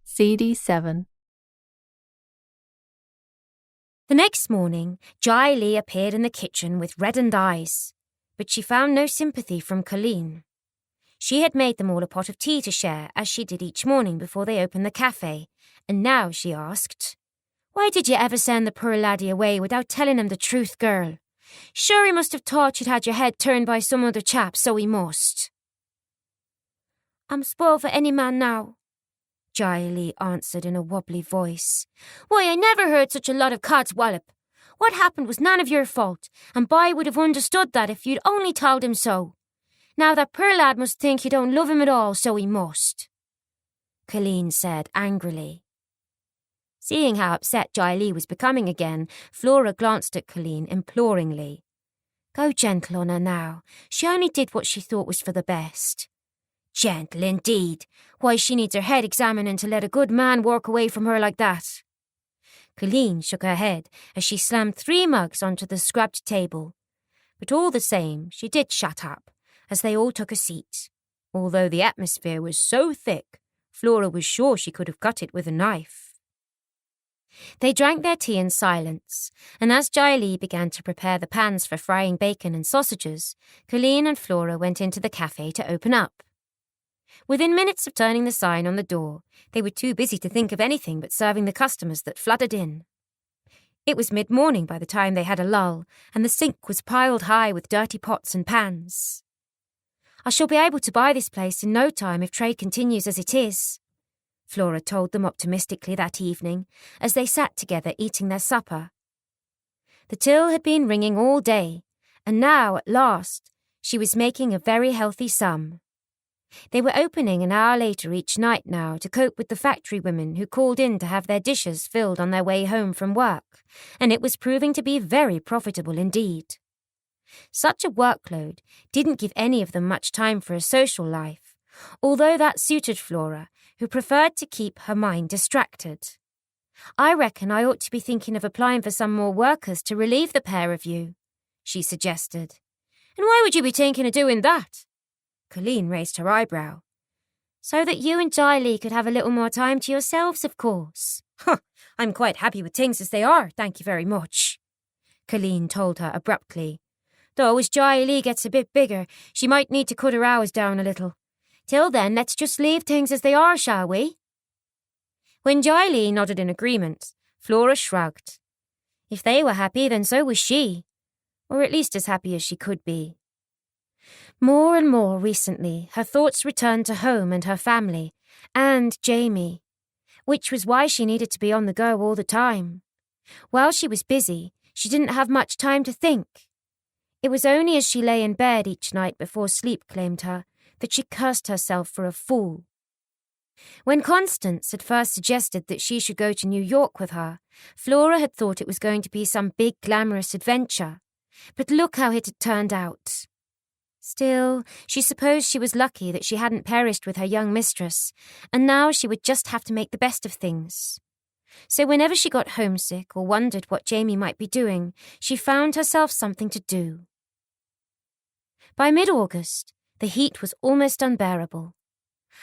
CD7. The next morning, Jai Lee appeared in the kitchen with reddened eyes, but she found no sympathy from Colleen. She had made them all a pot of tea to share, as she did each morning before they opened the cafe, and now she asked, "Why did you ever send the poor laddie away without telling him the truth, girl? Sure he must have thought you'd had your head turned by some other chap, so he must." "I'm spoiled for any man now," Jai Lee answered in a wobbly voice. "Why, I never heard such a lot of cod's wallop. What happened was none of your fault, and Boy would have understood that if you'd only told him so. Now that poor lad must think you don't love him at all, so he must," Colleen said angrily. Seeing how upset Jai Lee was becoming again, Flora glanced at Colleen imploringly. "Go gentle on her now. She only did what she thought was for the best." "Gentle indeed. Why, she needs her head examining to let a good man walk away from her like that." Colleen shook her head as she slammed 3 mugs onto the scrubbed table. But all the same, she did shut up, as they all took a seat. Although the atmosphere was so thick, Flora was sure she could have cut it with a knife. They drank their tea in silence, and as Jai Lee began to prepare the pans for frying bacon and sausages, Colleen and Flora went into the cafe to open up. Within minutes of turning the sign on the door, they were too busy to think of anything but serving the customers that flooded in. It was mid-morning by the time they had a lull, and the sink was piled high with dirty pots and pans. "I shall be able to buy this place in no time if trade continues as it is," Flora told them optimistically that evening as they sat together eating their supper. The till had been ringing all day, and now, at last, she was making a very healthy sum. They were opening an hour later each night now to cope with the factory women who called in to have their dishes filled on their way home from work, and it was proving to be very profitable indeed. Such a workload didn't give any of them much time for a social life, although that suited Flora, who preferred to keep her mind distracted. "I reckon I ought to be thinking of applying for some more workers to relieve the pair of you," she suggested. "And why would you be thinking of doing that?" Colleen raised her eyebrow. "So that you and Jai Lee could have a little more time to yourselves, of course." "I'm quite happy with things as they are, thank you very much," Colleen told her abruptly. "Though as Jai Lee gets a bit bigger, she might need to cut her hours down a little. Till then, let's just leave things as they are, shall we?" When Jai Lee nodded in agreement, Flora shrugged. If they were happy, then so was she, or at least as happy as she could be. More and more recently, her thoughts returned to home and her family, and Jamie, which was why she needed to be on the go all the time. While she was busy, she didn't have much time to think. It was only as she lay in bed each night before sleep claimed her that she cursed herself for a fool. When Constance had first suggested that she should go to New York with her, Flora had thought it was going to be some big glamorous adventure. But look how it had turned out. Still, she supposed she was lucky that she hadn't perished with her young mistress, and now she would just have to make the best of things. So whenever she got homesick or wondered what Jamie might be doing, she found herself something to do. By mid-August, the heat was almost unbearable.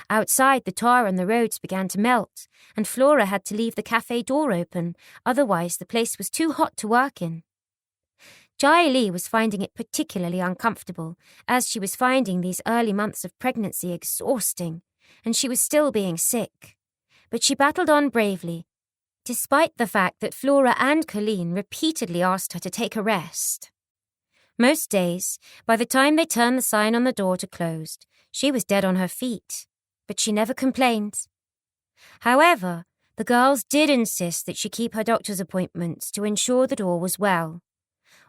Outside, the tar on the roads began to melt, and Flora had to leave the cafe door open, otherwise the place was too hot to work in. Jai Lee was finding it particularly uncomfortable, as she was finding these early months of pregnancy exhausting, and she was still being sick. But she battled on bravely, despite the fact that Flora and Colleen repeatedly asked her to take a rest. Most days, by the time they turned the sign on the door to closed, she was dead on her feet, but she never complained. However, the girls did insist that she keep her doctor's appointments to ensure that all was well.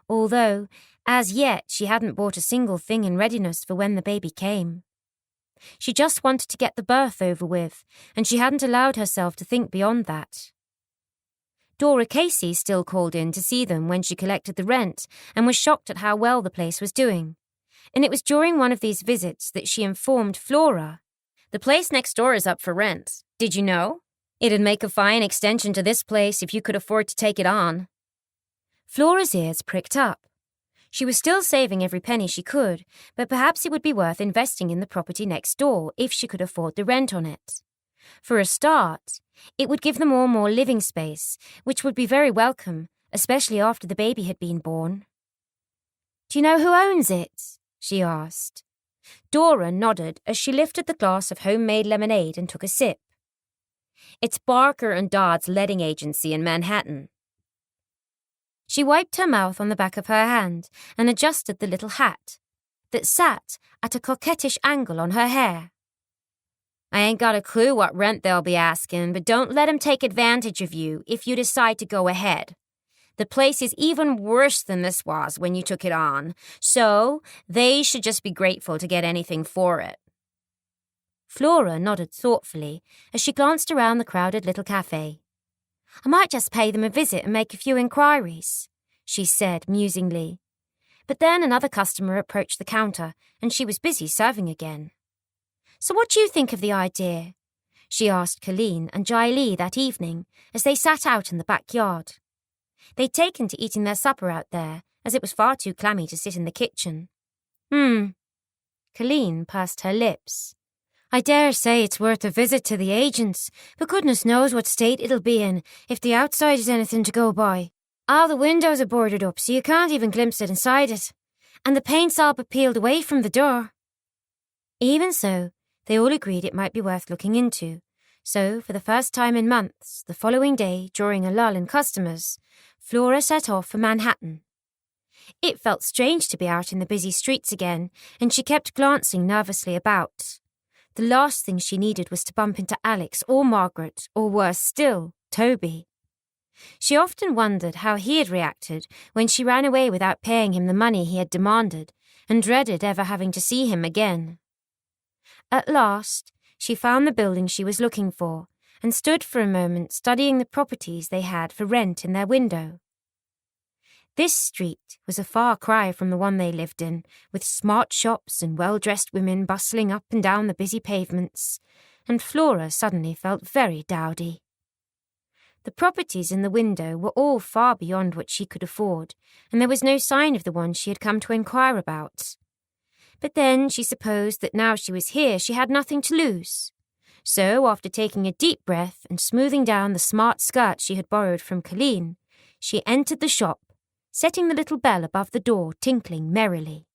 Although, as yet, she hadn't bought a single thing in readiness for when the baby came. She just wanted to get the birth over with, and she hadn't allowed herself to think beyond that. Dora Casey still called in to see them when she collected the rent and was shocked at how well the place was doing. And it was during one of these visits that she informed Flora, "The place next door is up for rent. Did you know? It'd make a fine extension to this place if you could afford to take it on." Flora's ears pricked up. She was still saving every penny she could, but perhaps it would be worth investing in the property next door if she could afford the rent on it. For a start, It would give them all more living space, which would be very welcome, especially after the baby had been born. "Do you know who owns it?" she asked. Dora nodded as she lifted the glass of homemade lemonade and took a sip. "It's Barker and Dodd's letting agency in Manhattan." She wiped her mouth on the back of her hand and adjusted the little hat that sat at a coquettish angle on her hair. "I ain't got a clue what rent they'll be asking, but don't let 'em take advantage of you if you decide to go ahead. The place is even worse than this was when you took it on, so they should just be grateful to get anything for it." Flora nodded thoughtfully as she glanced around the crowded little cafe. "I might just pay them a visit and make a few inquiries," she said musingly. But then another customer approached the counter and she was busy serving again. "So what do you think of the idea?" she asked Colleen and Jai Lee that evening as they sat out in the backyard. They'd taken to eating their supper out there, as it was far too clammy to sit in the kitchen. Colleen pursed her lips. "I dare say it's worth a visit to the agents, but goodness knows what state it'll be in if the outside is anything to go by. All the windows are boarded up, so you can't even glimpse it inside it, and the paint's all but peeled away from the door." Even so, they all agreed it might be worth looking into. So, for the first time in months, the following day, during a lull in customers, Flora set off for Manhattan. It felt strange to be out in the busy streets again, and she kept glancing nervously about. The last thing she needed was to bump into Alex or Margaret, or worse still, Toby. She often wondered how he had reacted when she ran away without paying him the money he had demanded, and dreaded ever having to see him again. At last, she found the building she was looking for and stood for a moment studying the properties they had for rent in their window. This street was a far cry from the one they lived in, with smart shops and well-dressed women bustling up and down the busy pavements, and Flora suddenly felt very dowdy. The properties in the window were all far beyond what she could afford, and there was no sign of the one she had come to inquire about. But then she supposed that now she was here she had nothing to lose. So, after taking a deep breath and smoothing down the smart skirt she had borrowed from Colleen, she entered the shop, setting the little bell above the door tinkling merrily.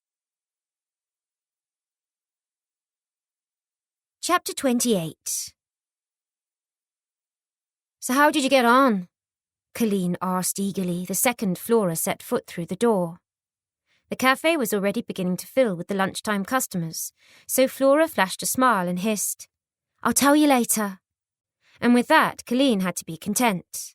Chapter 28. "So how did you get on?" Colleen asked eagerly the second Flora set foot through the door. The cafe was already beginning to fill with the lunchtime customers, so Flora flashed a smile and hissed, "I'll tell you later." And with that, Colleen had to be content.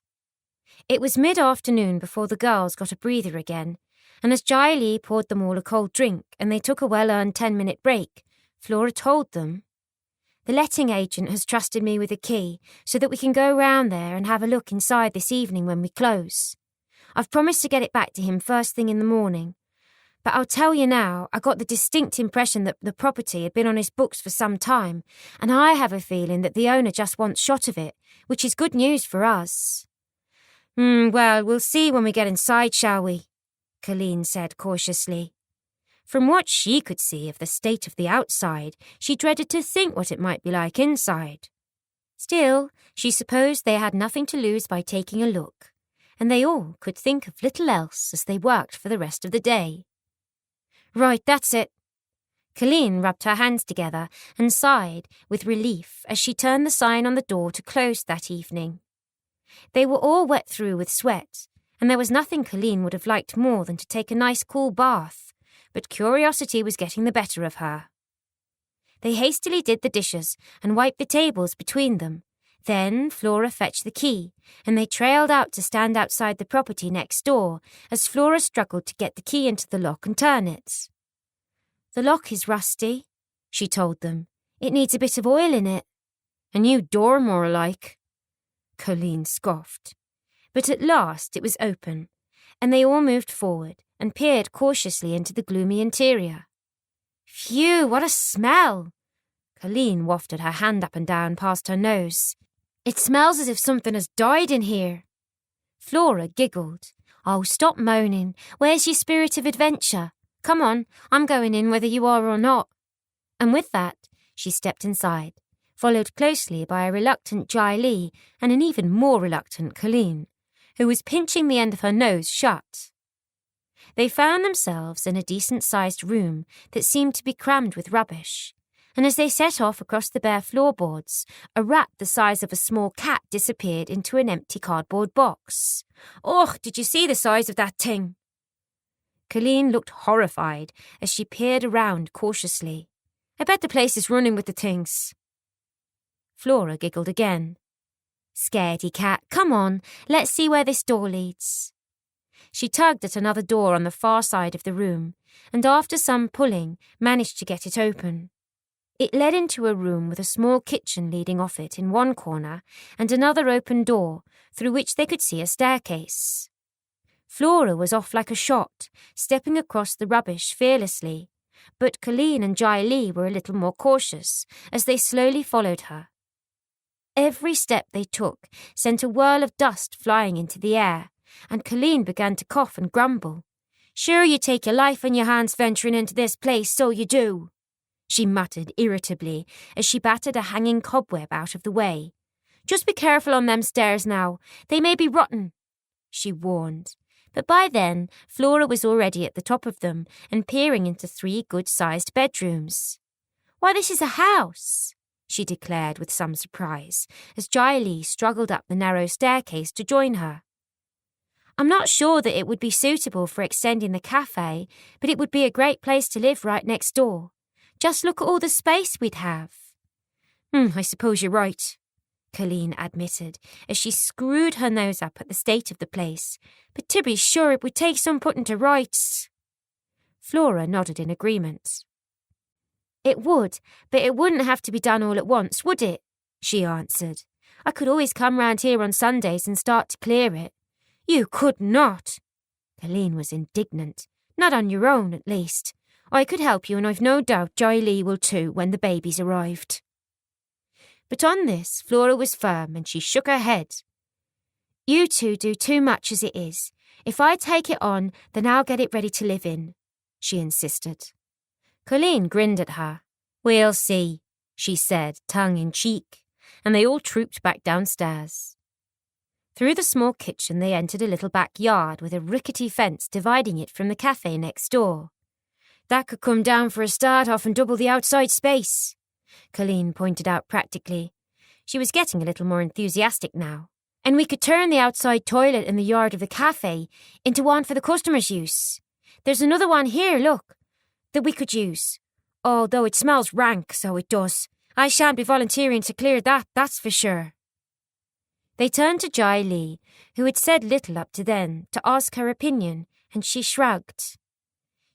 It was mid-afternoon before the girls got a breather again, and as Jai Lee poured them all a cold drink and they took a well-earned 10-minute break, Flora told them, "The letting agent has trusted me with a key so that we can go round there and have a look inside this evening when we close. I've promised to get it back to him first thing in the morning. But I'll tell you now, I got the distinct impression that the property had been on his books for some time, and I have a feeling that the owner just wants shot of it, which is good news for us." Well, we'll see when we get inside, shall we?" Colleen said cautiously. From what she could see of the state of the outside, she dreaded to think what it might be like inside. Still, she supposed they had nothing to lose by taking a look, and they all could think of little else as they worked for the rest of the day. "Right, that's it." Colleen rubbed her hands together and sighed with relief as she turned the sign on the door to close that evening. They were all wet through with sweat, and there was nothing Colleen would have liked more than to take a nice cool bath, but curiosity was getting the better of her. They hastily did the dishes and wiped the tables between them. Then Flora fetched the key, and they trailed out to stand outside the property next door as Flora struggled to get the key into the lock and turn it. "The lock is rusty," she told them. "It needs a bit of oil in it." "A new door, more like," Colleen scoffed. But at last it was open, and they all moved forward and peered cautiously into the gloomy interior. "Phew, what a smell!" Colleen wafted her hand up and down past her nose. "It smells as if something has died in here." Flora giggled. "Oh, stop moaning. Where's your spirit of adventure? Come on, I'm going in whether you are or not." And with that, she stepped inside, followed closely by a reluctant Jai Li and an even more reluctant Colleen, who was pinching the end of her nose shut. They found themselves in a decent-sized room that seemed to be crammed with rubbish, and as they set off across the bare floorboards, a rat the size of a small cat disappeared into an empty cardboard box. "Och, did you see the size of that thing?" Colleen looked horrified as she peered around cautiously. "I bet the place is running with the things." Flora giggled again. "Scaredy cat, come on, let's see where this door leads." She tugged at another door on the far side of the room, and after some pulling, managed to get it open. It led into a room with a small kitchen leading off it in one corner and another open door through which they could see a staircase. Flora was off like a shot, stepping across the rubbish fearlessly, but Colleen and Jai Li were a little more cautious as they slowly followed her. Every step they took sent a whirl of dust flying into the air, and Colleen began to cough and grumble. "Sure you take your life in your hands venturing into this place, so you do," she muttered irritably as she battered a hanging cobweb out of the way. "Just be careful on them stairs now. They may be rotten," she warned. But by then, Flora was already at the top of them and peering into 3 good-sized bedrooms. "Why, this is a house," she declared with some surprise as Jai Li struggled up the narrow staircase to join her. "I'm not sure that it would be suitable for extending the cafe, but it would be a great place to live right next door. Just look at all the space we'd have." I suppose you're right," Colleen admitted as she screwed her nose up at the state of the place. "But to be sure, it would take some putting to rights." Flora nodded in agreement. "It would, but it wouldn't have to be done all at once, would it?" she answered. "I could always come round here on Sundays and start to clear it." "You could not!" Colleen was indignant. "Not on your own, at least. I could help you, and I've no doubt Jai Li will too when the baby's arrived." But on this, Flora was firm and she shook her head. "You two do too much as it is. If I take it on, then I'll get it ready to live in," she insisted. Colleen grinned at her. "We'll see," she said, tongue in cheek, and they all trooped back downstairs. Through the small kitchen they entered a little backyard with a rickety fence dividing it from the cafe next door. "That could come down for a start off and double the outside space," Colleen pointed out practically. She was getting a little more enthusiastic now. "And we could turn the outside toilet in the yard of the cafe into one for the customers' use. There's another one here, look, that we could use. Although it smells rank, so it does. I shan't be volunteering to clear that, that's for sure." They turned to Jai Li, who had said little up to then, to ask her opinion, and she shrugged.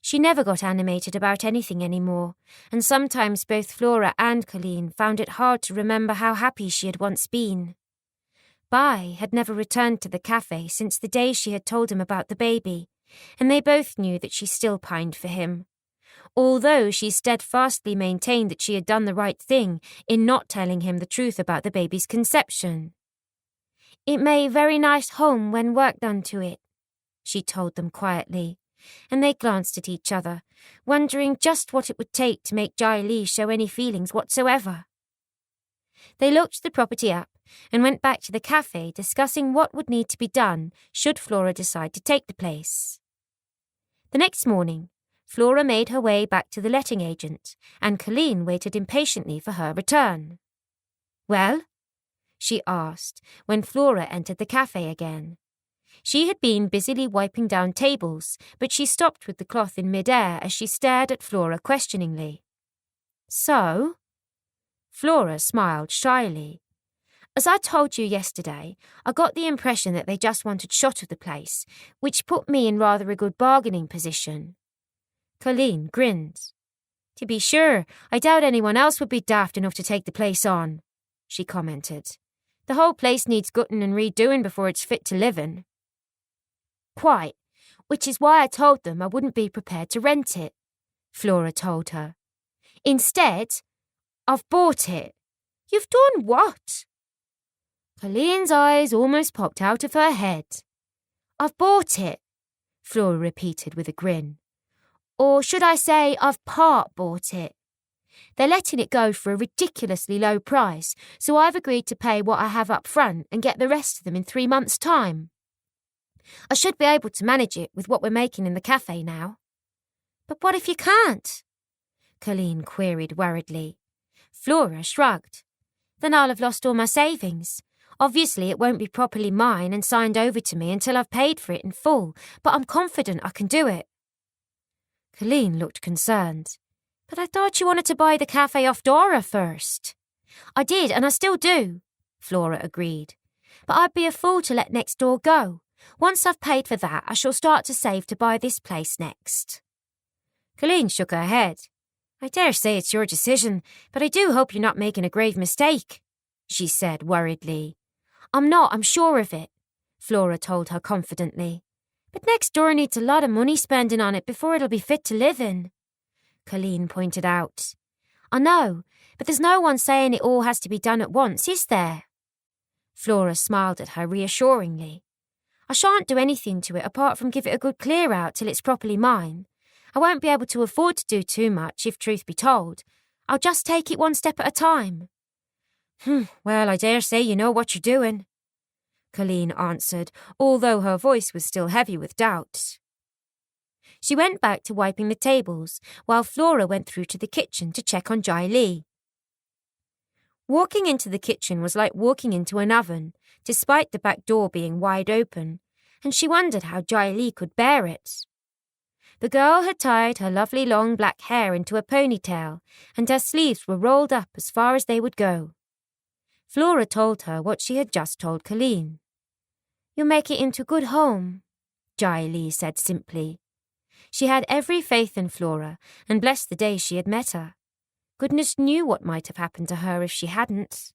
She never got animated about anything anymore, and sometimes both Flora and Colleen found it hard to remember how happy she had once been. Bai had never returned to the cafe since the day she had told him about the baby, and they both knew that she still pined for him, although she steadfastly maintained that she had done the right thing in not telling him the truth about the baby's conception. "It may very nice home when work done to it," she told them quietly, and they glanced at each other, wondering just what it would take to make Jai Li show any feelings whatsoever. They looked the property up and went back to the cafe discussing what would need to be done should Flora decide to take the place. The next morning, Flora made her way back to the letting agent, and Colleen waited impatiently for her return. "Well?" she asked when Flora entered the cafe again. She had been busily wiping down tables, but she stopped with the cloth in mid-air as she stared at Flora questioningly. "So?" Flora smiled shyly. "As I told you yesterday, I got the impression that they just wanted shot of the place, which put me in rather a good bargaining position." Colleen grinned. "To be sure, I doubt anyone else would be daft enough to take the place on," she commented. "The whole place needs gutting and redoing before it's fit to live in." "Quite, which is why I told them I wouldn't be prepared to rent it," Flora told her. "Instead, I've bought it." "You've done what?" Colleen's eyes almost popped out of her head. "I've bought it," Flora repeated with a grin. "Or should I say I've part bought it? They're letting it go for a ridiculously low price, so I've agreed to pay what I have up front and get the rest of them in 3 months' time. I should be able to manage it with what we're making in the cafe now. But what if you can't? Colleen queried worriedly. Flora shrugged. Then I'll have lost all my savings. Obviously, it won't be properly mine and signed over to me until I've paid for it in full, but I'm confident I can do it. Colleen looked concerned. But I thought you wanted to buy the cafe off Dora first. I did, and I still do, Flora agreed. But I'd be a fool to let next door go. Once I've paid for that, I shall start to save to buy this place next. Colleen shook her head. I dare say it's your decision, but I do hope you're not making a grave mistake, she said worriedly. I'm not, I'm sure of it, Flora told her confidently. But next door needs a lot of money spending on it before it'll be fit to live in, Colleen pointed out. I know, but there's no one saying it all has to be done at once, is there? Flora smiled at her reassuringly. I shan't do anything to it apart from give it a good clear out till it's properly mine. I won't be able to afford to do too much, if truth be told. I'll just take it one step at a time. Well, I dare say you know what you're doing, Colleen answered, although her voice was still heavy with doubt. She went back to wiping the tables, while Flora went through to the kitchen to check on Jai Lee. Walking into the kitchen was like walking into an oven, despite the back door being wide open, and she wondered how Jai Lee could bear it. The girl had tied her lovely long black hair into a ponytail, and her sleeves were rolled up as far as they would go. Flora told her what she had just told Colleen. You'll make it into a good home, Jai Lee said simply. She had every faith in Flora, and blessed the day she had met her. Goodness knew what might have happened to her if she hadn't.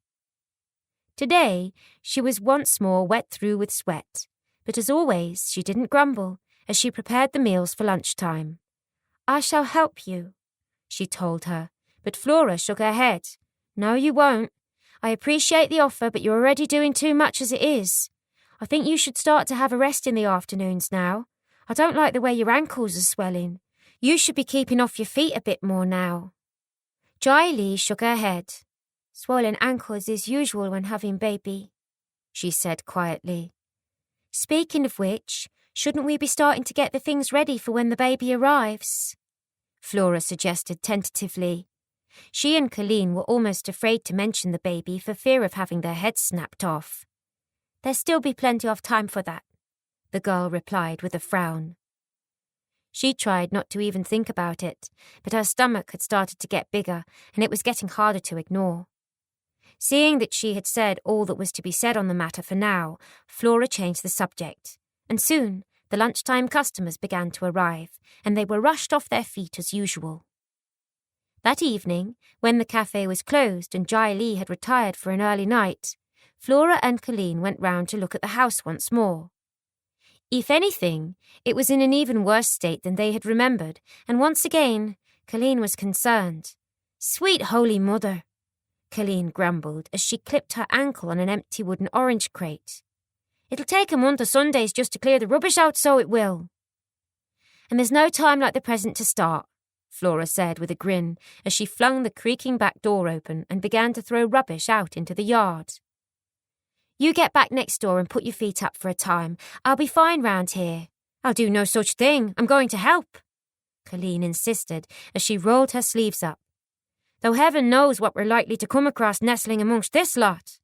Today, she was once more wet through with sweat, but as always, she didn't grumble as she prepared the meals for lunchtime. I shall help you, she told her, but Flora shook her head. No, you won't. I appreciate the offer, but you're already doing too much as it is. I think you should start to have a rest in the afternoons now. I don't like the way your ankles are swelling. You should be keeping off your feet a bit more now. Jai Lee shook her head. Swollen ankles is usual when having baby, she said quietly. Speaking of which, shouldn't we be starting to get the things ready for when the baby arrives? Flora suggested tentatively. She and Colleen were almost afraid to mention the baby for fear of having their heads snapped off. There'll still be plenty of time for that, the girl replied with a frown. She tried not to even think about it, but her stomach had started to get bigger, and it was getting harder to ignore. Seeing that she had said all that was to be said on the matter for now, Flora changed the subject, and soon the lunchtime customers began to arrive, and they were rushed off their feet as usual. That evening, when the cafe was closed and Jai Lee had retired for an early night, Flora and Colleen went round to look at the house once more. If anything, it was in an even worse state than they had remembered, and once again, Colleen was concerned. Sweet Holy Mother, Colleen grumbled as she clipped her ankle on an empty wooden orange crate. It'll take a month of Sundays just to clear the rubbish out, so it will. And there's no time like the present to start, Flora said with a grin as she flung the creaking back door open and began to throw rubbish out into the yard. You get back next door and put your feet up for a time. I'll be fine round here. I'll do no such thing. I'm going to help, Colleen insisted as she rolled her sleeves up. Though heaven knows what we're likely to come across nestling amongst this lot.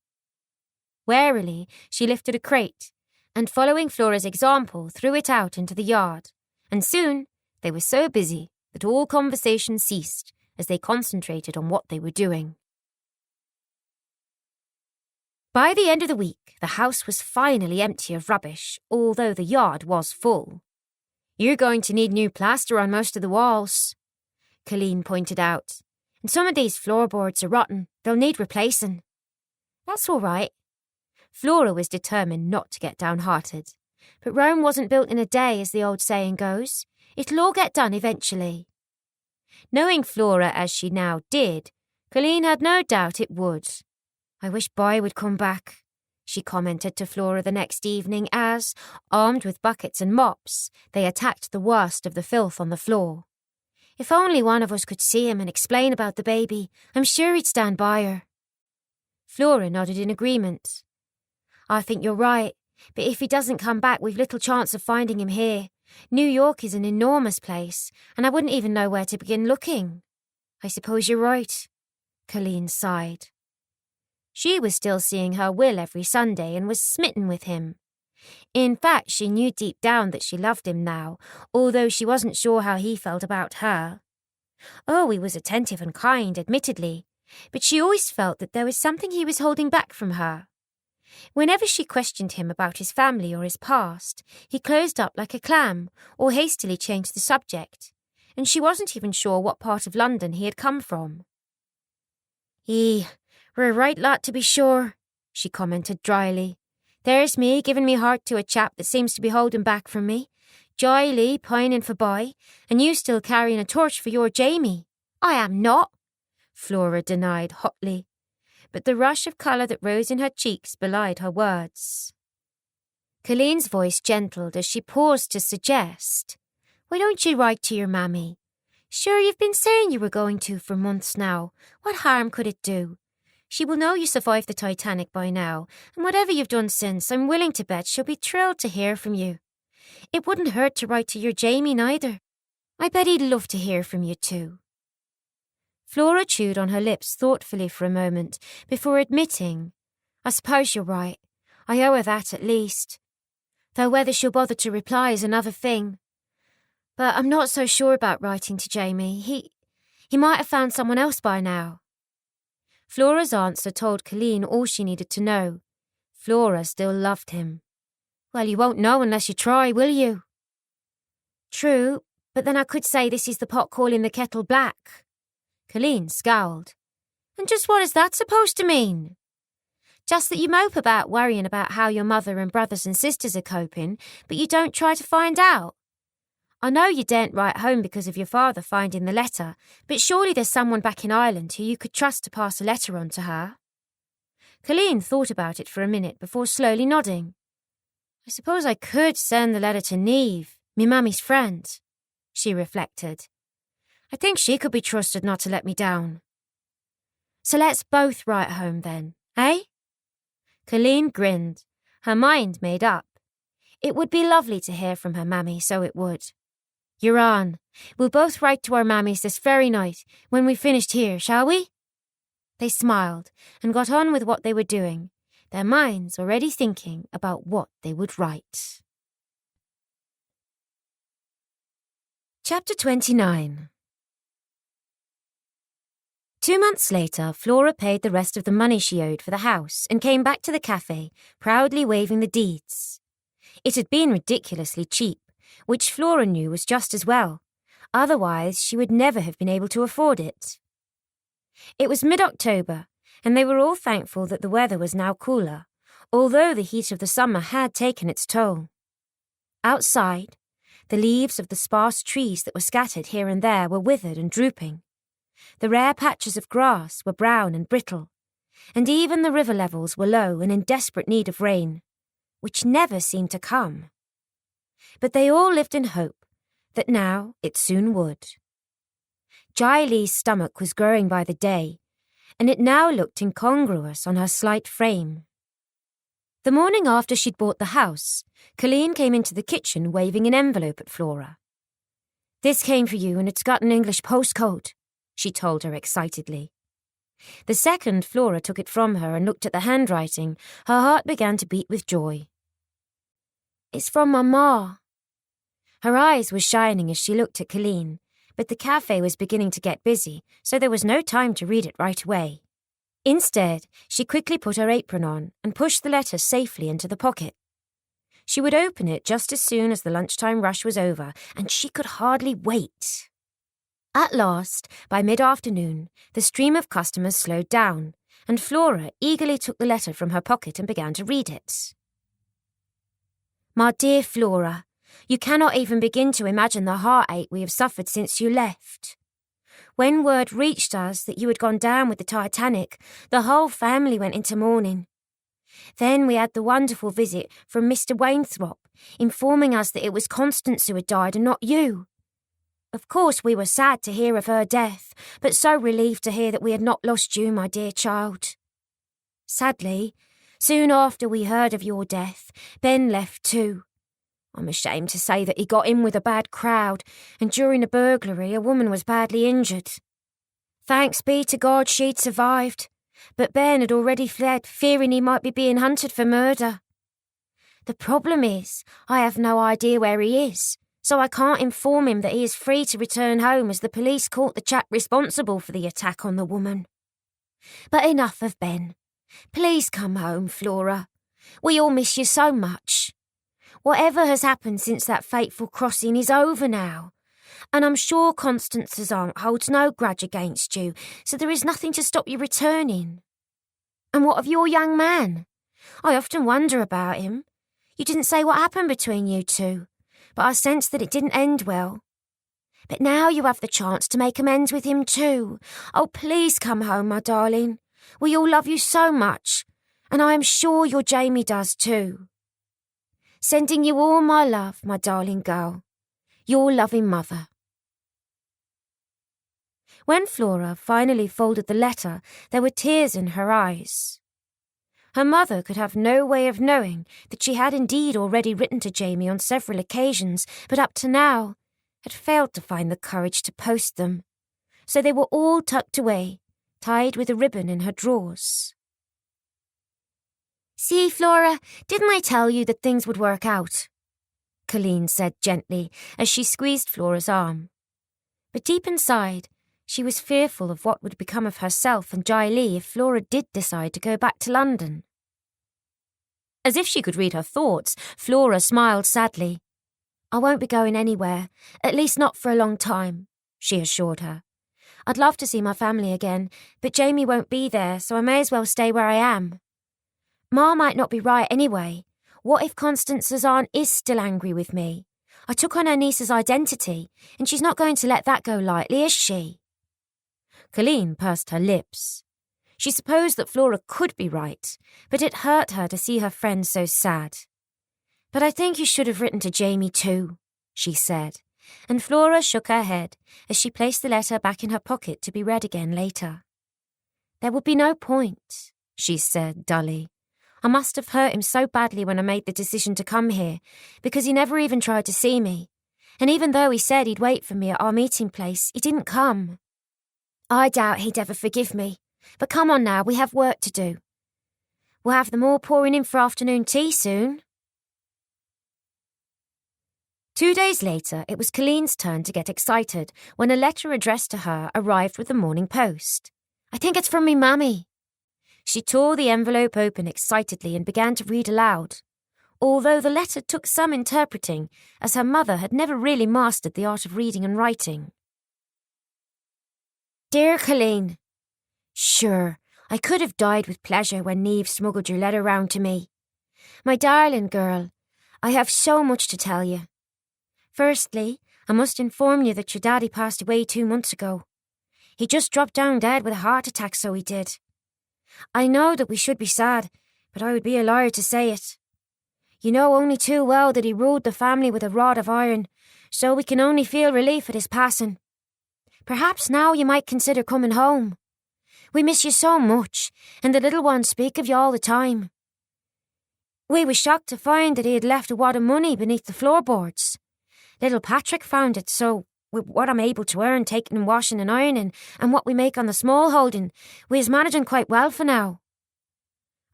Warily, she lifted a crate and, following Flora's example, threw it out into the yard. And soon they were so busy that all conversation ceased as they concentrated on what they were doing. By the end of the week, the house was finally empty of rubbish, although the yard was full. You're going to need new plaster on most of the walls, Colleen pointed out. And some of these floorboards are rotten. They'll need replacing. That's all right. Flora was determined not to get downhearted. But Rome wasn't built in a day, as the old saying goes. It'll all get done eventually. Knowing Flora as she now did, Colleen had no doubt it would. I wish Boy would come back, she commented to Flora the next evening as, armed with buckets and mops, they attacked the worst of the filth on the floor. If only one of us could see him and explain about the baby, I'm sure he'd stand by her. Flora nodded in agreement. I think you're right, but if he doesn't come back, we've little chance of finding him here. New York is an enormous place, and I wouldn't even know where to begin looking. I suppose you're right, Colleen sighed. She was still seeing her Will every Sunday and was smitten with him. In fact, she knew deep down that she loved him now, although she wasn't sure how he felt about her. Oh, he was attentive and kind, admittedly, but she always felt that there was something he was holding back from her. Whenever she questioned him about his family or his past, he closed up like a clam or hastily changed the subject, and she wasn't even sure what part of London he had come from. We're a right lot to be sure," she commented dryly. "There's me giving me heart to a chap that seems to be holding back from me. Joy Lee pining for boy, and you still carrying a torch for your Jamie." "I am not," Flora denied hotly, but the rush of colour that rose in her cheeks belied her words. Colleen's voice gentled as she paused to suggest, "Why don't you write to your mammy? Sure, you've been saying you were going to for months now. What harm could it do? She will know you survived the Titanic by now, and whatever you've done since, I'm willing to bet she'll be thrilled to hear from you. It wouldn't hurt to write to your Jamie neither. I bet he'd love to hear from you too." Flora chewed on her lips thoughtfully for a moment before admitting, "I suppose you're right. I owe her that at least. Though whether she'll bother to reply is another thing. But I'm not so sure about writing to Jamie. He might have found someone else by now." Flora's answer told Colleen all she needed to know. Flora still loved him. "Well, you won't know unless you try, will you?" "True, but then I could say this is the pot calling the kettle black." Colleen scowled. "And just what is that supposed to mean?" "Just that you mope about worrying about how your mother and brothers and sisters are coping, but you don't try to find out. I know you daren't write home because of your father finding the letter, but surely there's someone back in Ireland who you could trust to pass a letter on to her." Colleen thought about it for a minute before slowly nodding. "I suppose I could send the letter to Neve, me mammy's friend," she reflected. "I think she could be trusted not to let me down." "So let's both write home then, eh?" Colleen grinned, her mind made up. It would be lovely to hear from her mammy, so it would. "You're on. We'll both write to our mammies this very night, when we've finished here, shall we?" They smiled and got on with what they were doing, their minds already thinking about what they would write. Chapter 29. 2 months later, Flora paid the rest of the money she owed for the house and came back to the cafe, proudly waving the deeds. It had been ridiculously cheap, which Flora knew was just as well. Otherwise, she would never have been able to afford it. It was mid-October, and they were all thankful that the weather was now cooler, although the heat of the summer had taken its toll. Outside, the leaves of the sparse trees that were scattered here and there were withered and drooping. The rare patches of grass were brown and brittle, and even the river levels were low and in desperate need of rain, which never seemed to come. But they all lived in hope that now it soon would. Jai Lee's stomach was growing by the day, and it now looked incongruous on her slight frame. The morning after she'd bought the house, Colleen came into the kitchen waving an envelope at Flora. "This came for you, and it's got an English postcode," she told her excitedly. The second Flora took it from her and looked at the handwriting, her heart began to beat with joy. "It's from my ma." Her eyes were shining as she looked at Colleen, but the cafe was beginning to get busy, so there was no time to read it right away. Instead, she quickly put her apron on and pushed the letter safely into the pocket. She would open it just as soon as the lunchtime rush was over, and she could hardly wait. At last, by mid-afternoon, the stream of customers slowed down, and Flora eagerly took the letter from her pocket and began to read it. "My dear Flora, you cannot even begin to imagine the heartache we have suffered since you left. When word reached us that you had gone down with the Titanic, the whole family went into mourning. Then we had the wonderful visit from Mr. Wainthropp, informing us that it was Constance who had died and not you. Of course we were sad to hear of her death, but so relieved to hear that we had not lost you, my dear child. Sadly, soon after we heard of your death, Ben left too. I'm ashamed to say that he got in with a bad crowd, and during the burglary a woman was badly injured. Thanks be to God she'd survived, but Ben had already fled, fearing he might be being hunted for murder. The problem is, I have no idea where he is, so I can't inform him that he is free to return home as the police caught the chap responsible for the attack on the woman. But enough of Ben. Please come home, Flora. We all miss you so much. Whatever has happened since that fateful crossing is over now, and I'm sure Constance's aunt holds no grudge against you, so there is nothing to stop you returning. And what of your young man? I often wonder about him. You didn't say what happened between you two, but I sense that it didn't end well. But now you have the chance to make amends with him too. Oh, please come home, my darling. We all love you so much, and I am sure your Jamie does too. Sending you all my love, my darling girl. Your loving mother. When Flora finally folded the letter, there were tears in her eyes. Her mother could have no way of knowing that she had indeed already written to Jamie on several occasions, but up to now had failed to find the courage to post them. So they were all tucked away, tied with a ribbon in her drawers. See, Flora, didn't I tell you that things would work out? Colleen said gently as she squeezed Flora's arm. But deep inside, she was fearful of what would become of herself and Jai Lee if Flora did decide to go back to London. As if she could read her thoughts, Flora smiled sadly. I won't be going anywhere, at least not for a long time, she assured her. I'd love to see my family again, but Jamie won't be there, so I may as well stay where I am. Ma might not be right anyway. What if Constance's aunt is still angry with me? I took on her niece's identity, and she's not going to let that go lightly, is she? Colleen pursed her lips. She supposed that Flora could be right, but it hurt her to see her friend so sad. But I think you should have written to Jamie too, she said, and Flora shook her head as she placed the letter back in her pocket to be read again later. There would be no point, she said dully. I must have hurt him so badly when I made the decision to come here, because he never even tried to see me, and even though he said he'd wait for me at our meeting place, he didn't come. I doubt he'd ever forgive me, but come on now, we have work to do. We'll have them all pouring in for afternoon tea soon. 2 days later, it was Colleen's turn to get excited when a letter addressed to her arrived with the morning post. I think it's from me mammy. She tore the envelope open excitedly and began to read aloud, although the letter took some interpreting, as her mother had never really mastered the art of reading and writing. Dear Colleen, sure, I could have died with pleasure when Niamh smuggled your letter round to me. My darling girl, I have so much to tell you. Firstly, I must inform you that your daddy passed away 2 months ago. He just dropped down dead with a heart attack, so he did. I know that we should be sad, but I would be a liar to say it. You know only too well that he ruled the family with a rod of iron, so we can only feel relief at his passing. Perhaps now you might consider coming home. We miss you so much, and the little ones speak of you all the time. We were shocked to find that he had left a wad of money beneath the floorboards. Little Patrick found it, so with what I'm able to earn taking in washing and ironing, and what we make on the small holding, we is managing quite well for now.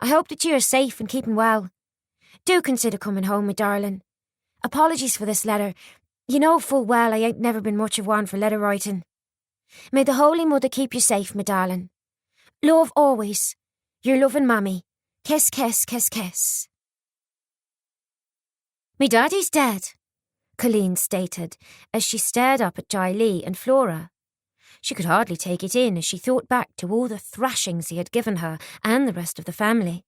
I hope that you are safe and keeping well. Do consider coming home, my darling. Apologies for this letter. You know full well I ain't never been much of one for letter writing. May the Holy Mother keep you safe, my darling. Love always. Your loving mammy. Kiss, kiss, kiss, kiss. Me daddy's dead, Colleen stated as she stared up at Jai Lee and Flora. She could hardly take it in as she thought back to all the thrashings he had given her and the rest of the family.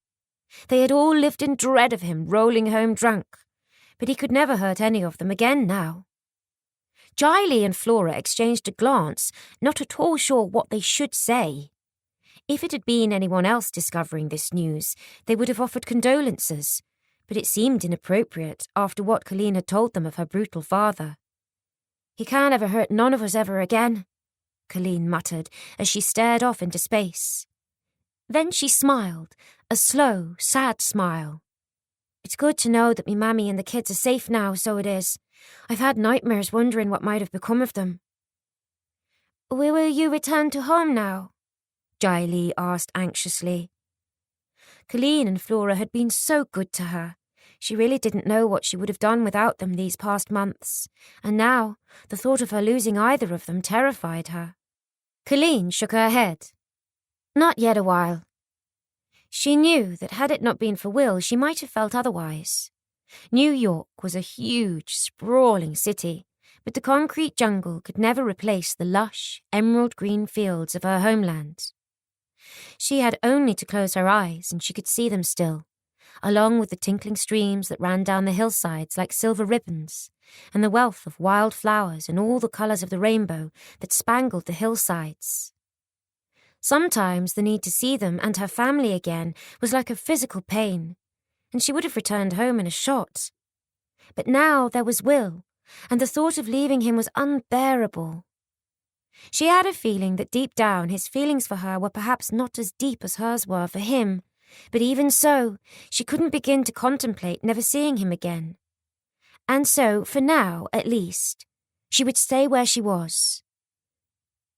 They had all lived in dread of him rolling home drunk, but he could never hurt any of them again now. Jai Lee and Flora exchanged a glance, not at all sure what they should say. If it had been anyone else discovering this news, they would have offered condolences, but it seemed inappropriate after what Colleen had told them of her brutal father. He can't ever hurt none of us ever again, Colleen muttered as she stared off into space. Then she smiled, a slow, sad smile. It's good to know that me mammy and the kids are safe now, so it is. I've had nightmares wondering what might have become of them. Will you return to home now? Jai asked anxiously. Colleen and Flora had been so good to her. She really didn't know what she would have done without them these past months, and now the thought of her losing either of them terrified her. Colleen shook her head. Not yet a while. She knew that had it not been for Will, she might have felt otherwise. New York was a huge, sprawling city, but the concrete jungle could never replace the lush, emerald-green fields of her homeland. She had only to close her eyes and she could see them still, along with the tinkling streams that ran down the hillsides like silver ribbons, and the wealth of wild flowers and all the colours of the rainbow that spangled the hillsides. Sometimes the need to see them and her family again was like a physical pain, and she would have returned home in a shot. But now there was Will, and the thought of leaving him was unbearable. She had a feeling that deep down his feelings for her were perhaps not as deep as hers were for him, but even so, she couldn't begin to contemplate never seeing him again. And so, for now at least, she would stay where she was.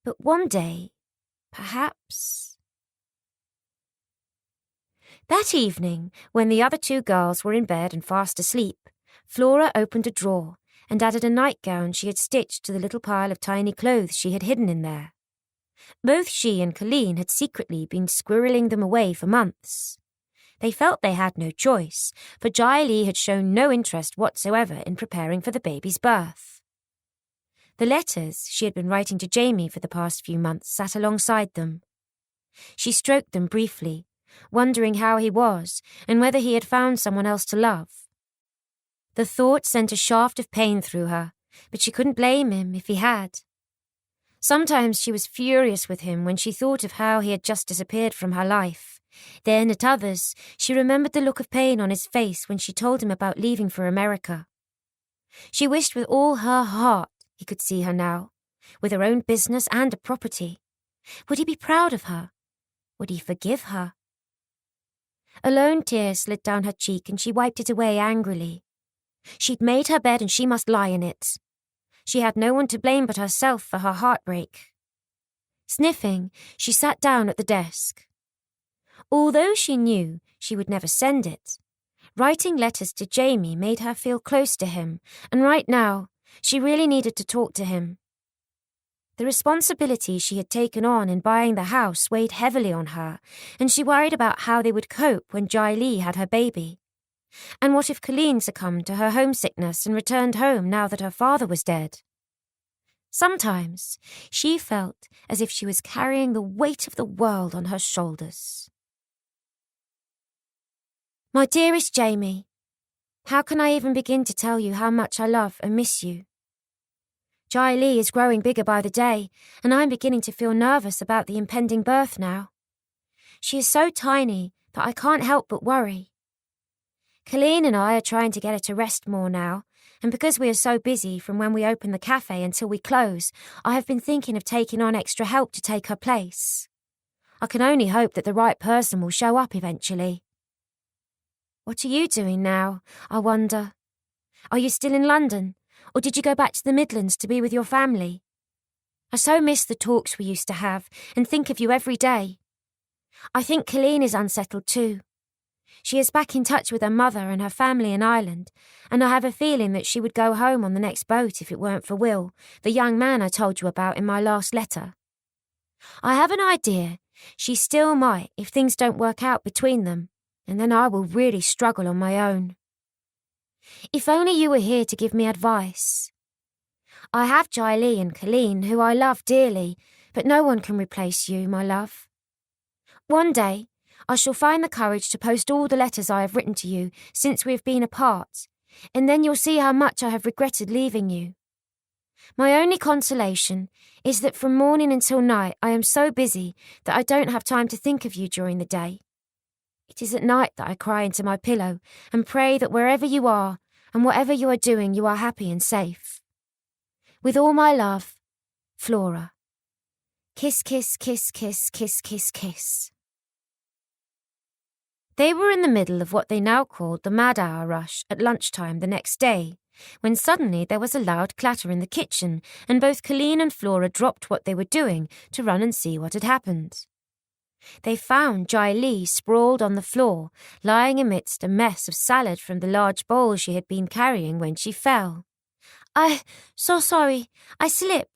But one day, perhaps. That evening, when the other two girls were in bed and fast asleep, Flora opened a drawer and added a nightgown she had stitched to the little pile of tiny clothes she had hidden in there. Both she and Colleen had secretly been squirreling them away for months. They felt they had no choice, for Jai had shown no interest whatsoever in preparing for the baby's birth. The letters she had been writing to Jamie for the past few months sat alongside them. She stroked them briefly, wondering how he was and whether he had found someone else to love. The thought sent a shaft of pain through her, but she couldn't blame him if he had. Sometimes she was furious with him when she thought of how he had just disappeared from her life. Then, at others, she remembered the look of pain on his face when she told him about leaving for America. She wished with all her heart he could see her now, with her own business and a property. Would he be proud of her? Would he forgive her? A lone tear slid down her cheek and she wiped it away angrily. She'd made her bed and she must lie in it. She had no one to blame but herself for her heartbreak. Sniffing, she sat down at the desk. Although she knew she would never send it, writing letters to Jamie made her feel close to him, and right now, she really needed to talk to him. The responsibility she had taken on in buying the house weighed heavily on her, and she worried about how they would cope when Jai had her baby. And what if Colleen succumbed to her homesickness and returned home now that her father was dead? Sometimes she felt as if she was carrying the weight of the world on her shoulders. My dearest Jamie, how can I even begin to tell you how much I love and miss you? Jai is growing bigger by the day, and I'm beginning to feel nervous about the impending birth now. She is so tiny that I can't help but worry. Colleen and I are trying to get her to rest more now, and because we are so busy from when we open the cafe until we close, I have been thinking of taking on extra help to take her place. I can only hope that the right person will show up eventually. What are you doing now, I wonder? Are you still in London, or did you go back to the Midlands to be with your family? I so miss the talks we used to have and think of you every day. I think Colleen is unsettled too. She is back in touch with her mother and her family in Ireland, and I have a feeling that she would go home on the next boat if it weren't for Will, the young man I told you about in my last letter. I have an idea she still might if things don't work out between them, and then I will really struggle on my own. If only you were here to give me advice. I have Jai and Colleen, who I love dearly, but no one can replace you, my love. One day, I shall find the courage to post all the letters I have written to you since we have been apart, and then you'll see how much I have regretted leaving you. My only consolation is that from morning until night I am so busy that I don't have time to think of you during the day. It is at night that I cry into my pillow and pray that wherever you are and whatever you are doing, you are happy and safe. With all my love, Flora. Kiss, kiss, kiss, kiss, kiss, kiss, kiss. They were in the middle of what they now called the mad hour rush at lunchtime the next day, when suddenly there was a loud clatter in the kitchen, and both Colleen and Flora dropped what they were doing to run and see what had happened. They found Jai Lee sprawled on the floor, lying amidst a mess of salad from the large bowl she had been carrying when she fell. So sorry, I slipped,"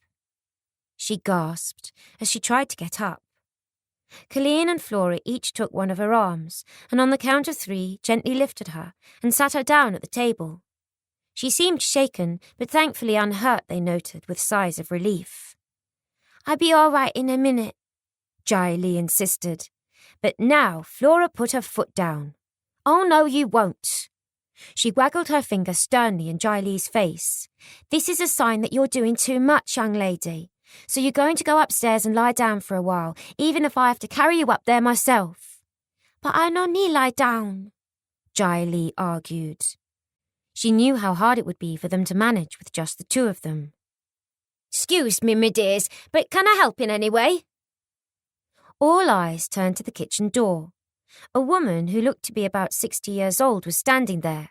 she gasped as she tried to get up. Colleen and Flora each took one of her arms, and on the count of 3 gently lifted her and sat her down at the table. She seemed shaken, but thankfully unhurt, they noted, with sighs of relief. "I'll be all right in a minute," Jai Lee insisted. But now Flora put her foot down. "Oh, no, you won't." She waggled her finger sternly in Jai Lee's face. "This is a sign that you're doing too much, young lady. So you're going to go upstairs and lie down for a while, even if I have to carry you up there myself." "But I no need lie down," Jai Lee argued. She knew how hard it would be for them to manage with just the 2 of them. "Excuse me, me dears, but can I help in any way?" All eyes turned to the kitchen door. A woman who looked to be about 60 years old was standing there.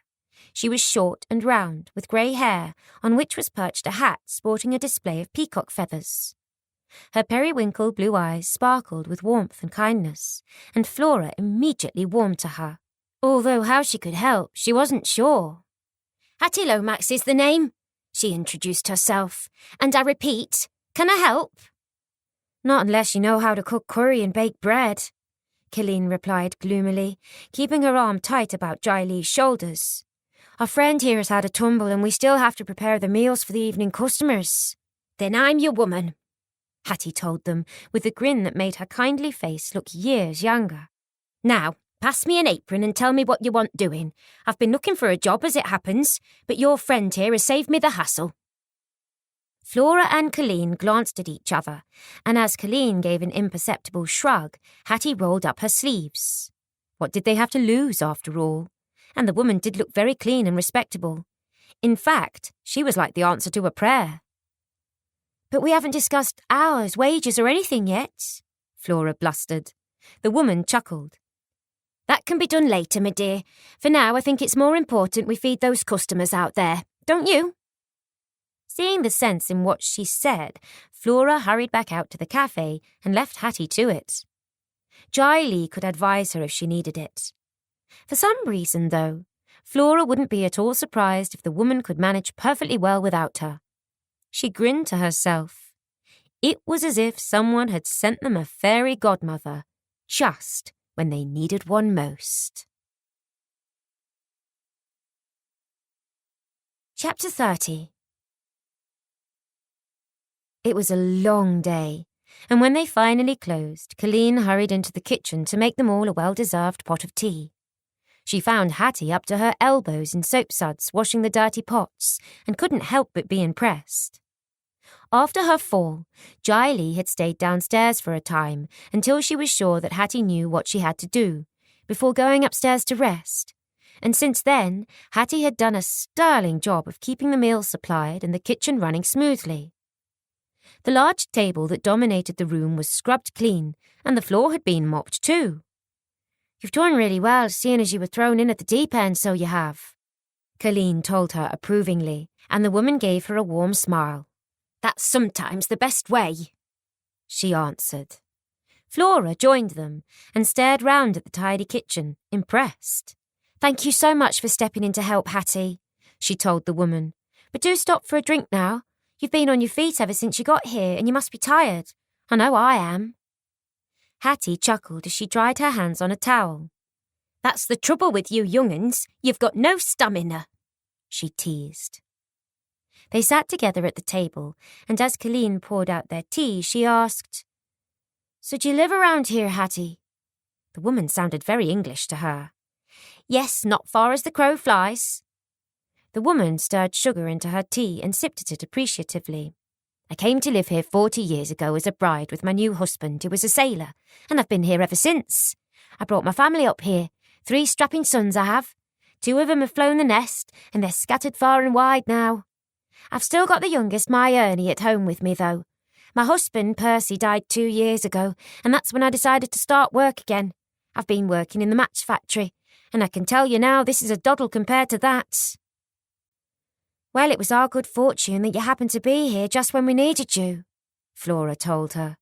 She was short and round, with grey hair, on which was perched a hat sporting a display of peacock feathers. Her periwinkle blue eyes sparkled with warmth and kindness, and Flora immediately warmed to her, although how she could help, she wasn't sure. "Hattie Lomax is the name," she introduced herself, "and I repeat, can I help?" "Not unless you know how to cook curry and bake bread," Colleen replied gloomily, keeping her arm tight about Jai Lee's shoulders. "Our friend here has had a tumble and we still have to prepare the meals for the evening customers." "Then I'm your woman," Hattie told them, with a grin that made her kindly face look years younger. "Now, pass me an apron and tell me what you want doing. I've been looking for a job as it happens, but your friend here has saved me the hassle." Flora and Colleen glanced at each other, and as Colleen gave an imperceptible shrug, Hattie rolled up her sleeves. What did they have to lose, after all? And the woman did look very clean and respectable. In fact, she was like the answer to a prayer. "But we haven't discussed hours, wages, or anything yet," Flora blustered. The woman chuckled. "That can be done later, my dear. For now, I think it's more important we feed those customers out there, don't you?" Seeing the sense in what she said, Flora hurried back out to the cafe and left Hattie to it. Jai Lee could advise her if she needed it. For some reason, though, Flora wouldn't be at all surprised if the woman could manage perfectly well without her. She grinned to herself. It was as if someone had sent them a fairy godmother, just when they needed one most. Chapter 30. It was a long day, and when they finally closed, Colleen hurried into the kitchen to make them all a well-deserved pot of tea. She found Hattie up to her elbows in soapsuds washing the dirty pots, and couldn't help but be impressed. After her fall, Jai Lee had stayed downstairs for a time until she was sure that Hattie knew what she had to do, before going upstairs to rest. And since then, Hattie had done a sterling job of keeping the meals supplied and the kitchen running smoothly. The large table that dominated the room was scrubbed clean, and the floor had been mopped too. "You've done really well, seeing as you were thrown in at the deep end, so you have," Colleen told her approvingly, and the woman gave her a warm smile. "That's sometimes the best way," she answered. Flora joined them and stared round at the tidy kitchen, impressed. "Thank you so much for stepping in to help, Hattie," she told the woman. "But do stop for a drink now. You've been on your feet ever since you got here, and you must be tired. I know I am." Hattie chuckled as she dried her hands on a towel. "That's the trouble with you young'uns. You've got no stamina," she teased. They sat together at the table, and as Colleen poured out their tea, she asked, "So do you live around here, Hattie?" The woman sounded very English to her. "Yes, not far as the crow flies." The woman stirred sugar into her tea and sipped at it appreciatively. "I came to live here 40 years ago as a bride with my new husband, who was a sailor, and I've been here ever since. I brought my family up here, 3 strapping sons I have. 2 of them have flown the nest, and they're scattered far and wide now. I've still got the youngest, my Ernie, at home with me, though. My husband, Percy, died 2 years ago, and that's when I decided to start work again. I've been working in the match factory, and I can tell you now this is a doddle compared to that. Well, it was our good fortune that you happened to be here just when we needed you, Flora told her.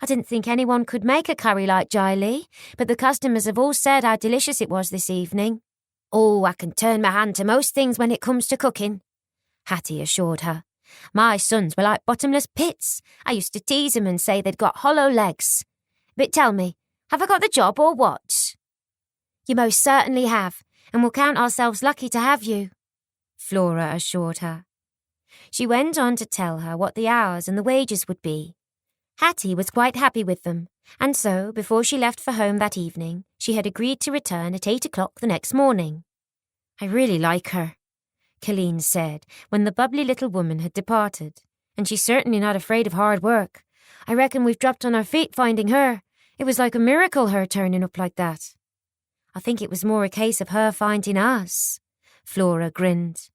I didn't think anyone could make a curry like Jiley, but the customers have all said how delicious it was this evening. Oh, I can turn my hand to most things when it comes to cooking, Hattie assured her. My sons were like bottomless pits. I used to tease them and say they'd got hollow legs. But tell me, have I got the job or what? You most certainly have, and we'll count ourselves lucky to have you, Flora assured her. She went on to tell her what the hours and the wages would be. Hattie was quite happy with them, and so, before she left for home that evening, she had agreed to return at 8 o'clock the next morning. I really like her, Colleen said when the bubbly little woman had departed, and she's certainly not afraid of hard work. I reckon we've dropped on our feet finding her. It was like a miracle her turning up like that. I think it was more a case of her finding us, Flora grinned.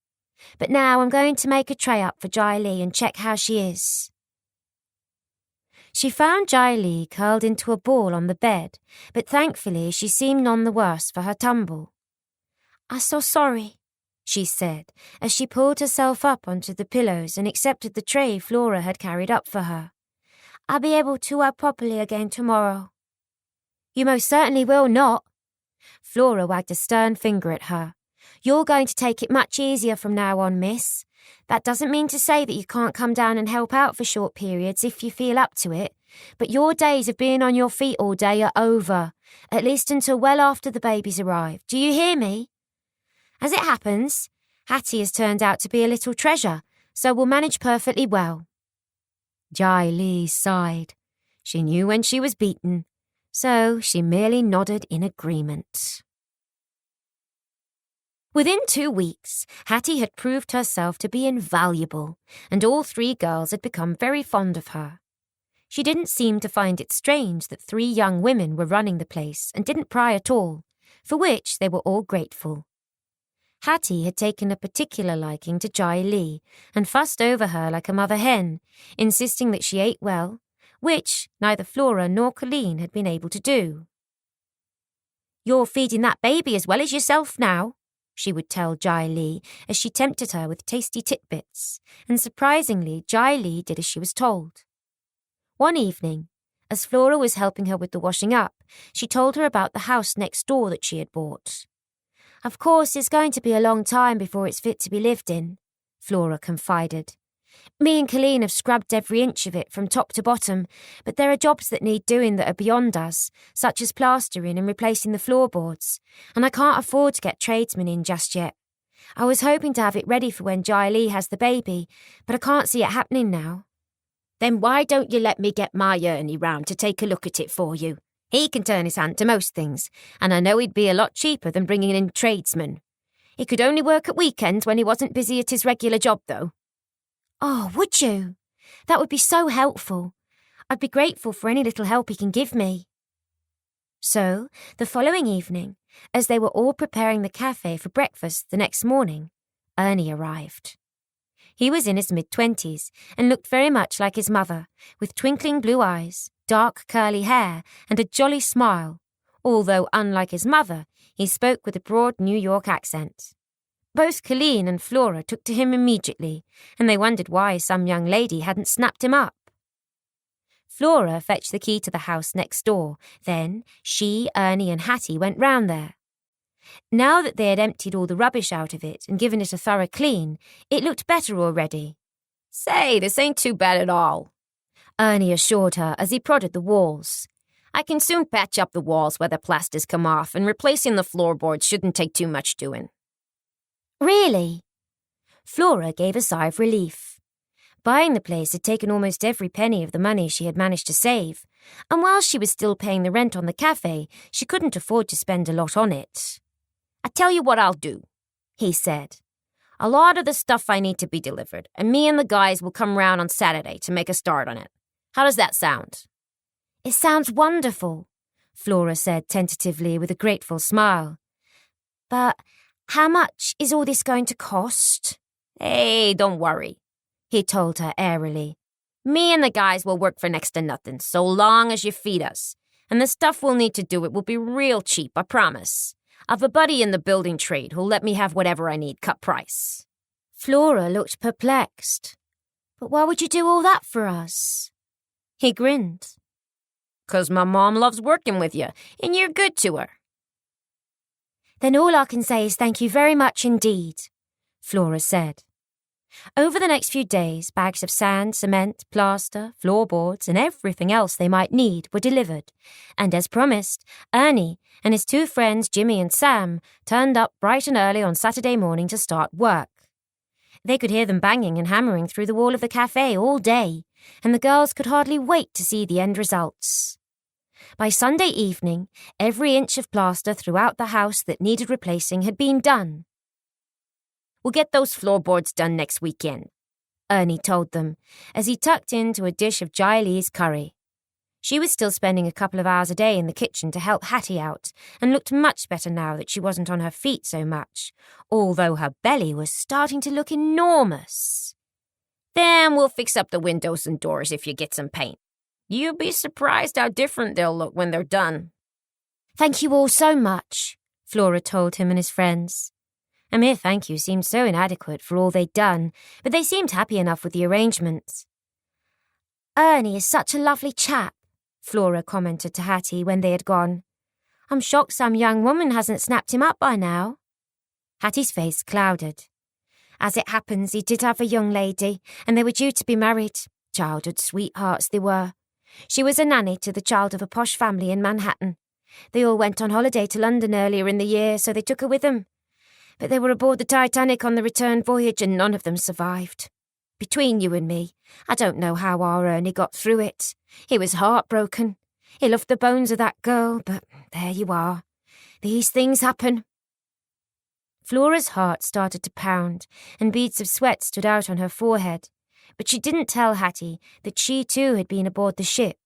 But now I'm going to make a tray up for Jiley and check how she is. She found Jiley curled into a ball on the bed, but thankfully she seemed none the worse for her tumble. I'm so sorry, she said, as she pulled herself up onto the pillows and accepted the tray Flora had carried up for her. I'll be able to work properly again tomorrow. You most certainly will not. Flora wagged a stern finger at her. You're going to take it much easier from now on, miss. That doesn't mean to say that you can't come down and help out for short periods if you feel up to it, but your days of being on your feet all day are over, at least until well after the babies arrive. Do you hear me? As it happens, Hattie has turned out to be a little treasure, so we'll manage perfectly well. Jiley sighed. She knew when she was beaten, so she merely nodded in agreement. Within 2 weeks, Hattie had proved herself to be invaluable, and all 3 girls had become very fond of her. She didn't seem to find it strange that 3 young women were running the place and didn't pry at all, for which they were all grateful. Hattie had taken a particular liking to Jiley and fussed over her like a mother hen, insisting that she ate well, which neither Flora nor Colleen had been able to do. You're feeding that baby as well as yourself now, she would tell Jiley as she tempted her with tasty titbits, and surprisingly, Jiley did as she was told. One evening, as Flora was helping her with the washing up, she told her about the house next door that she had bought. Of course, it's going to be a long time before it's fit to be lived in, Flora confided. Me and Colleen have scrubbed every inch of it from top to bottom, but there are jobs that need doing that are beyond us, such as plastering and replacing the floorboards, and I can't afford to get tradesmen in just yet. I was hoping to have it ready for when Jiley has the baby, but I can't see it happening now. Then why don't you let me get my Ernie round to take a look at it for you? He can turn his hand to most things, and I know he'd be a lot cheaper than bringing in tradesmen. He could only work at weekends when he wasn't busy at his regular job, though. Oh, would you? That would be so helpful. I'd be grateful for any little help he can give me. So, the following evening, as they were all preparing the cafe for breakfast the next morning, Ernie arrived. He was in his mid-20s and looked very much like his mother, with twinkling blue eyes, dark curly hair, and a jolly smile, although, unlike his mother, he spoke with a broad New York accent. Both Colleen and Flora took to him immediately, and they wondered why some young lady hadn't snapped him up. Flora fetched the key to the house next door. Then she, Ernie and Hattie went round there. Now that they had emptied all the rubbish out of it and given it a thorough clean, it looked better already. Say, this ain't too bad at all, Ernie assured her as he prodded the walls. I can soon patch up the walls where the plaster's come off, and replacing the floorboards shouldn't take too much doing. Really? Flora gave a sigh of relief. Buying the place had taken almost every penny of the money she had managed to save, and while she was still paying the rent on the cafe, she couldn't afford to spend a lot on it. I tell you what I'll do, he said. A lot of the stuff I need to be delivered, and me and the guys will come round on Saturday to make a start on it. How does that sound? It sounds wonderful, Flora said tentatively with a grateful smile. But how much is all this going to cost? Hey, don't worry. he told her airily. "Me and the guys will work for next to nothing, so long as you feed us. And the stuff we'll need to do it will be real cheap, I promise. I've a buddy in the building trade who'll let me have whatever I need cut price." Flora looked perplexed. "But why would you do all that for us?" He grinned. "'Cause my mom loves working with you, and you're good to her." "Then all I can say is thank you very much indeed," Flora said. Over the next few days, bags of sand, cement, plaster, floorboards, and everything else they might need were delivered, and as promised, Ernie and his two friends Jimmy and Sam turned up bright and early on Saturday morning to start work. They could hear them banging and hammering through the wall of the cafe all day, and the girls could hardly wait to see the end results. By Sunday evening, every inch of plaster throughout the house that needed replacing had been done. "We'll get those floorboards done next weekend," Ernie told them, as he tucked into a dish of Jai Lee's curry. She was still spending a couple of hours a day in the kitchen to help Hattie out, and looked much better now that she wasn't on her feet so much, although her belly was starting to look enormous. "Then we'll fix up the windows and doors if you get some paint. You'll be surprised how different they'll look when they're done." "Thank you all so much," Flora told him and his friends. A mere thank you seemed so inadequate for all they'd done, but they seemed happy enough with the arrangements. "Ernie is such a lovely chap," Flora commented to Hattie when they had gone. "I'm shocked some young woman hasn't snapped him up by now." Hattie's face clouded. "As it happens, he did have a young lady, and they were due to be married. Childhood sweethearts they were. She was a nanny to the child of a posh family in Manhattan. They all went on holiday to London earlier in the year, so they took her with them. But they were aboard the Titanic on the return voyage and none of them survived. Between you and me, I don't know how our Ernie got through it. He was heartbroken. He loved the bones of that girl, but there you are. These things happen." Flora's heart started to pound, and beads of sweat stood out on her forehead, but she didn't tell Hattie that she too had been aboard the ship.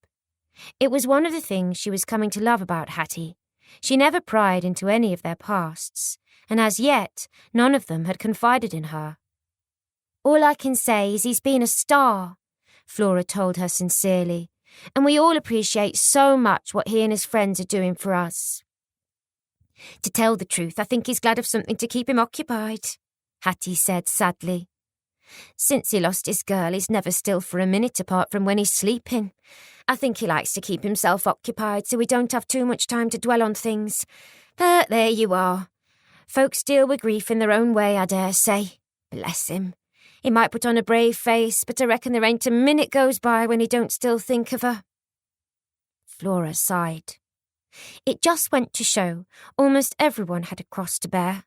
It was one of the things she was coming to love about Hattie. She never pried into any of their pasts, and as yet, none of them had confided in her. "All I can say is he's been a star," Flora told her sincerely, "and we all appreciate so much what he and his friends are doing for us." "To tell the truth, I think he's glad of something to keep him occupied," Hattie said sadly. "Since he lost his girl, he's never still for a minute apart from when he's sleeping. I think he likes to keep himself occupied so we don't have too much time to dwell on things. But there you are. Folks deal with grief in their own way, I dare say. Bless him. He might put on a brave face, but I reckon there ain't a minute goes by when he don't still think of her." Flora sighed. It just went to show almost everyone had a cross to bear.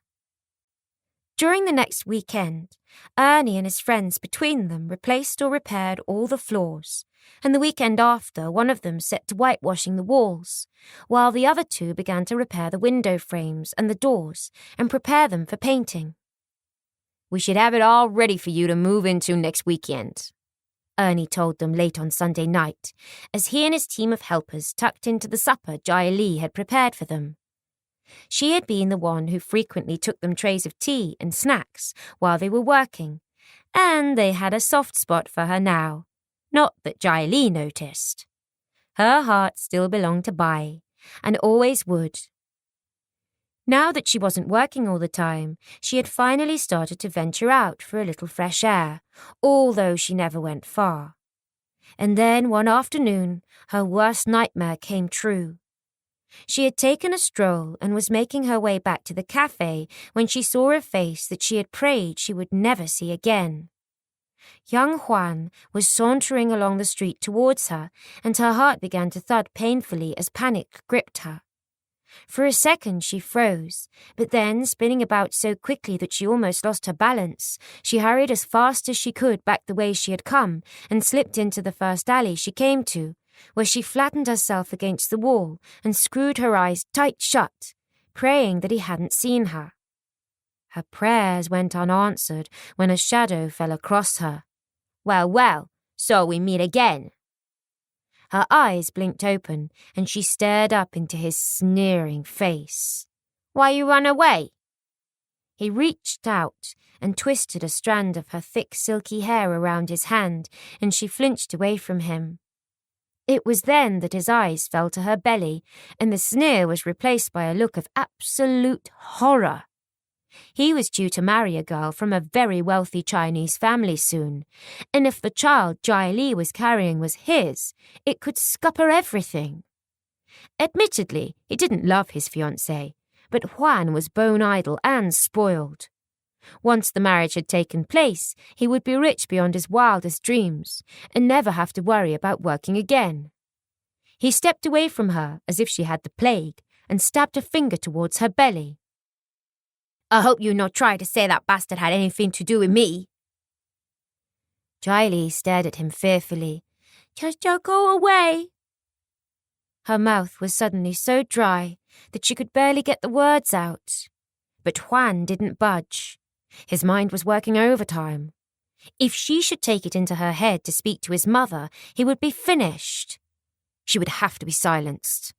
During the next weekend, Ernie and his friends between them replaced or repaired all the floors, and the weekend after, one of them set to whitewashing the walls, while the other two began to repair the window frames and the doors and prepare them for painting. "We should have it all ready for you to move into next weekend," Ernie told them late on Sunday night, as he and his team of helpers tucked into the supper Jai Lee had prepared for them. She had been the one who frequently took them trays of tea and snacks while they were working, and they had a soft spot for her now. Not that Jai Lee noticed. Her heart still belonged to Bai, and always would. Now that she wasn't working all the time, she had finally started to venture out for a little fresh air, although she never went far. And then one afternoon, her worst nightmare came true. She had taken a stroll and was making her way back to the cafe when she saw a face that she had prayed she would never see again. Young Juan was sauntering along the street towards her, and her heart began to thud painfully as panic gripped her. For a second she froze, but then, spinning about so quickly that she almost lost her balance, she hurried as fast as she could back the way she had come and slipped into the first alley she came to, where she flattened herself against the wall and screwed her eyes tight shut, praying that he hadn't seen her. Her prayers went unanswered when a shadow fell across her. "Well, well, so we meet again." Her eyes blinked open, and she stared up into his sneering face. "Why you run away?" He reached out and twisted a strand of her thick, silky hair around his hand, and she flinched away from him. It was then that his eyes fell to her belly, and the sneer was replaced by a look of absolute horror. He was due to marry a girl from a very wealthy Chinese family soon, and if the child Jai Li was carrying was his, it could scupper everything. Admittedly, he didn't love his fiancée, but Huan was bone-idle and spoiled. Once the marriage had taken place, he would be rich beyond his wildest dreams, and never have to worry about working again. He stepped away from her as if she had the plague, and stabbed a finger towards her belly. "I hope you not try to say that bastard had anything to do with me." Jai Li stared at him fearfully. "Just go away." Her mouth was suddenly so dry that she could barely get the words out. But Huan didn't budge. His mind was working overtime. If she should take it into her head to speak to his mother, he would be finished. She would have to be silenced.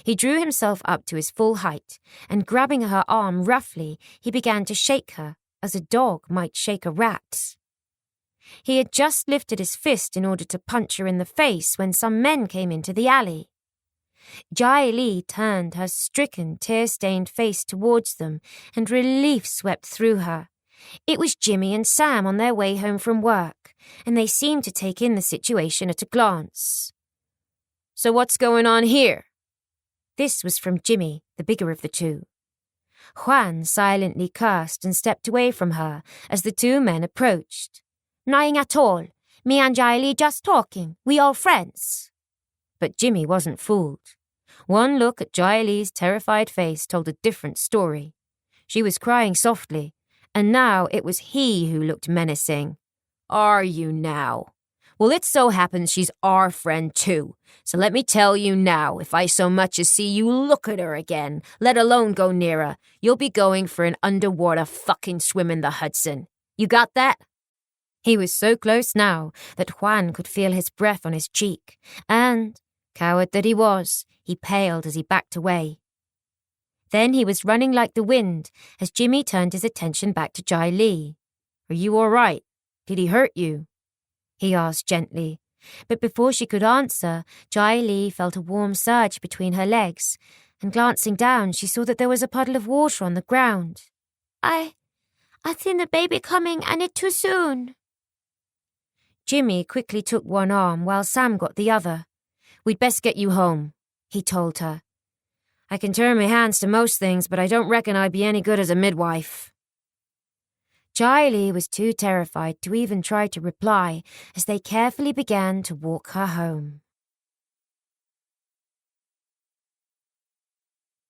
He drew himself up to his full height, and grabbing her arm roughly, he began to shake her, as a dog might shake a rat. He had just lifted his fist in order to punch her in the face when some men came into the alley. Jai Li turned her stricken, tear-stained face towards them, and relief swept through her. It was Jimmy and Sam on their way home from work, and they seemed to take in the situation at a glance. "So what's going on here?" This was from Jimmy, the bigger of the two. Huan silently cursed and stepped away from her as the two men approached. "Nothing at all. Me and Jai Li just talking. We all friends." But Jimmy wasn't fooled. One look at Jai Li's terrified face told a different story. She was crying softly, and now it was he who looked menacing. "Are you now? Well, it so happens she's our friend too, so let me tell you now, if I so much as see you look at her again, let alone go near her, you'll be going for an underwater fucking swim in the Hudson. You got that?" He was so close now that Huan could feel his breath on his cheek, and, coward that he was, he paled as he backed away. Then he was running like the wind as Jimmy turned his attention back to Jai Li. "Are you all right? Did he hurt you?" he asked gently, but before she could answer, Jai Li felt a warm surge between her legs, and glancing down, she saw that there was a puddle of water on the ground. I seen the baby coming and it too soon." Jimmy quickly took one arm while Sam got the other. "We'd best get you home," he told her. "I can turn my hands to most things, but I don't reckon I'd be any good as a midwife." Jai Li was too terrified to even try to reply as they carefully began to walk her home.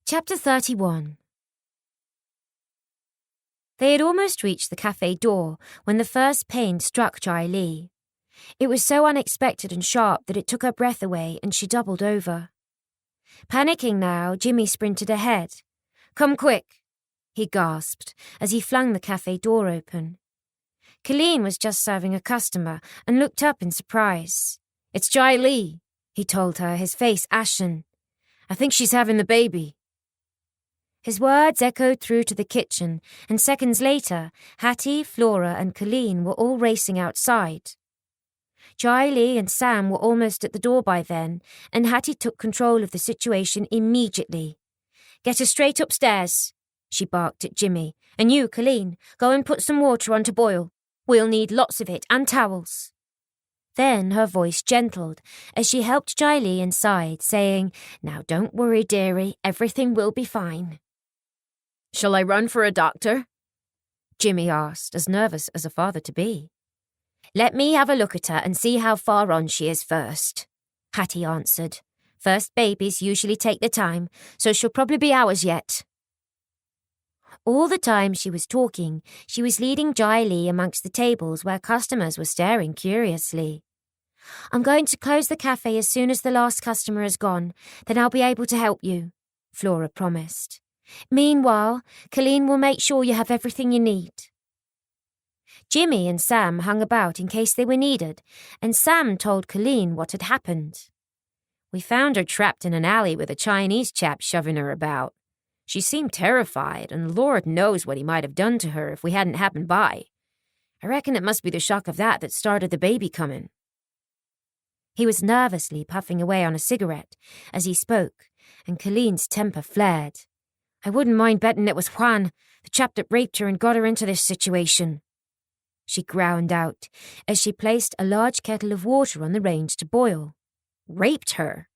Chapter 31. They had almost reached the cafe door when the first pain struck Jai Li. It was so unexpected and sharp that it took her breath away and she doubled over. Panicking now, Jimmy sprinted ahead. "Come quick," he gasped as he flung the cafe door open. Colleen was just serving a customer and looked up in surprise. "It's Jai Li," he told her, his face ashen. "I think she's having the baby." His words echoed through to the kitchen, and seconds later, Hattie, Flora and Colleen were all racing outside. Jai Li and Sam were almost at the door by then, and Hattie took control of the situation immediately. "Get her straight upstairs," she barked at Jimmy. "And you, Colleen, go and put some water on to boil. We'll need lots of it and towels." Then her voice gentled as she helped Jai Li inside, saying, "Now don't worry, dearie, everything will be fine." "Shall I run for a doctor?" Jimmy asked, as nervous as a father-to-be. "Let me have a look at her and see how far on she is first," Hattie answered. "First babies usually take their time, so she'll probably be hours yet." All the time she was talking, she was leading Jai Li amongst the tables where customers were staring curiously. "I'm going to close the cafe as soon as the last customer is gone, then I'll be able to help you," Flora promised. "Meanwhile, Colleen will make sure you have everything you need." Jimmy and Sam hung about in case they were needed, and Sam told Colleen what had happened. "We found her trapped in an alley with a Chinese chap shoving her about. She seemed terrified, and the Lord knows what he might have done to her if we hadn't happened by. I reckon it must be the shock of that started the baby coming." He was nervously puffing away on a cigarette as he spoke, and Colleen's temper flared. "I wouldn't mind betting it was Juan, the chap that raped her and got her into this situation," she ground out as she placed a large kettle of water on the range to boil. "Raped her?"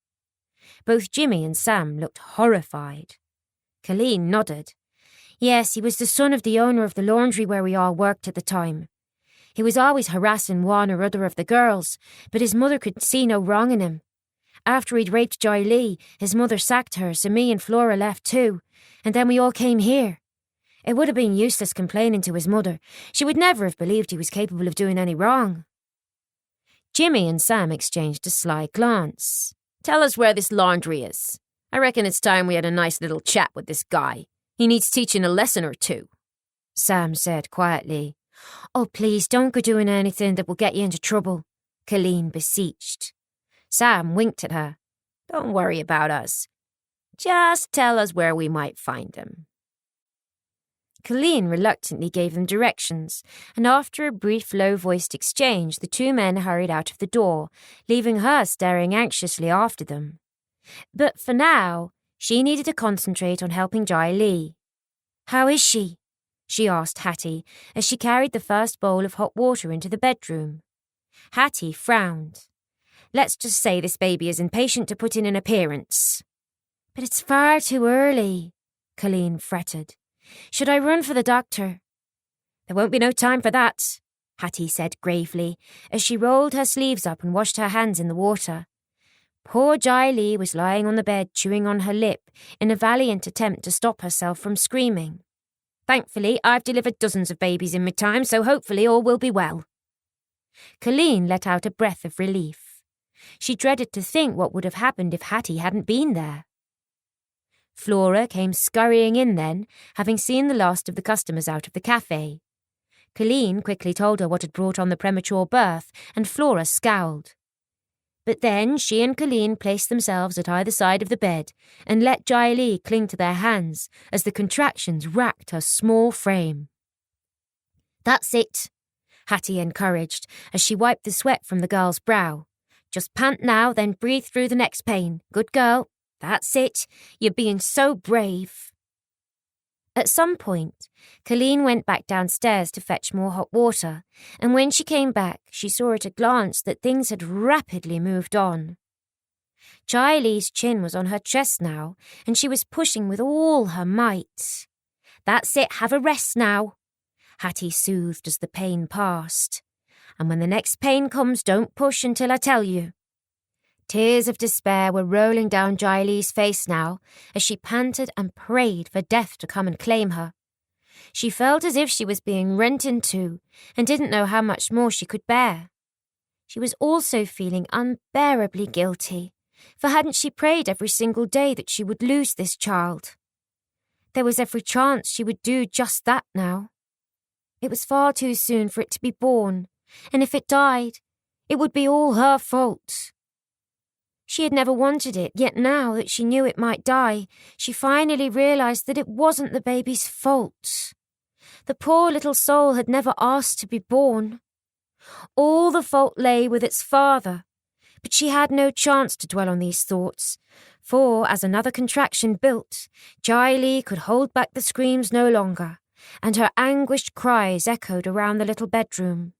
Both Jimmy and Sam looked horrified. Colleen nodded. "Yes, he was the son of the owner of the laundry where we all worked at the time. He was always harassing one or other of the girls, but his mother could see no wrong in him. After he'd raped Joy Lee, his mother sacked her, so me and Flora left too, and then we all came here. It would have been useless complaining to his mother. She would never have believed he was capable of doing any wrong." Jimmy and Sam exchanged a sly glance. "Tell us where this laundry is. I reckon it's time we had a nice little chat with this guy. He needs teaching a lesson or two," Sam said quietly. "Oh, please, don't go doing anything that will get you into trouble," Colleen beseeched. Sam winked at her. "Don't worry about us. Just tell us where we might find him." Colleen reluctantly gave them directions, and after a brief low-voiced exchange, the two men hurried out of the door, leaving her staring anxiously after them. But for now, she needed to concentrate on helping Joy Lee. "How is she?" she asked Hattie as she carried the first bowl of hot water into the bedroom. Hattie frowned. "Let's just say this baby is impatient to put in an appearance." "But it's far too early," Colleen fretted. "Should I run for the doctor?" "There won't be no time for that," Hattie said gravely as she rolled her sleeves up and washed her hands in the water. Poor Joy Lee was lying on the bed chewing on her lip in a valiant attempt to stop herself from screaming. "Thankfully, I've delivered dozens of babies in my time, so hopefully all will be well." Colleen let out a breath of relief. She dreaded to think what would have happened if Hattie hadn't been there. Flora came scurrying in then, having seen the last of the customers out of the cafe. Colleen quickly told her what had brought on the premature birth, and Flora scowled. But then she and Colleen placed themselves at either side of the bed and let Joy Lee cling to their hands as the contractions racked her small frame. "That's it," Hattie encouraged as she wiped the sweat from the girl's brow. "Just pant now, then breathe through the next pain. Good girl. That's it. You're being so brave." At some point, Colleen went back downstairs to fetch more hot water, and when she came back, she saw at a glance that things had rapidly moved on. Joy Lee's chin was on her chest now, and she was pushing with all her might. "That's it, have a rest now," Hattie soothed as the pain passed. "And when the next pain comes, don't push until I tell you." Tears of despair were rolling down Joy Lee's face now as she panted and prayed for death to come and claim her. She felt as if she was being rent in two and didn't know how much more she could bear. She was also feeling unbearably guilty, for hadn't she prayed every single day that she would lose this child? There was every chance she would do just that now. It was far too soon for it to be born, and if it died, it would be all her fault. She had never wanted it, yet now that she knew it might die, she finally realized that it wasn't the baby's fault. The poor little soul had never asked to be born. All the fault lay with its father, but she had no chance to dwell on these thoughts, for as another contraction built, Joy Lee could hold back the screams no longer, and her anguished cries echoed around the little bedroom.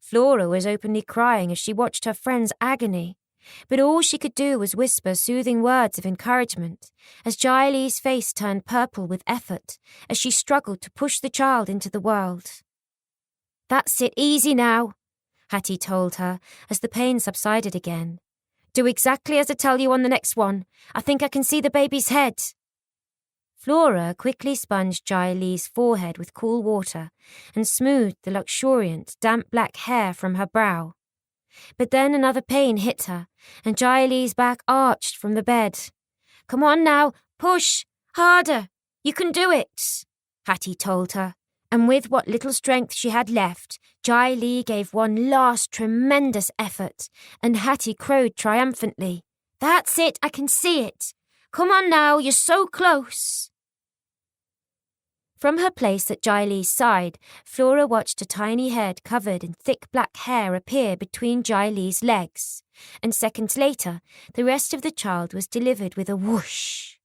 Flora was openly crying as she watched her friend's agony, but all she could do was whisper soothing words of encouragement as Joy Lee's face turned purple with effort as she struggled to push the child into the world. "That's it, easy now," Hattie told her as the pain subsided again. "Do exactly as I tell you on the next one. I think I can see the baby's head." Flora quickly sponged Joy Lee's forehead with cool water and smoothed the luxuriant, damp black hair from her brow. But then another pain hit her, and Joy Lee's back arched from the bed. "Come on now, push, harder, you can do it," Hattie told her, and with what little strength she had left, Joy Lee gave one last tremendous effort, and Hattie crowed triumphantly. "That's it, I can see it. Come on now, you're so close. From her place at Jai-Li's side, Flora watched a tiny head covered in thick black hair appear between Jai-Li's legs, and seconds later, the rest of the child was delivered with a whoosh.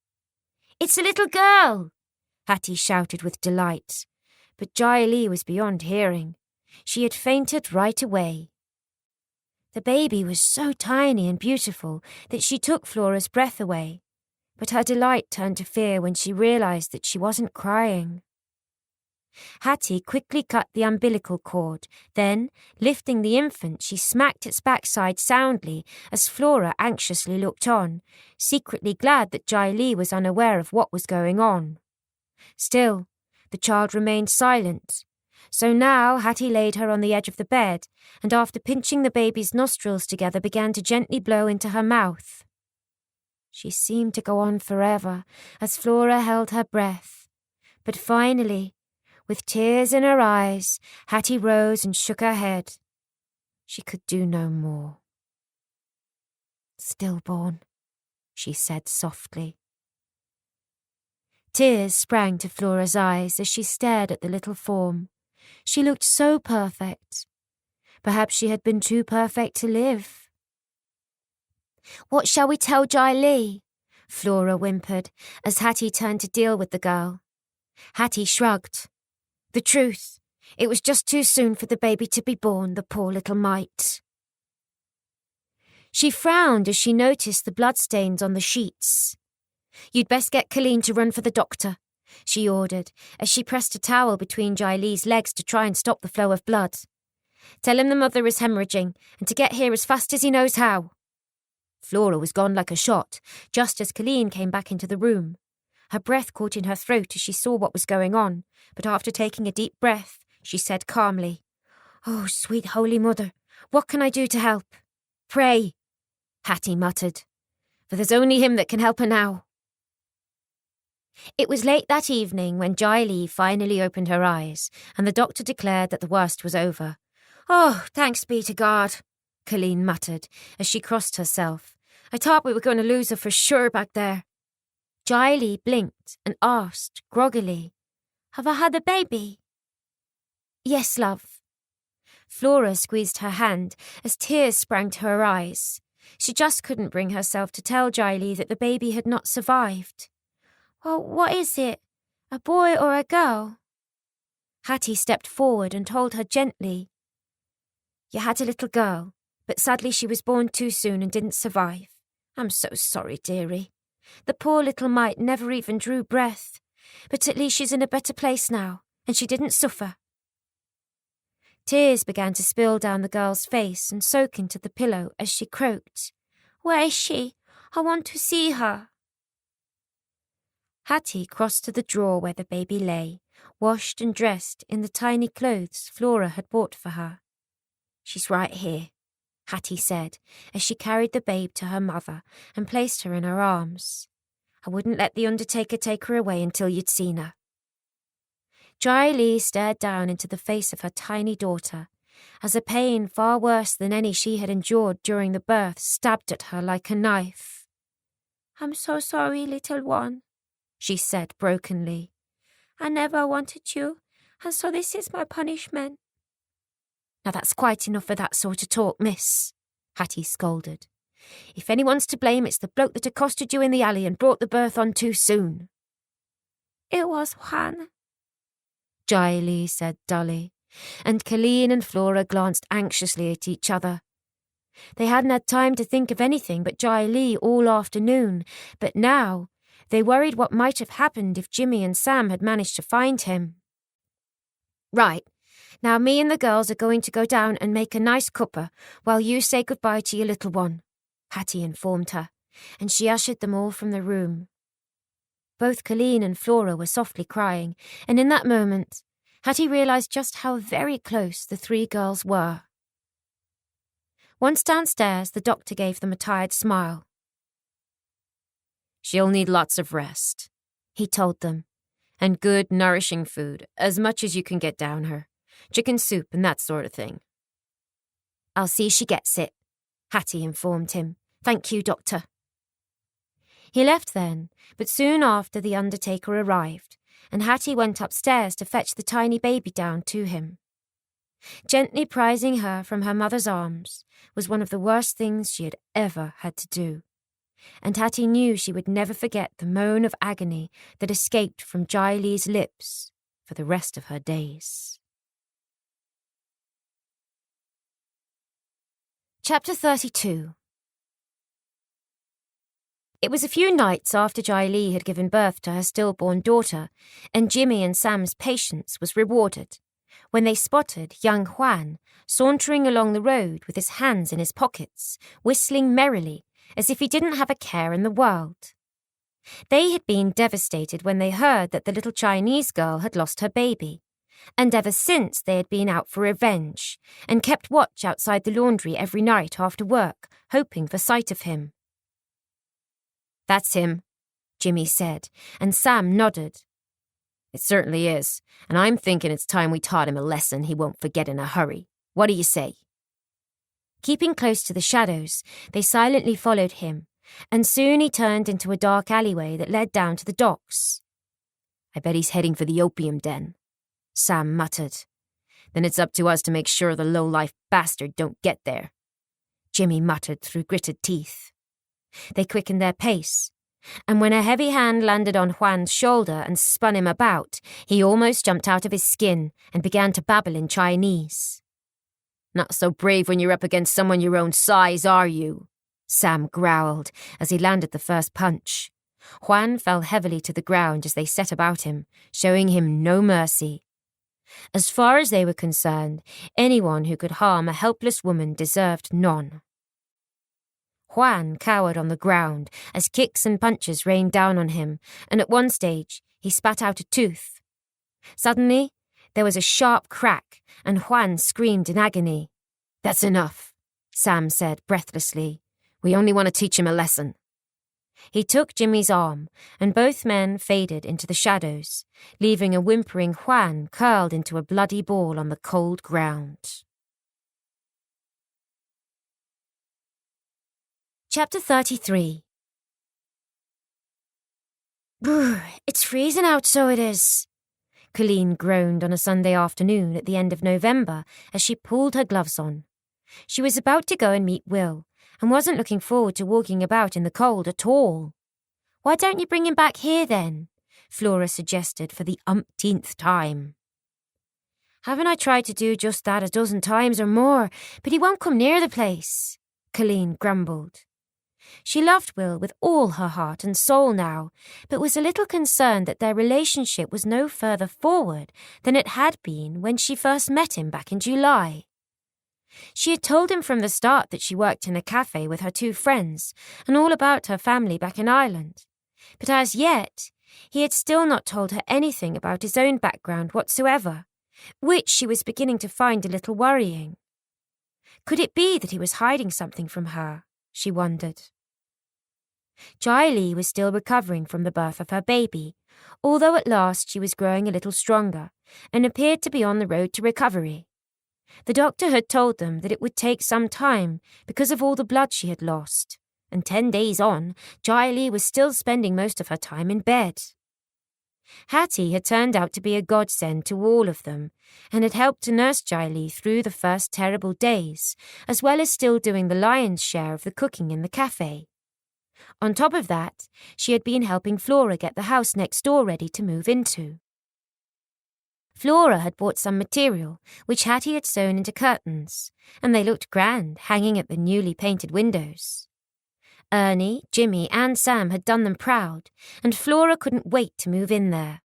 "It's a little girl!" Hattie shouted with delight. But Jai-Li was beyond hearing. She had fainted right away. The baby was so tiny and beautiful that she took Flora's breath away, but her delight turned to fear when she realized that she wasn't crying. Hattie quickly cut the umbilical cord, then, lifting the infant, she smacked its backside soundly as Flora anxiously looked on, secretly glad that Jai-Li was unaware of what was going on. Still, the child remained silent, so now Hattie laid her on the edge of the bed and after pinching the baby's nostrils together began to gently blow into her mouth. She seemed to go on forever as Flora held her breath, but finally, with tears in her eyes, Hattie rose and shook her head. She could do no more. "Stillborn," she said softly. Tears sprang to Flora's eyes as she stared at the little form. She looked so perfect. Perhaps she had been too perfect to live. "What shall we tell Jai-Li?" Flora whimpered as Hattie turned to deal with the girl. Hattie shrugged. The truth, it was just too soon for the baby to be born, the poor little mite. She frowned as she noticed the bloodstains on the sheets. "You'd best get Colleen to run for the doctor," she ordered, as she pressed a towel between Jai-Li's legs to try and stop the flow of blood. "Tell him the mother is hemorrhaging, and to get here as fast as he knows how." Flora was gone like a shot, just as Colleen came back into the room. Her breath caught in her throat as she saw what was going on, but after taking a deep breath, she said calmly, "Oh, sweet Holy Mother, what can I do to help?" "Pray," Hattie muttered, "for there's only him that can help her now." It was late that evening when Jai-Li finally opened her eyes, and the doctor declared that the worst was over. "Oh, thanks be to God," Colleen muttered as she crossed herself. "I thought we were going to lose her for sure back there." Jai-Li blinked and asked groggily, "Have I had a baby?" "Yes, love." Flora squeezed her hand as tears sprang to her eyes. She just couldn't bring herself to tell Jai-Li that the baby had not survived. "Well, what is it? A boy or a girl?" Hattie stepped forward and told her gently, "You had a little girl, but sadly she was born too soon and didn't survive. I'm so sorry, dearie. The poor little mite never even drew breath, but at least she's in a better place now, and she didn't suffer." Tears began to spill down the girl's face and soak into the pillow as she croaked, "Where is she? I want to see her." Hattie crossed to the drawer where the baby lay, washed and dressed in the tiny clothes Flora had bought for her. "She's right here," Hattie said, as she carried the babe to her mother and placed her in her arms. "I wouldn't let the undertaker take her away until you'd seen her." Jai-Li stared down into the face of her tiny daughter, as a pain far worse than any she had endured during the birth stabbed at her like a knife. "I'm so sorry, little one," she said brokenly. "I never wanted you, and so this is my punishment." "Now that's quite enough of that sort of talk, miss," Hattie scolded. "If anyone's to blame, it's the bloke that accosted you in the alley and brought the birth on too soon." "It was Juan," Jai-Li said dully, and Colleen and Flora glanced anxiously at each other. They hadn't had time to think of anything but Jai-Li all afternoon, but now they worried what might have happened if Jimmy and Sam had managed to find him. "Right. Now me and the girls are going to go down and make a nice cuppa while you say goodbye to your little one," Hattie informed her, and she ushered them all from the room. Both Colleen and Flora were softly crying, and in that moment, Hattie realised just how very close the three girls were. Once downstairs, the doctor gave them a tired smile. "She'll need lots of rest," he told them, "and good, nourishing food, as much as you can get down her. Chicken soup and that sort of thing." "I'll see she gets it," Hattie informed him. "Thank you, Doctor." He left then, but soon after the undertaker arrived, and Hattie went upstairs to fetch the tiny baby down to him. Gently prizing her from her mother's arms was one of the worst things she had ever had to do, and Hattie knew she would never forget the moan of agony that escaped from Jai Li's lips for the rest of her days. Chapter 32. It was a few nights after Jai Li had given birth to her stillborn daughter, and Jimmy and Sam's patience was rewarded, when they spotted young Juan sauntering along the road with his hands in his pockets, whistling merrily as if he didn't have a care in the world. They had been devastated when they heard that the little Chinese girl had lost her baby, and ever since they had been out for revenge and kept watch outside the laundry every night after work, hoping for sight of him. "That's him," Jimmy said, and Sam nodded. "It certainly is, and I'm thinking it's time we taught him a lesson he won't forget in a hurry. What do you say?" Keeping close to the shadows, they silently followed him, and soon he turned into a dark alleyway that led down to the docks. "I bet he's heading for the opium den," Sam muttered. "Then it's up to us to make sure the low-life bastard don't get there," Jimmy muttered through gritted teeth. They quickened their pace, and when a heavy hand landed on Juan's shoulder and spun him about, he almost jumped out of his skin and began to babble in Chinese. "Not so brave when you're up against someone your own size, are you?" Sam growled as he landed the first punch. Juan fell heavily to the ground as they set about him, showing him no mercy. As far as they were concerned, anyone who could harm a helpless woman deserved none. Juan cowered on the ground as kicks and punches rained down on him, and at one stage he spat out a tooth. Suddenly, there was a sharp crack, and Juan screamed in agony. "That's enough," Sam said breathlessly. "We only want to teach him a lesson." He took Jimmy's arm, and both men faded into the shadows, leaving a whimpering Juan curled into a bloody ball on the cold ground. Chapter 33. "Brr, it's freezing out, so it is," Colleen groaned on a Sunday afternoon at the end of November as she pulled her gloves on. She was about to go and meet Will, and wasn't looking forward to walking about in the cold at all. "Why don't you bring him back here, then?" Flora suggested for the umpteenth time. "Haven't I tried to do just that a dozen times or more, but he won't come near the place," Colleen grumbled. She loved Will with all her heart and soul now, but was a little concerned that their relationship was no further forward than it had been when she first met him back in July. She had told him from the start that she worked in a cafe with her two friends and all about her family back in Ireland, but as yet he had still not told her anything about his own background whatsoever, which she was beginning to find a little worrying. Could it be that he was hiding something from her? She wondered. Jai Li was still recovering from the birth of her baby, although at last she was growing a little stronger and appeared to be on the road to recovery. The doctor had told them that it would take some time because of all the blood she had lost, and 10 days on, Jai Li was still spending most of her time in bed. Hattie had turned out to be a godsend to all of them, and had helped to nurse Jai Li through the first terrible days, as well as still doing the lion's share of the cooking in the cafe. On top of that, she had been helping Flora get the house next door ready to move into. Flora had bought some material, which Hattie had sewn into curtains, and they looked grand hanging at the newly painted windows. Ernie, Jimmy and Sam had done them proud, and Flora couldn't wait to move in there.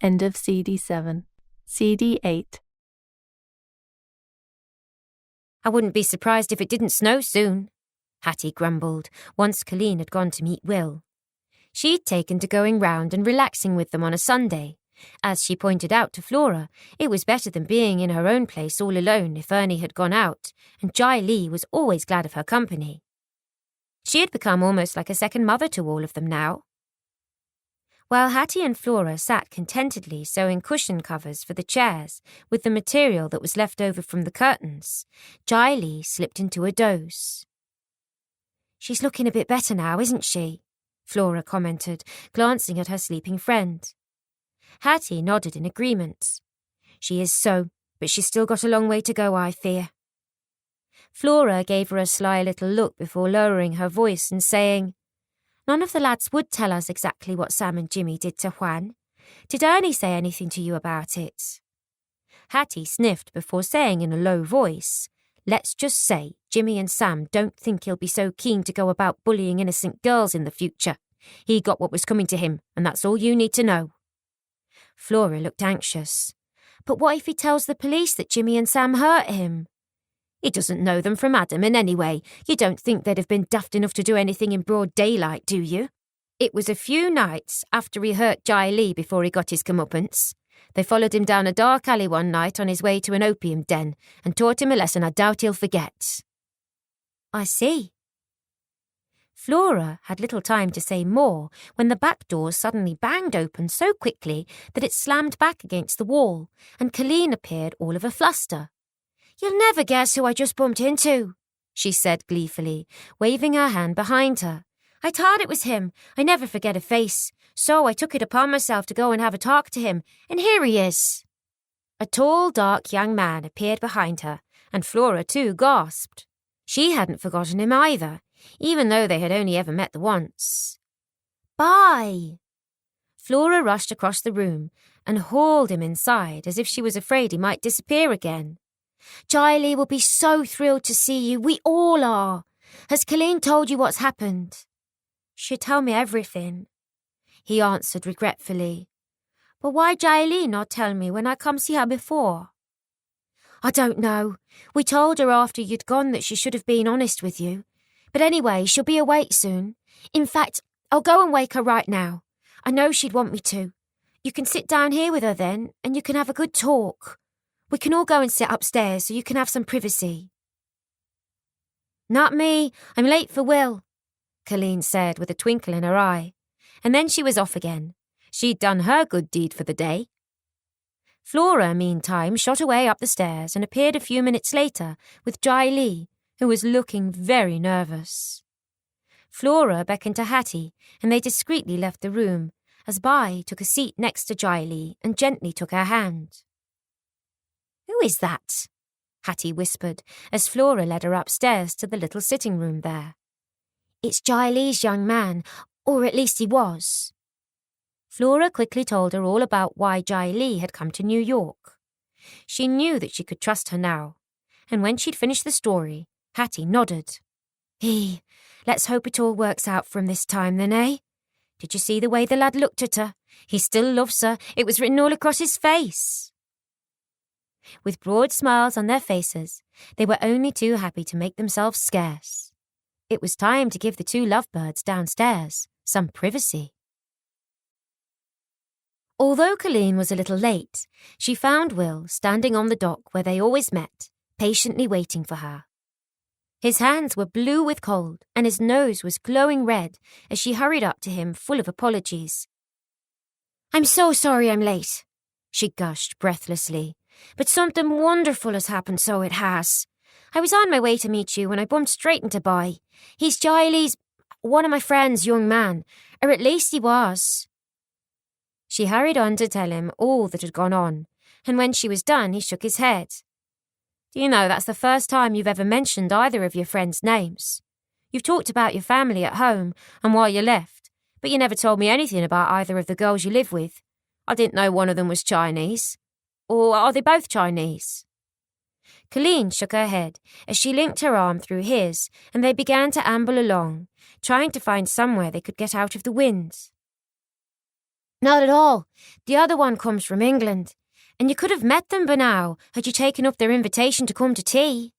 End of CD 7. CD 8. "I wouldn't be surprised if it didn't snow soon," Hattie grumbled once Colleen had gone to meet Will. She'd taken to going round and relaxing with them on a Sunday. As she pointed out to Flora, it was better than being in her own place all alone if Ernie had gone out, and Jai Li was always glad of her company. She had become almost like a second mother to all of them now. While Hattie and Flora sat contentedly sewing cushion covers for the chairs with the material that was left over from the curtains, Jai Li slipped into a doze. She's looking a bit better now, isn't she? Flora commented, glancing at her sleeping friend. Hattie nodded in agreement. She is so, but she's still got a long way to go, I fear. Flora gave her a sly little look before lowering her voice and saying, None of the lads would tell us exactly what Sam and Jimmy did to Juan. Did Ernie say anything to you about it? Hattie sniffed before saying in a low voice, Let's just say Jimmy and Sam don't think he'll be so keen to go about bullying innocent girls in the future. He got what was coming to him, and that's all you need to know. Flora looked anxious. But what if he tells the police that Jimmy and Sam hurt him? He doesn't know them from Adam, and anyway, you don't think they'd have been daft enough to do anything in broad daylight, do you? It was a few nights after he hurt Jai Lee before he got his comeuppance. They followed him down a dark alley one night on his way to an opium den and taught him a lesson I doubt he'll forget. I see. Flora had little time to say more when the back door suddenly banged open so quickly that it slammed back against the wall, and Colleen appeared all of a fluster. You'll never guess who I just bumped into, she said gleefully, waving her hand behind her. I thought it was him. I never forget a face. So I took it upon myself to go and have a talk to him, and here he is. A tall, dark young man appeared behind her, and Flora too gasped. She hadn't forgotten him either, even though they had only ever met the once. Bye! Flora rushed across the room and hauled him inside as if she was afraid he might disappear again. Jai Lee will be so thrilled to see you. We all are. Has Colleen told you what's happened? She'd tell me everything, he answered regretfully. But why Jai Lee not tell me when I come see her before? I don't know. We told her after you'd gone that she should have been honest with you. But anyway, she'll be awake soon. In fact, I'll go and wake her right now. I know she'd want me to. You can sit down here with her then, and you can have a good talk. We can all go and sit upstairs so you can have some privacy. Not me. I'm late for Will, Colleen said with a twinkle in her eye. And then she was off again. She'd done her good deed for the day. Flora, meantime, shot away up the stairs and appeared a few minutes later with Jai Lee, who was looking very nervous. Flora beckoned to Hattie, and they discreetly left the room, as Bai took a seat next to Jai Lee and gently took her hand. Who is that? Hattie whispered, as Flora led her upstairs to the little sitting room there. It's Jai Lee's young man, or at least he was. Flora quickly told her all about why Jai Lee had come to New York. She knew that she could trust her now, and when she'd finished the story, Hattie nodded. Let's hope it all works out for him this time then, eh? Did you see the way the lad looked at her? He still loves her. It was written all across his face. With broad smiles on their faces, they were only too happy to make themselves scarce. It was time to give the two lovebirds downstairs some privacy. Although Colleen was a little late, she found Will standing on the dock where they always met, patiently waiting for her. His hands were blue with cold, and his nose was glowing red as she hurried up to him full of apologies. I'm so sorry I'm late, she gushed breathlessly, but something wonderful has happened, so it has. I was on my way to meet you when I bumped straight into Bai. He's Jai Lee's, one of my friends' young man, or at least he was. She hurried on to tell him all that had gone on, and when she was done, he shook his head. Do you know that's the first time you've ever mentioned either of your friends' names? You've talked about your family at home and why you left, but you never told me anything about either of the girls you live with. I didn't know one of them was Chinese. Or are they both Chinese? Colleen shook her head as she linked her arm through his, and they began to amble along, trying to find somewhere they could get out of the wind. Not at all. The other one comes from England, and you could have met them by now had you taken up their invitation to come to tea.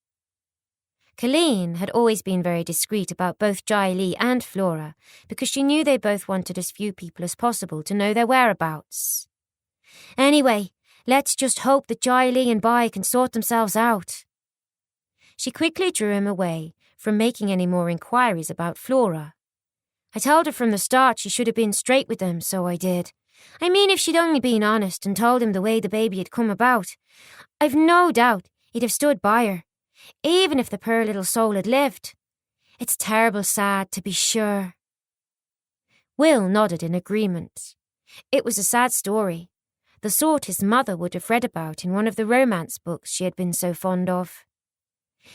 Colleen had always been very discreet about both Jai Lee and Flora because she knew they both wanted as few people as possible to know their whereabouts. Anyway, let's just hope that Jai Lee and Bai can sort themselves out. She quickly drew him away from making any more inquiries about Flora. I told her from the start she should have been straight with them, so I did. I mean, if she'd only been honest and told him the way the baby had come about, I've no doubt he'd have stood by her, even if the poor little soul had lived. It's terrible sad, to be sure." Will nodded in agreement. It was a sad story, the sort his mother would have read about in one of the romance books she had been so fond of.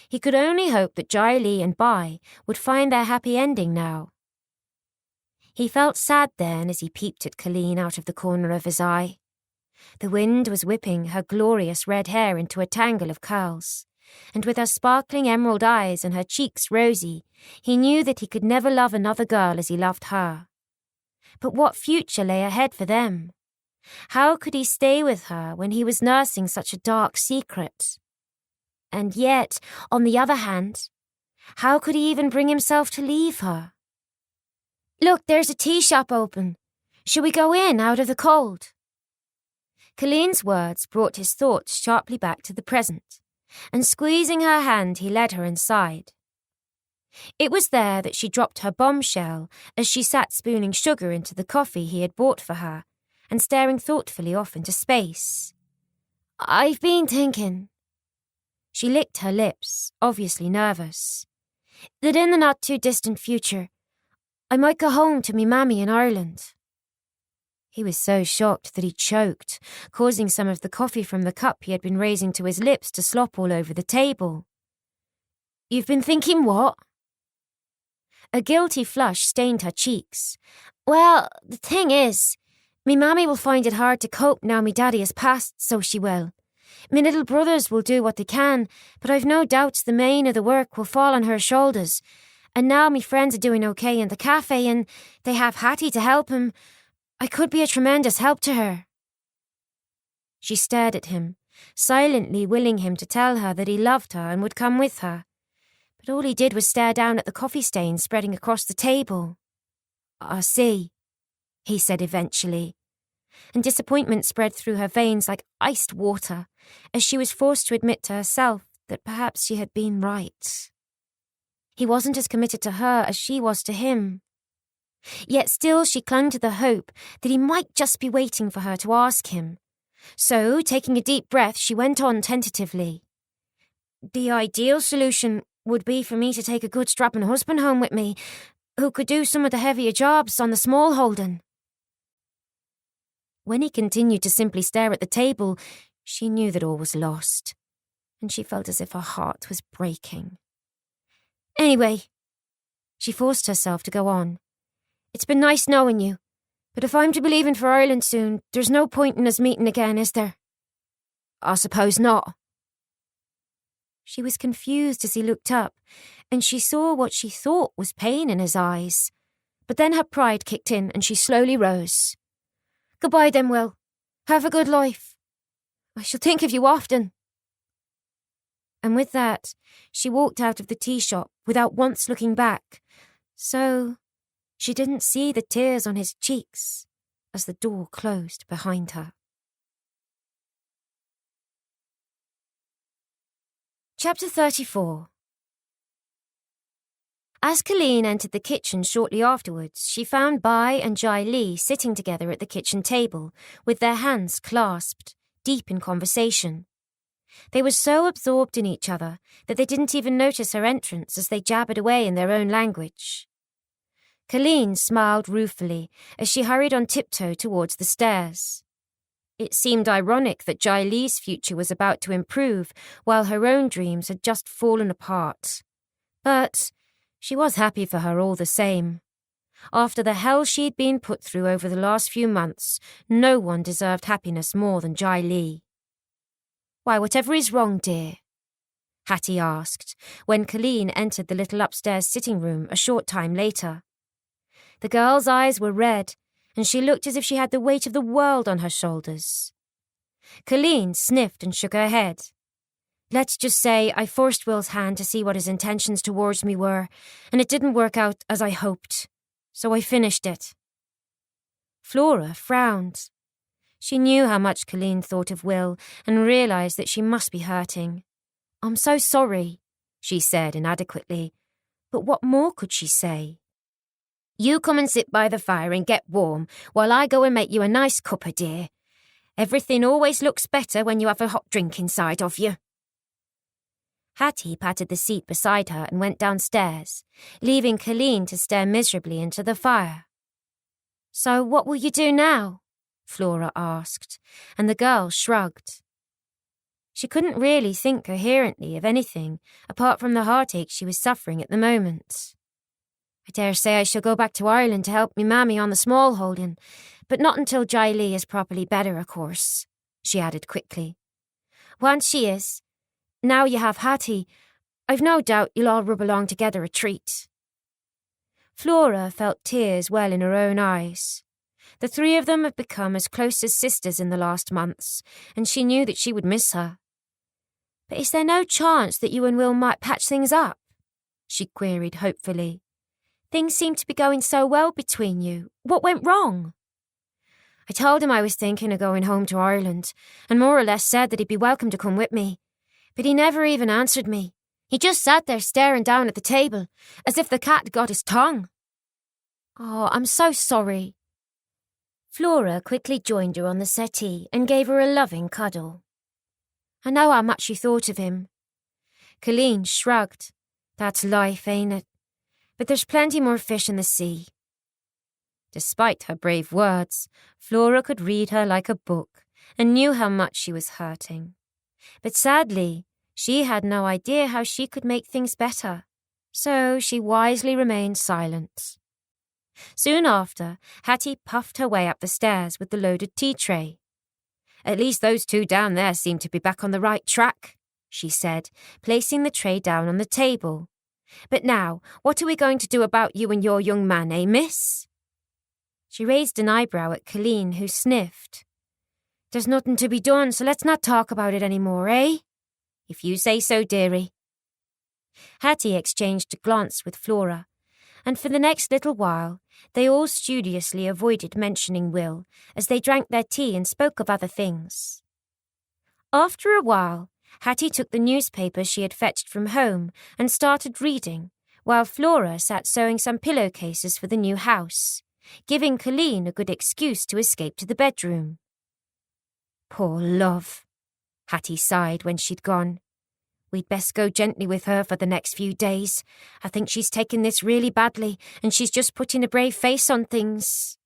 He could only hope that Jai Li and Bai would find their happy ending now. He felt sad then as he peeped at Colleen out of the corner of his eye. The wind was whipping her glorious red hair into a tangle of curls, and with her sparkling emerald eyes and her cheeks rosy, he knew that he could never love another girl as he loved her. But what future lay ahead for them? How could he stay with her when he was nursing such a dark secret? And yet, on the other hand, how could he even bring himself to leave her? "Look, there's a tea shop open. Shall we go in out of the cold?" Colleen's words brought his thoughts sharply back to the present, and squeezing her hand, he led her inside. It was there that she dropped her bombshell as she sat spooning sugar into the coffee he had bought for her and staring thoughtfully off into space. "I've been thinking," she licked her lips, obviously nervous, "that in the not-too-distant future, I might go home to me mammy in Ireland." He was so shocked that he choked, causing some of the coffee from the cup he had been raising to his lips to slop all over the table. "You've been thinking what?" A guilty flush stained her cheeks. "Well, the thing is, me mammy will find it hard to cope now me daddy has passed, so she will. Me little brothers will do what they can, but I've no doubts the main of the work will fall on her shoulders. And now me friends are doing okay in the cafe and they have Hattie to help him. I could be a tremendous help to her." She stared at him, silently willing him to tell her that he loved her and would come with her. But all he did was stare down at the coffee stains spreading across the table. "I see," he said eventually, and disappointment spread through her veins like iced water as she was forced to admit to herself that perhaps she had been right. He wasn't as committed to her as she was to him. Yet still she clung to the hope that he might just be waiting for her to ask him. So, taking a deep breath, she went on tentatively. "The ideal solution would be for me to take a good strapping husband home with me, who could do some of the heavier jobs on the small holding." When he continued to simply stare at the table, she knew that all was lost, and she felt as if her heart was breaking. "Anyway," she forced herself to go on, "it's been nice knowing you, but if I'm to be leaving for Ireland soon, there's no point in us meeting again, is there?" "I suppose not." She was confused as he looked up, and she saw what she thought was pain in his eyes. But then her pride kicked in, and she slowly rose. "Goodbye then, Will. Have a good life. I shall think of you often." And with that, she walked out of the tea shop without once looking back, so she didn't see the tears on his cheeks as the door closed behind her. Chapter 34. As Colleen entered the kitchen shortly afterwards, she found Bai and Jai Li sitting together at the kitchen table, with their hands clasped, deep in conversation. They were so absorbed in each other that they didn't even notice her entrance as they jabbered away in their own language. Colleen smiled ruefully as she hurried on tiptoe towards the stairs. It seemed ironic that Jai Li's future was about to improve while her own dreams had just fallen apart. But she was happy for her all the same. After the hell she'd been put through over the last few months, no one deserved happiness more than Jai Li. "Why, whatever is wrong, dear?" Hattie asked, when Colleen entered the little upstairs sitting room a short time later. The girl's eyes were red, and she looked as if she had the weight of the world on her shoulders. Colleen sniffed and shook her head. "Let's just say I forced Will's hand to see what his intentions towards me were, and it didn't work out as I hoped, so I finished it." Flora frowned. She knew how much Colleen thought of Will and realised that she must be hurting. "I'm so sorry," she said inadequately, but what more could she say? "You come and sit by the fire and get warm while I go and make you a nice cuppa, dear. Everything always looks better when you have a hot drink inside of you." Hattie patted the seat beside her and went downstairs, leaving Colleen to stare miserably into the fire. "So what will you do now?" Flora asked, and the girl shrugged. She couldn't really think coherently of anything apart from the heartache she was suffering at the moment. "I dare say I shall go back to Ireland to help me mammy on the small holding, but not until Jai Lee is properly better, of course," she added quickly. "Once she is, now you have Hattie, I've no doubt you'll all rub along together a treat." Flora felt tears well in her own eyes. The three of them had become as close as sisters in the last months, and she knew that she would miss her. "But is there no chance that you and Will might patch things up?" she queried hopefully. "Things seem to be going so well between you. What went wrong?" "I told him I was thinking of going home to Ireland, and more or less said that he'd be welcome to come with me. But he never even answered me. He just sat there staring down at the table, as if the cat got his tongue." "Oh, I'm so sorry." Flora quickly joined her on the settee and gave her a loving cuddle. "I know how much you thought of him." Colleen shrugged. "That's life, ain't it? But there's plenty more fish in the sea." Despite her brave words, Flora could read her like a book and knew how much she was hurting. But sadly, she had no idea how she could make things better, so she wisely remained silent. Soon after, Hattie puffed her way up the stairs with the loaded tea tray. "At least those two down there seem to be back on the right track," she said, placing the tray down on the table. "But now, what are we going to do about you and your young man, eh, miss?" She raised an eyebrow at Colleen, who sniffed. "There's nothing to be done, so let's not talk about it any more, eh?" "If you say so, dearie." Hattie exchanged a glance with Flora, and for the next little while they all studiously avoided mentioning Will as they drank their tea and spoke of other things. After a while, Hattie took the newspaper she had fetched from home and started reading, while Flora sat sewing some pillowcases for the new house, giving Colleen a good excuse to escape to the bedroom. "Poor love," Hattie sighed when she'd gone. "We'd best go gently with her for the next few days. I think she's taken this really badly, and she's just putting a brave face on things."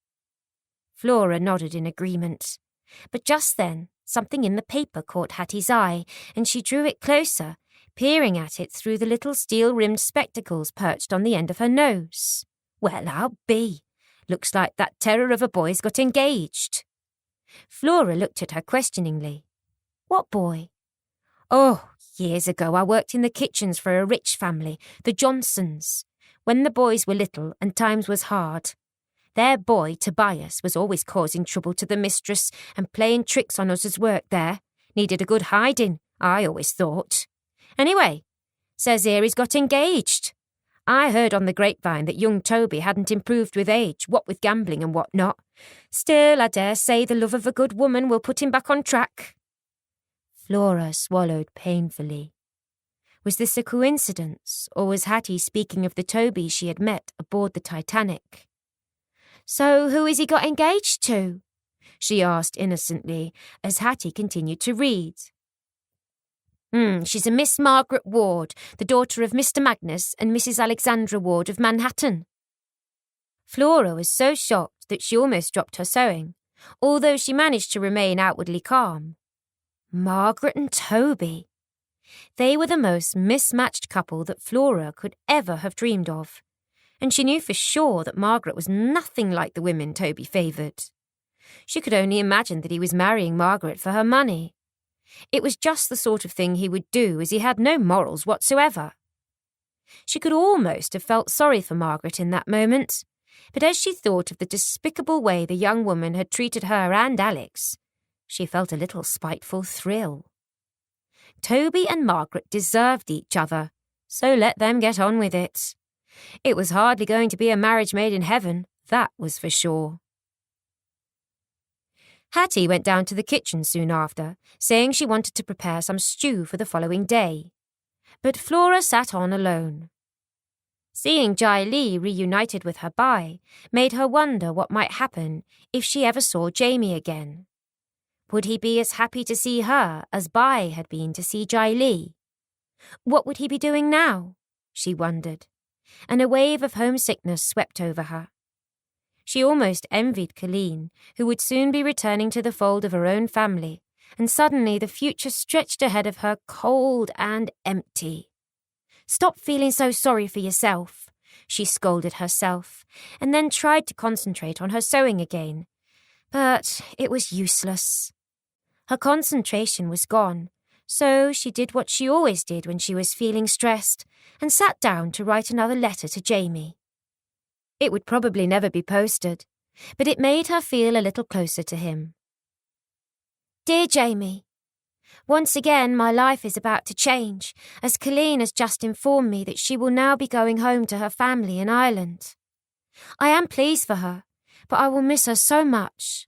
Flora nodded in agreement. But just then, something in the paper caught Hattie's eye, and she drew it closer, peering at it through the little steel-rimmed spectacles perched on the end of her nose. "Well, I'll be. Looks like that terror of a boy's got engaged." Flora looked at her questioningly. "What boy?" "Oh, years ago I worked in the kitchens for a rich family, the Johnsons, when the boys were little and times was hard. Their boy, Tobias, was always causing trouble to the mistress and playing tricks on us as worked there. Needed a good hiding, I always thought. Anyway, says here he's got engaged. I heard on the grapevine that young Toby hadn't improved with age, what with gambling and what not. Still, I dare say the love of a good woman will put him back on track." Flora swallowed painfully. Was this a coincidence, or was Hattie speaking of the Toby she had met aboard the Titanic? "So who is he got engaged to?" she asked innocently, as Hattie continued to read. She's a Miss Margaret Ward, the daughter of Mr. Magnus and Mrs. Alexandra Ward of Manhattan." Flora was so shocked that she almost dropped her sewing, although she managed to remain outwardly calm. Margaret and Toby. They were the most mismatched couple that Flora could ever have dreamed of, and she knew for sure that Margaret was nothing like the women Toby favoured. She could only imagine that he was marrying Margaret for her money. It was just the sort of thing he would do, as he had no morals whatsoever. She could almost have felt sorry for Margaret in that moment, but as she thought of the despicable way the young woman had treated her and Alex, she felt a little spiteful thrill. Toby and Margaret deserved each other, so let them get on with it. It was hardly going to be a marriage made in heaven, that was for sure. Hattie went down to the kitchen soon after, saying she wanted to prepare some stew for the following day. But Flora sat on alone. Seeing Jai Lee reunited with her Bai made her wonder what might happen if she ever saw Jamie again. Would he be as happy to see her as Bai had been to see Jai Lee? What would he be doing now? She wondered, and a wave of homesickness swept over her. She almost envied Colleen, who would soon be returning to the fold of her own family, and suddenly the future stretched ahead of her cold and empty. Stop feeling so sorry for yourself, she scolded herself, and then tried to concentrate on her sewing again. But it was useless. Her concentration was gone, so she did what she always did when she was feeling stressed, and sat down to write another letter to Jamie. It would probably never be posted, but it made her feel a little closer to him. Dear Jamie, once again my life is about to change, as Colleen has just informed me that she will now be going home to her family in Ireland. I am pleased for her, but I will miss her so much.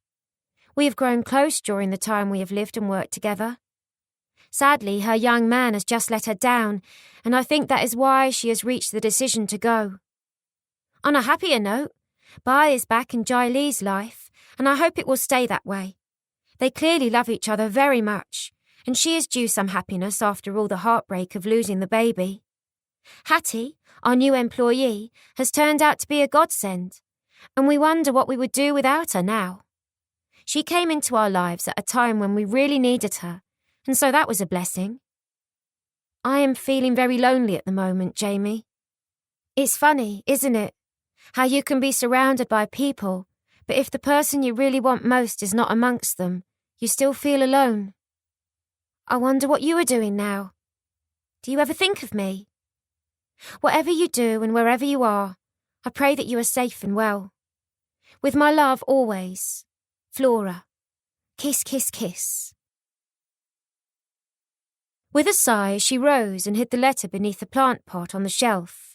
We have grown close during the time we have lived and worked together. Sadly, her young man has just let her down, and I think that is why she has reached the decision to go. On a happier note, Bai is back in Jai Lee's life, and I hope it will stay that way. They clearly love each other very much, and she is due some happiness after all the heartbreak of losing the baby. Hattie, our new employee, has turned out to be a godsend, and we wonder what we would do without her now. She came into our lives at a time when we really needed her, and so that was a blessing. I am feeling very lonely at the moment, Jamie. It's funny, isn't it? How you can be surrounded by people, but if the person you really want most is not amongst them, you still feel alone. I wonder what you are doing now. Do you ever think of me? Whatever you do and wherever you are, I pray that you are safe and well. With my love always, Flora. Kiss, kiss, kiss. With a sigh, she rose and hid the letter beneath the plant pot on the shelf.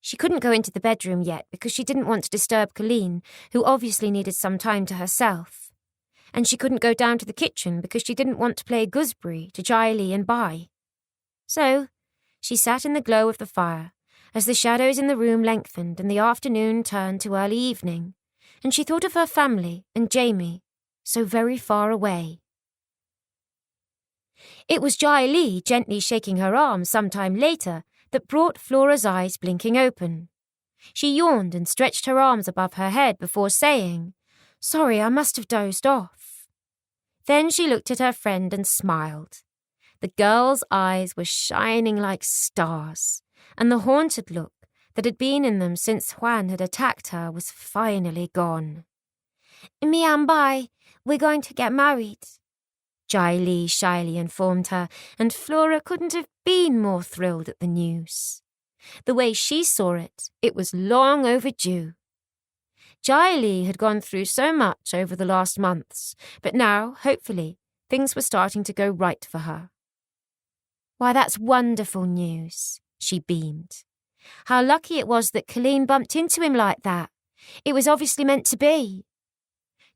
She couldn't go into the bedroom yet because she didn't want to disturb Colleen, who obviously needed some time to herself. And she couldn't go down to the kitchen because she didn't want to play gooseberry to Jai Lee and Bai. So, she sat in the glow of the fire as the shadows in the room lengthened and the afternoon turned to early evening, and she thought of her family and Jamie, so very far away. It was Jai Lee gently shaking her arm some time later that brought Flora's eyes blinking open. She yawned and stretched her arms above her head before saying, "Sorry, I must have dozed off." Then she looked at her friend and smiled. The girl's eyes were shining like stars, and the haunted look that had been in them since Juan had attacked her was finally gone. "Me and Bai, we're going to get married," Jai Lee shyly informed her, and Flora couldn't have been more thrilled at the news. The way she saw it, it was long overdue. Jai Lee had gone through so much over the last months, but now, hopefully, things were starting to go right for her. "Why, that's wonderful news," she beamed. "How lucky it was that Colleen bumped into him like that. It was obviously meant to be."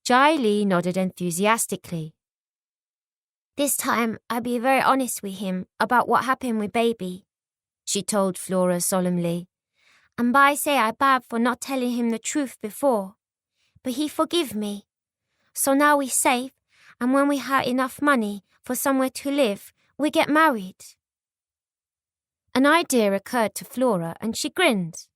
Jai Lee nodded enthusiastically. "This time, I'll be very honest with him about what happened with baby," she told Flora solemnly. "And Bai say I bad for not telling him the truth before. But he forgive me. So now we safe, and when we have enough money for somewhere to live, we get married." An idea occurred to Flora, and she grinned.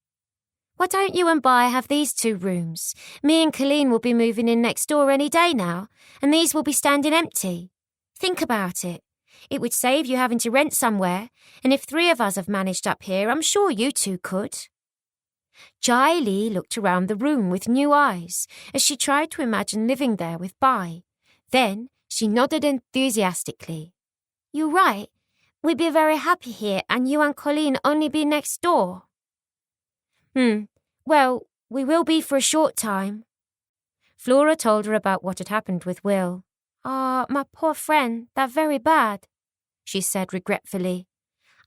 "Why don't you and Bai have these 2 rooms? Me and Colleen will be moving in next door any day now, and these will be standing empty. Think about it. It would save you having to rent somewhere, and if 3 of us have managed up here, I'm sure you 2 could." Jai Lee looked around the room with new eyes as she tried to imagine living there with Bai. Then she nodded enthusiastically. "You're right. We'd be very happy here, and you and Colleen only be next door." Well, we will be for a short time." Flora told her about what had happened with Will. My poor friend, that very bad," she said regretfully.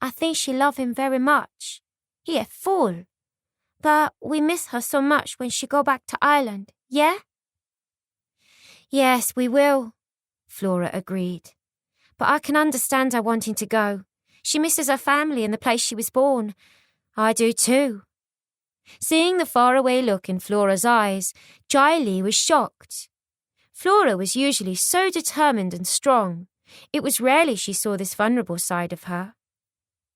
"I think she loved him very much. He a fool. But we miss her so much when she go back to Ireland, yeah?" "Yes, we will," Flora agreed. "But I can understand her wanting to go. She misses her family and the place she was born. I do too." Seeing the faraway look in Flora's eyes, Jai Lee was shocked. Flora was usually so determined and strong. It was rarely she saw this vulnerable side of her.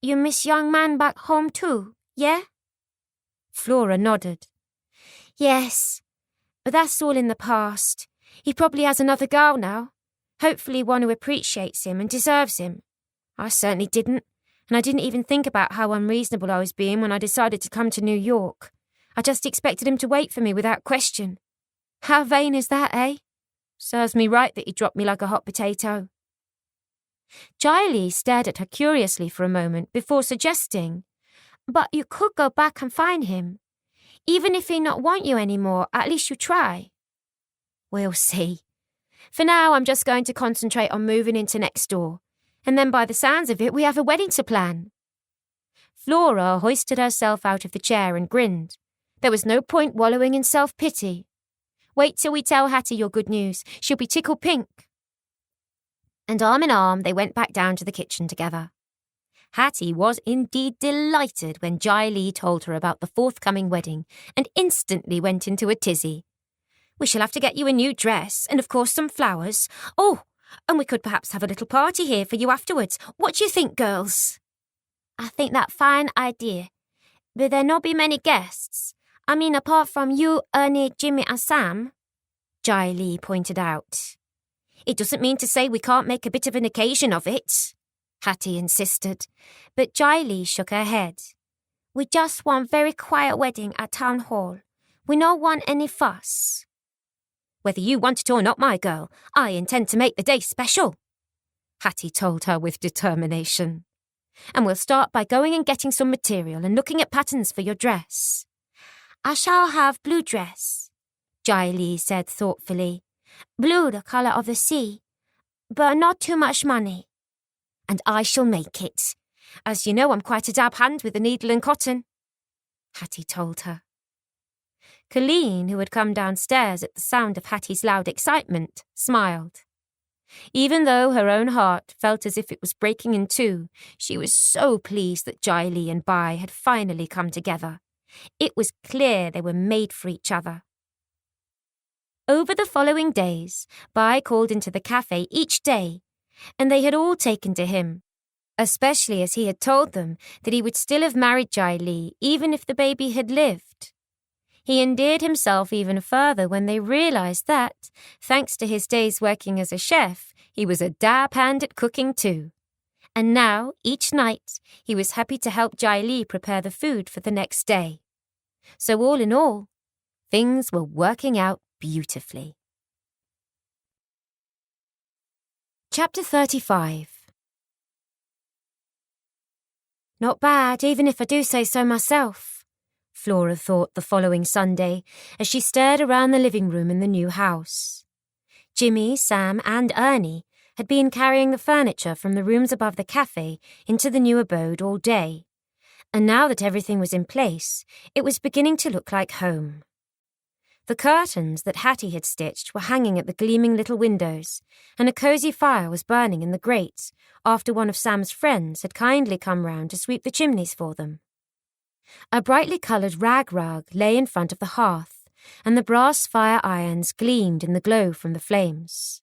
You miss young man back home too, yeah? Flora nodded. Yes, but that's all in the past. He probably has another girl now. Hopefully one who appreciates him and deserves him. I certainly didn't, and I didn't even think about how unreasonable I was being when I decided to come to New York. I just expected him to wait for me without question. How vain is that, eh? Serves me right that he dropped me like a hot potato. Jiley stared at her curiously for a moment before suggesting, But you could go back and find him. Even if he not want you anymore, at least you try. We'll see. For now, I'm just going to concentrate on moving into next door, and then by the sounds of it, we have a wedding to plan. Flora hoisted herself out of the chair and grinned. There was no point wallowing in self-pity. Wait till we tell Hattie your good news. She'll be tickled pink. And arm in arm, they went back down to the kitchen together. Hattie was indeed delighted when Jiley told her about the forthcoming wedding and instantly went into a tizzy. We shall have to get you a new dress and, of course, some flowers. Oh, and we could perhaps have a little party here for you afterwards. What do you think, girls? I think that fine idea. Will there not be many guests? I mean, apart from you, Ernie, Jimmy and Sam? Jiley pointed out. It doesn't mean to say we can't make a bit of an occasion of it, Hattie insisted, but Jiley shook her head. We just want very quiet wedding at Town Hall. We don't want any fuss. Whether you want it or not, my girl, I intend to make the day special, Hattie told her with determination. And we'll start by going and getting some material and looking at patterns for your dress. I shall have blue dress, Jiley said thoughtfully. Blue the colour of the sea, but not too much money. And I shall make it. As you know, I'm quite a dab hand with the needle and cotton, Hattie told her. Colleen, who had come downstairs at the sound of Hattie's loud excitement, smiled. Even though her own heart felt as if it was breaking in two, she was so pleased that Jiley and Bai had finally come together. It was clear they were made for each other. Over the following days, Bai called into the cafe each day, and they had all taken to him, especially as he had told them that he would still have married Jiley even if the baby had lived. He endeared himself even further when they realised that, thanks to his days working as a chef, he was a dab hand at cooking too. And now, each night, he was happy to help Jiley prepare the food for the next day. So all in all, things were working out beautifully. Chapter 35. Not bad, even if I do say so myself, Flora thought the following Sunday as she stared around the living room in the new house. Jimmy, Sam and Ernie had been carrying the furniture from the rooms above the cafe into the new abode all day, and now that everything was in place, it was beginning to look like home. The curtains that Hattie had stitched were hanging at the gleaming little windows, and a cosy fire was burning in the grate after one of Sam's friends had kindly come round to sweep the chimneys for them. A brightly coloured rag rug lay in front of the hearth, and the brass fire irons gleamed in the glow from the flames.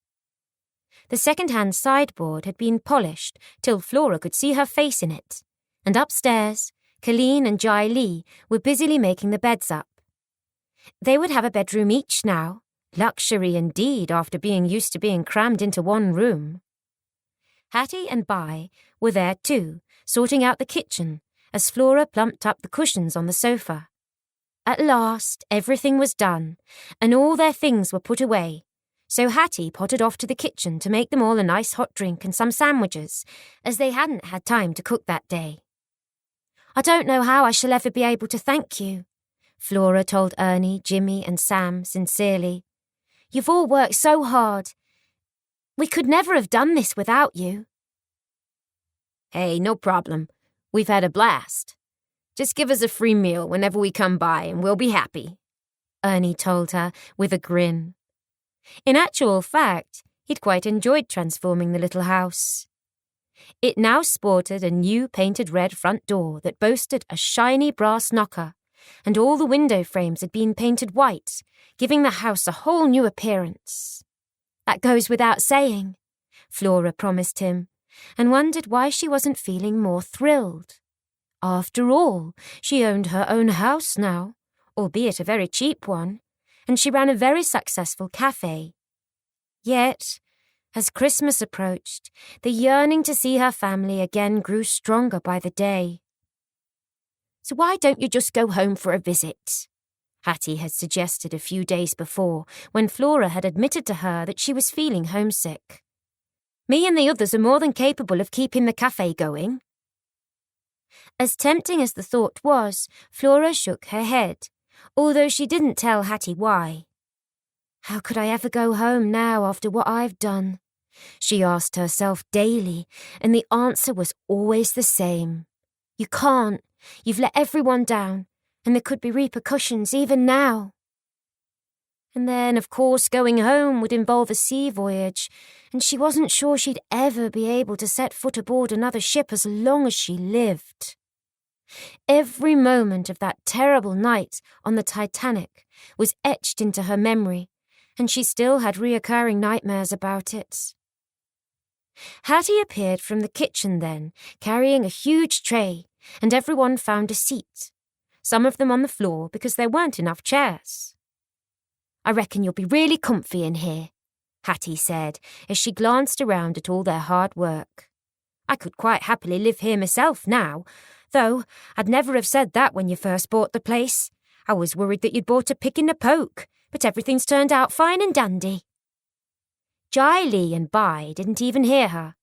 The second-hand sideboard had been polished till Flora could see her face in it, and upstairs, Colleen and Jiley were busily making the beds up. They would have a bedroom each now, luxury indeed after being used to being crammed into one room. Hattie and Bai were there too, sorting out the kitchen, as Flora plumped up the cushions on the sofa. At last, everything was done, and all their things were put away, so Hattie pottered off to the kitchen to make them all a nice hot drink and some sandwiches, as they hadn't had time to cook that day. I don't know how I shall ever be able to thank you, Flora told Ernie, Jimmy and Sam sincerely. You've all worked so hard. We could never have done this without you. Hey, no problem. We've had a blast. Just give us a free meal whenever we come by and we'll be happy, Ernie told her with a grin. In actual fact, he'd quite enjoyed transforming the little house. It now sported a new painted red front door that boasted a shiny brass knocker, and all the window frames had been painted white, giving the house a whole new appearance. That goes without saying, Flora promised him, and wondered why she wasn't feeling more thrilled. After all, she owned her own house now, albeit a very cheap one, and she ran a very successful cafe. Yet, as Christmas approached, the yearning to see her family again grew stronger by the day. "So why don't you just go home for a visit?" Hattie had suggested a few days before, when Flora had admitted to her that she was feeling homesick. "Me and the others are more than capable of keeping the cafe going." As tempting as the thought was, Flora shook her head, although she didn't tell Hattie why. "How could I ever go home now after what I've done?" she asked herself daily, and the answer was always the same. "You can't. You've let everyone down, and there could be repercussions even now." And then, of course, going home would involve a sea voyage, and she wasn't sure she'd ever be able to set foot aboard another ship as long as she lived. Every moment of that terrible night on the Titanic was etched into her memory, and she still had reoccurring nightmares about it. Hattie appeared from the kitchen then, carrying a huge tray, and everyone found a seat, some of them on the floor because there weren't enough chairs. "I reckon you'll be really comfy in here," Hattie said as she glanced around at all their hard work. "I could quite happily live here myself now, though I'd never have said that when you first bought the place. I was worried that you'd bought a pick in the poke, but everything's turned out fine and dandy." Jai Lee and Bai didn't even hear her.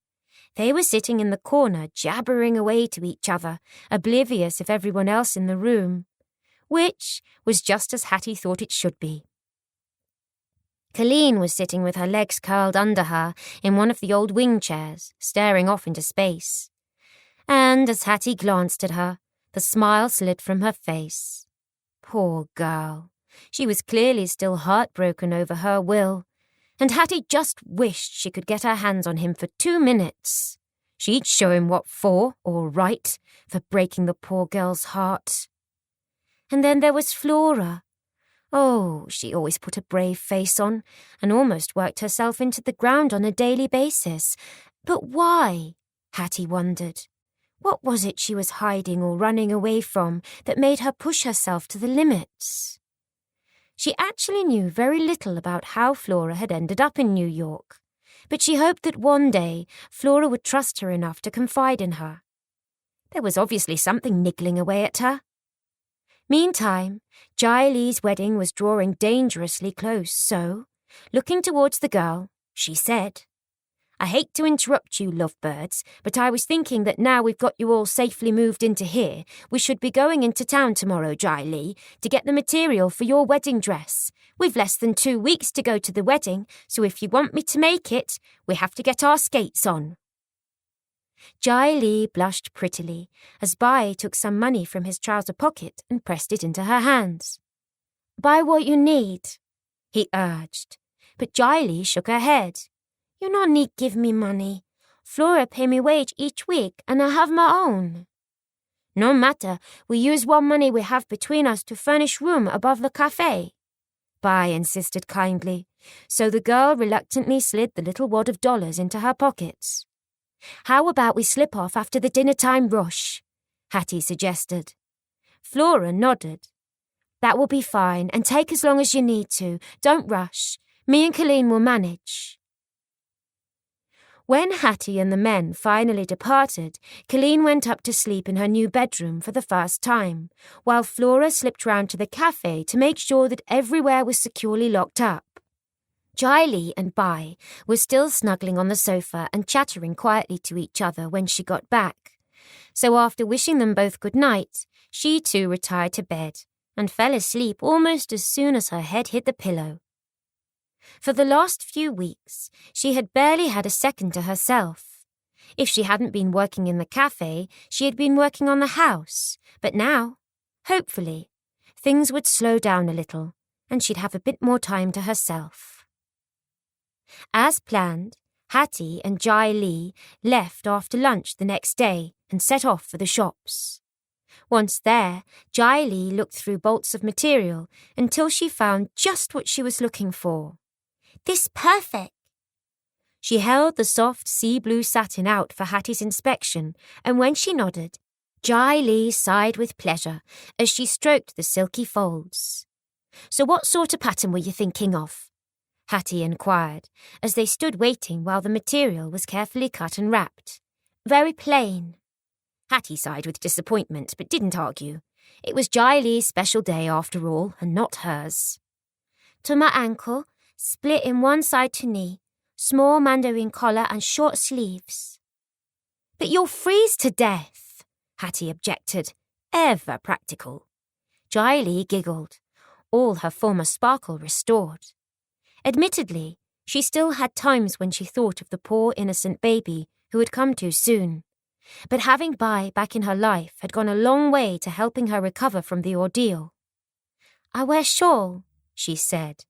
They were sitting in the corner jabbering away to each other, oblivious of everyone else in the room, which was just as Hattie thought it should be. Colleen was sitting with her legs curled under her in one of the old wing chairs, staring off into space. And as Hattie glanced at her, the smile slid from her face. Poor girl. She was clearly still heartbroken over her will, and Hattie just wished she could get her hands on him for 2 minutes. She'd show him what for, all right, for breaking the poor girl's heart. And then there was Flora. Oh, she always put a brave face on and almost worked herself into the ground on a daily basis. But why? Hattie wondered. What was it she was hiding or running away from that made her push herself to the limits? She actually knew very little about how Flora had ended up in New York, but she hoped that one day Flora would trust her enough to confide in her. There was obviously something niggling away at her. Meantime, Jai Lee's wedding was drawing dangerously close, so, looking towards the girl, she said, "I hate to interrupt you, lovebirds, but I was thinking that now we've got you all safely moved into here, we should be going into town tomorrow, Jai Lee, to get the material for your wedding dress. We've less than 2 weeks to go to the wedding, so if you want me to make it, we have to get our skates on." Jai Lee blushed prettily as Bai took some money from his trouser pocket and pressed it into her hands. "Buy what you need," he urged, but Jai Lee shook her head. "You no need give me money. Flora pay me wage each week and I have my own." "No matter, we use what money we have between us to furnish room above the cafe," Bai insisted kindly, so the girl reluctantly slid the little wad of dollars into her pockets. "How about we slip off after the dinner-time rush?" Hattie suggested. Flora nodded. "That will be fine, and take as long as you need to. Don't rush. Me and Colleen will manage." When Hattie and the men finally departed, Colleen went up to sleep in her new bedroom for the first time, while Flora slipped round to the cafe to make sure that everywhere was securely locked up. Jai Lee and Bai were still snuggling on the sofa and chattering quietly to each other when she got back. So after wishing them both good night, she too retired to bed and fell asleep almost as soon as her head hit the pillow. For the last few weeks, she had barely had a second to herself. If she hadn't been working in the cafe, she had been working on the house. But now, hopefully, things would slow down a little and she'd have a bit more time to herself. As planned, Hattie and Jai Lee left after lunch the next day and set off for the shops. Once there, Jai Lee looked through bolts of material until she found just what she was looking for. "This perfect," She held the soft sea blue satin out for Hattie's inspection, and when she nodded, Jai Lee sighed with pleasure as she stroked the silky folds. "So what sort of pattern were you thinking of?" Hattie inquired, as they stood waiting while the material was carefully cut and wrapped. "Very plain." Hattie sighed with disappointment, but didn't argue. It was Jai Lee's special day after all, and not hers. "To my ankle, split in one side to knee, small mandarin collar and short sleeves." "But you'll freeze to death," Hattie objected, ever practical. Jai Lee giggled, all her former sparkle restored. Admittedly, she still had times when she thought of the poor innocent baby who had come too soon. But having Bai back in her life had gone a long way to helping her recover from the ordeal. "I wear shawl," she said,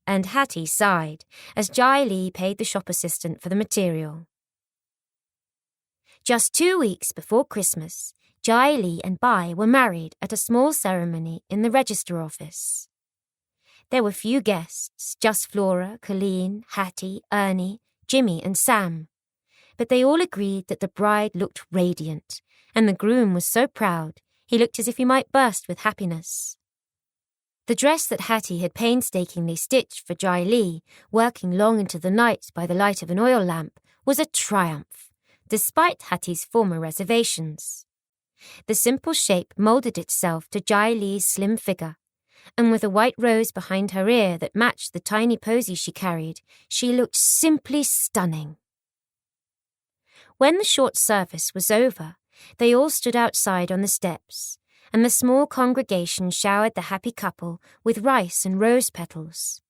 and Hattie sighed as Jai Lee paid the shop assistant for the material. Just 2 weeks before Christmas, Jai Lee and Bai were married at a small ceremony in the register office. There were few guests, just Flora, Colleen, Hattie, Ernie, Jimmy and Sam. But they all agreed that the bride looked radiant, and the groom was so proud he looked as if he might burst with happiness. The dress that Hattie had painstakingly stitched for Jai Lee, working long into the night by the light of an oil lamp, was a triumph, despite Hattie's former reservations. The simple shape moulded itself to Jai Lee's slim figure, and with a white rose behind her ear that matched the tiny posy she carried, she looked simply stunning. When the short service was over, they all stood outside on the steps, and the small congregation showered the happy couple with rice and rose petals.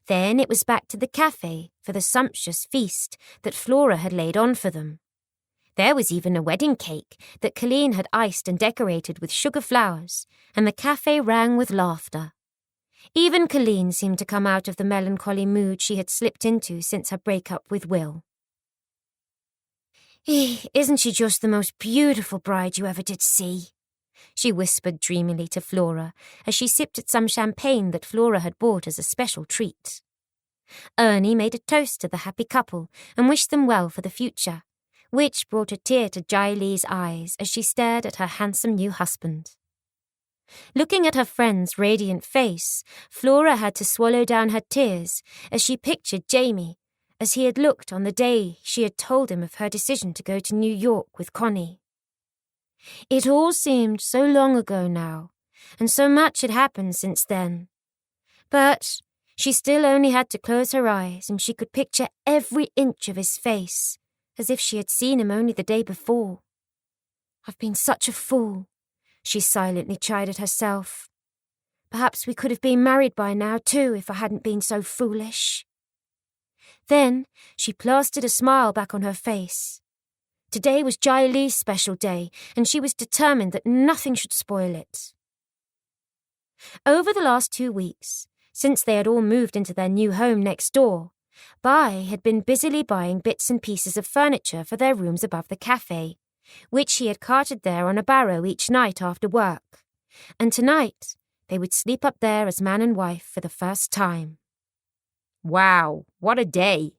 Then it was back to the cafe for the sumptuous feast that Flora had laid on for them. There was even a wedding cake that Colleen had iced and decorated with sugar flowers, and the cafe rang with laughter. Even Colleen seemed to come out of the melancholy mood she had slipped into since her breakup with Will. "Isn't she just the most beautiful bride you ever did see?" she whispered dreamily to Flora as she sipped at some champagne that Flora had bought as a special treat. Ernie made a toast to the happy couple and wished them well for the future, which brought a tear to Jai Lee's eyes as she stared at her handsome new husband. Looking at her friend's radiant face, Flora had to swallow down her tears as she pictured Jamie, as he had looked on the day she had told him of her decision to go to New York with Connie. It all seemed so long ago now, and so much had happened since then. But she still only had to close her eyes, and she could picture every inch of his face, as if she had seen him only the day before. "I've been such a fool," she silently chided herself. "Perhaps we could have been married by now too if I hadn't been so foolish." Then she plastered a smile back on her face. Today was Jai Lee's special day, and she was determined that nothing should spoil it. Over the last 2 weeks, since they had all moved into their new home next door, Bai had been busily buying bits and pieces of furniture for their rooms above the cafe, which he had carted there on a barrow each night after work. And tonight, they would sleep up there as man and wife for the first time. "Wow, what a day,"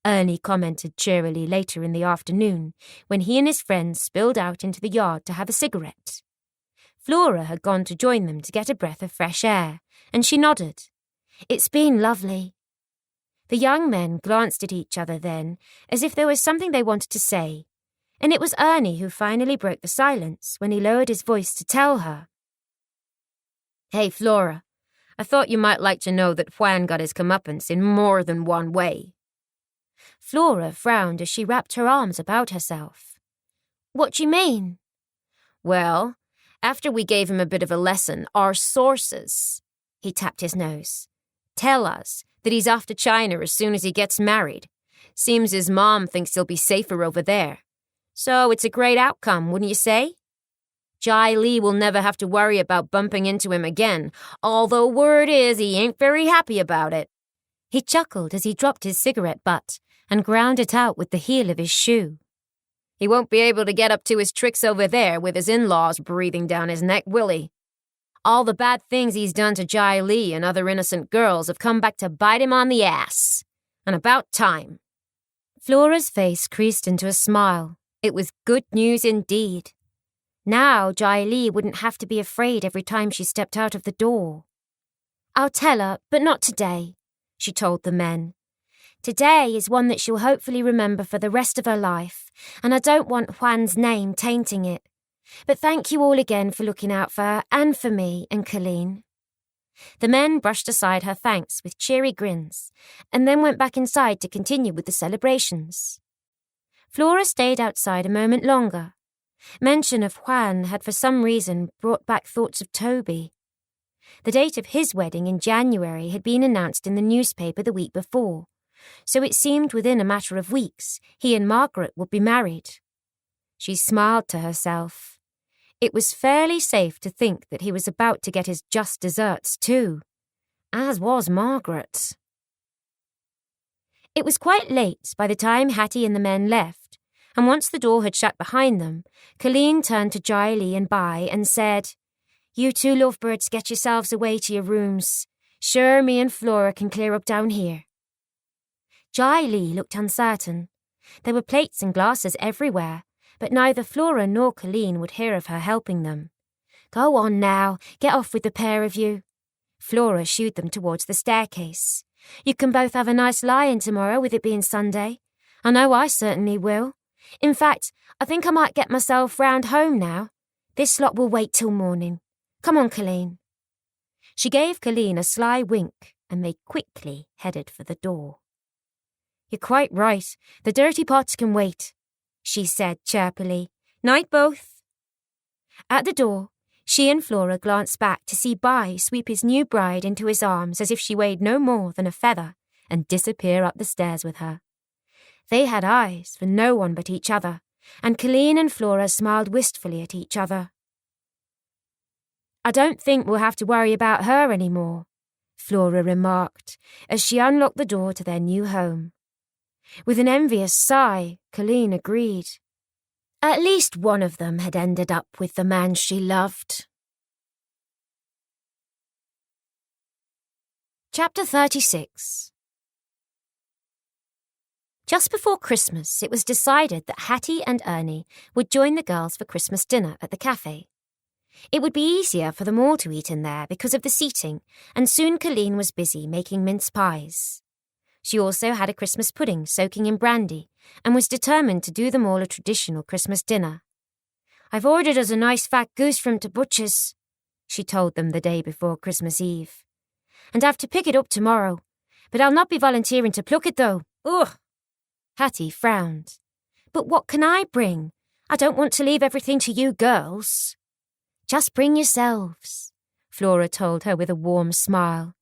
Ernie commented cheerily later in the afternoon when he and his friends spilled out into the yard to have a cigarette. Flora had gone to join them to get a breath of fresh air, and she nodded. "It's been lovely." The young men glanced at each other then, as if there was something they wanted to say, and it was Ernie who finally broke the silence when he lowered his voice to tell her. "Hey, Flora, I thought you might like to know that Juan got his comeuppance in more than one way." Flora frowned as she wrapped her arms about herself. "What do you mean?" "Well, after we gave him a bit of a lesson, our sources," he tapped his nose, "tell us that he's off to China as soon as he gets married. Seems his mom thinks he'll be safer over there. So it's a great outcome, wouldn't you say? Jai Lee will never have to worry about bumping into him again, although word is he ain't very happy about it." He chuckled as he dropped his cigarette butt and ground it out with the heel of his shoe. "He won't be able to get up to his tricks over there with his in-laws breathing down his neck, will he? All the bad things he's done to Jai Lee and other innocent girls have come back to bite him on the ass. And about time." Flora's face creased into a smile. It was good news indeed. Now Jai Li wouldn't have to be afraid every time she stepped out of the door. "I'll tell her, but not today," she told the men. "Today is one that she'll hopefully remember for the rest of her life, and I don't want Juan's name tainting it. But thank you all again for looking out for her and for me and Colleen." The men brushed aside her thanks with cheery grins, and then went back inside to continue with the celebrations. Flora stayed outside a moment longer. Mention of Juan had for some reason brought back thoughts of Toby. The date of his wedding in January had been announced in the newspaper the week before, so it seemed within a matter of weeks he and Margaret would be married. She smiled to herself. It was fairly safe to think that he was about to get his just desserts too, as was Margaret. It was quite late by the time Hattie and the men left, and once the door had shut behind them, Colleen turned to Jai Li and Bai and said, "You two lovebirds get yourselves away to your rooms. Sure, me and Flora can clear up down here." Jai Li looked uncertain. There were plates and glasses everywhere, but neither Flora nor Colleen would hear of her helping them. "Go on now, get off with the pair of you." Flora shooed them towards the staircase. "You can both have a nice lie-in tomorrow with it being Sunday. I know I certainly will. In fact, I think I might get myself round home now. This lot will wait till morning. Come on, Colleen." She gave Colleen a sly wink, and they quickly headed for the door. "You're quite right. The dirty pots can wait," she said chirpily. "Night both." At the door, she and Flora glanced back to see Bai sweep his new bride into his arms as if she weighed no more than a feather and disappear up the stairs with her. They had eyes for no one but each other, and Colleen and Flora smiled wistfully at each other. "I don't think we'll have to worry about her anymore," Flora remarked as she unlocked the door to their new home. With an envious sigh, Colleen agreed. At least one of them had ended up with the man she loved. Chapter 36. Just before Christmas, it was decided that Hattie and Ernie would join the girls for Christmas dinner at the cafe. It would be easier for them all to eat in there because of the seating, and soon Colleen was busy making mince pies. She also had a Christmas pudding soaking in brandy and was determined to do them all a traditional Christmas dinner. "I've ordered us a nice fat goose from the butcher's," she told them the day before Christmas Eve. "And have to pick it up tomorrow. But I'll not be volunteering to pluck it, though. Ugh!" Hattie frowned. "But what can I bring? I don't want to leave everything to you girls." "Just bring yourselves," Flora told her with a warm smile.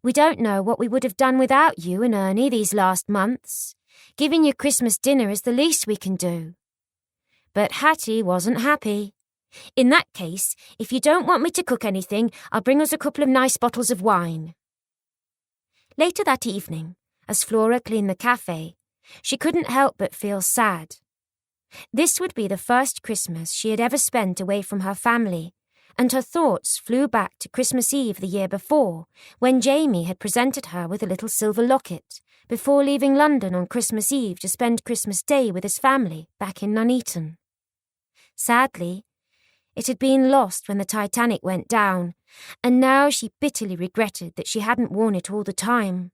"We don't know what we would have done without you and Ernie these last months. Giving you Christmas dinner is the least we can do." But Hattie wasn't happy. "In that case, if you don't want me to cook anything, I'll bring us a couple of nice bottles of wine." Later that evening, as Flora cleaned the cafe, she couldn't help but feel sad. This would be the first Christmas she had ever spent away from her family, and her thoughts flew back to Christmas Eve the year before, when Jamie had presented her with a little silver locket, before leaving London on Christmas Eve to spend Christmas Day with his family back in Nuneaton. Sadly, it had been lost when the Titanic went down, and now she bitterly regretted that she hadn't worn it all the time.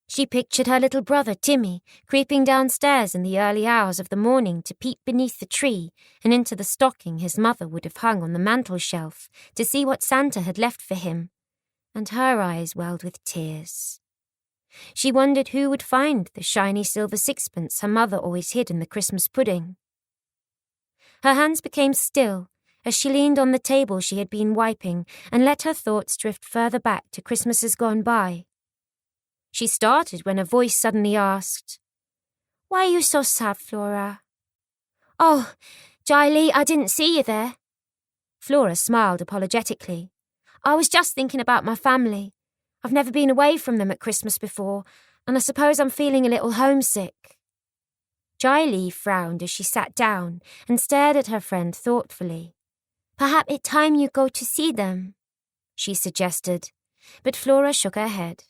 She pictured her little brother Timmy creeping downstairs in the early hours of the morning to peep beneath the tree and into the stocking his mother would have hung on the mantel-shelf to see what Santa had left for him, and her eyes welled with tears. She wondered who would find the shiny silver sixpence her mother always hid in the Christmas pudding. Her hands became still as she leaned on the table she had been wiping and let her thoughts drift further back to Christmases gone by. She started when a voice suddenly asked, "Why are you so sad, Flora?" "Oh, Jai Li, I didn't see you there." Flora smiled apologetically. "I was just thinking about my family. I've never been away from them at Christmas before, and I suppose I'm feeling a little homesick." Jai Li frowned as she sat down and stared at her friend thoughtfully. "Perhaps it's time you go to see them," she suggested, but Flora shook her head.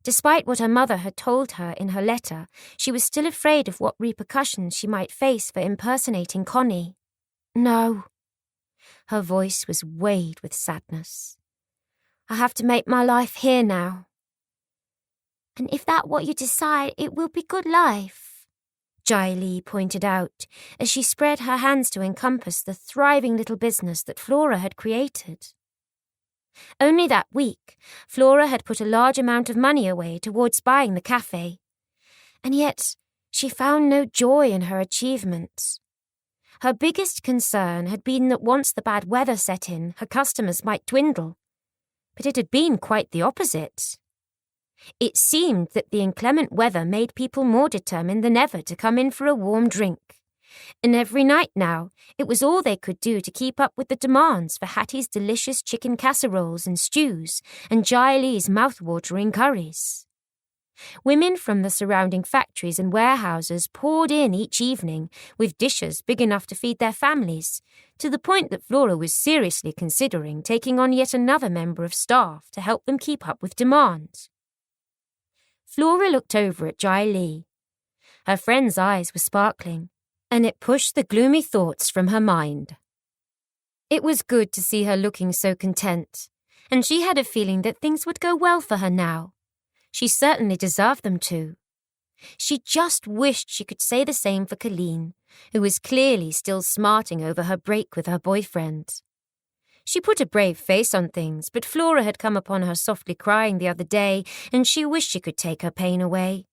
Despite what her mother had told her in her letter, she was still afraid of what repercussions she might face for impersonating Connie. No. Her voice was weighted with sadness. I have to make my life here now. And if that's what you decide, it will be good life, Jai Lee pointed out as she spread her hands to encompass the thriving little business that Flora had created. Only that week, Flora had put a large amount of money away towards buying the cafe, and yet she found no joy in her achievement. Her biggest concern had been that once the bad weather set in, her customers might dwindle, but it had been quite the opposite. It seemed that the inclement weather made people more determined than ever to come in for a warm drink. And every night now, it was all they could do to keep up with the demands for Hattie's delicious chicken casseroles and stews and Jai Lee's mouth-watering curries. Women from the surrounding factories and warehouses poured in each evening with dishes big enough to feed their families, to the point that Flora was seriously considering taking on yet another member of staff to help them keep up with demand. Flora looked over at Jai Lee. Her friend's eyes were sparkling, and it pushed the gloomy thoughts from her mind. It was good to see her looking so content, and she had a feeling that things would go well for her now. She certainly deserved them to. She just wished she could say the same for Colleen, who was clearly still smarting over her break with her boyfriend. She put a brave face on things, but Flora had come upon her softly crying the other day, and she wished she could take her pain away.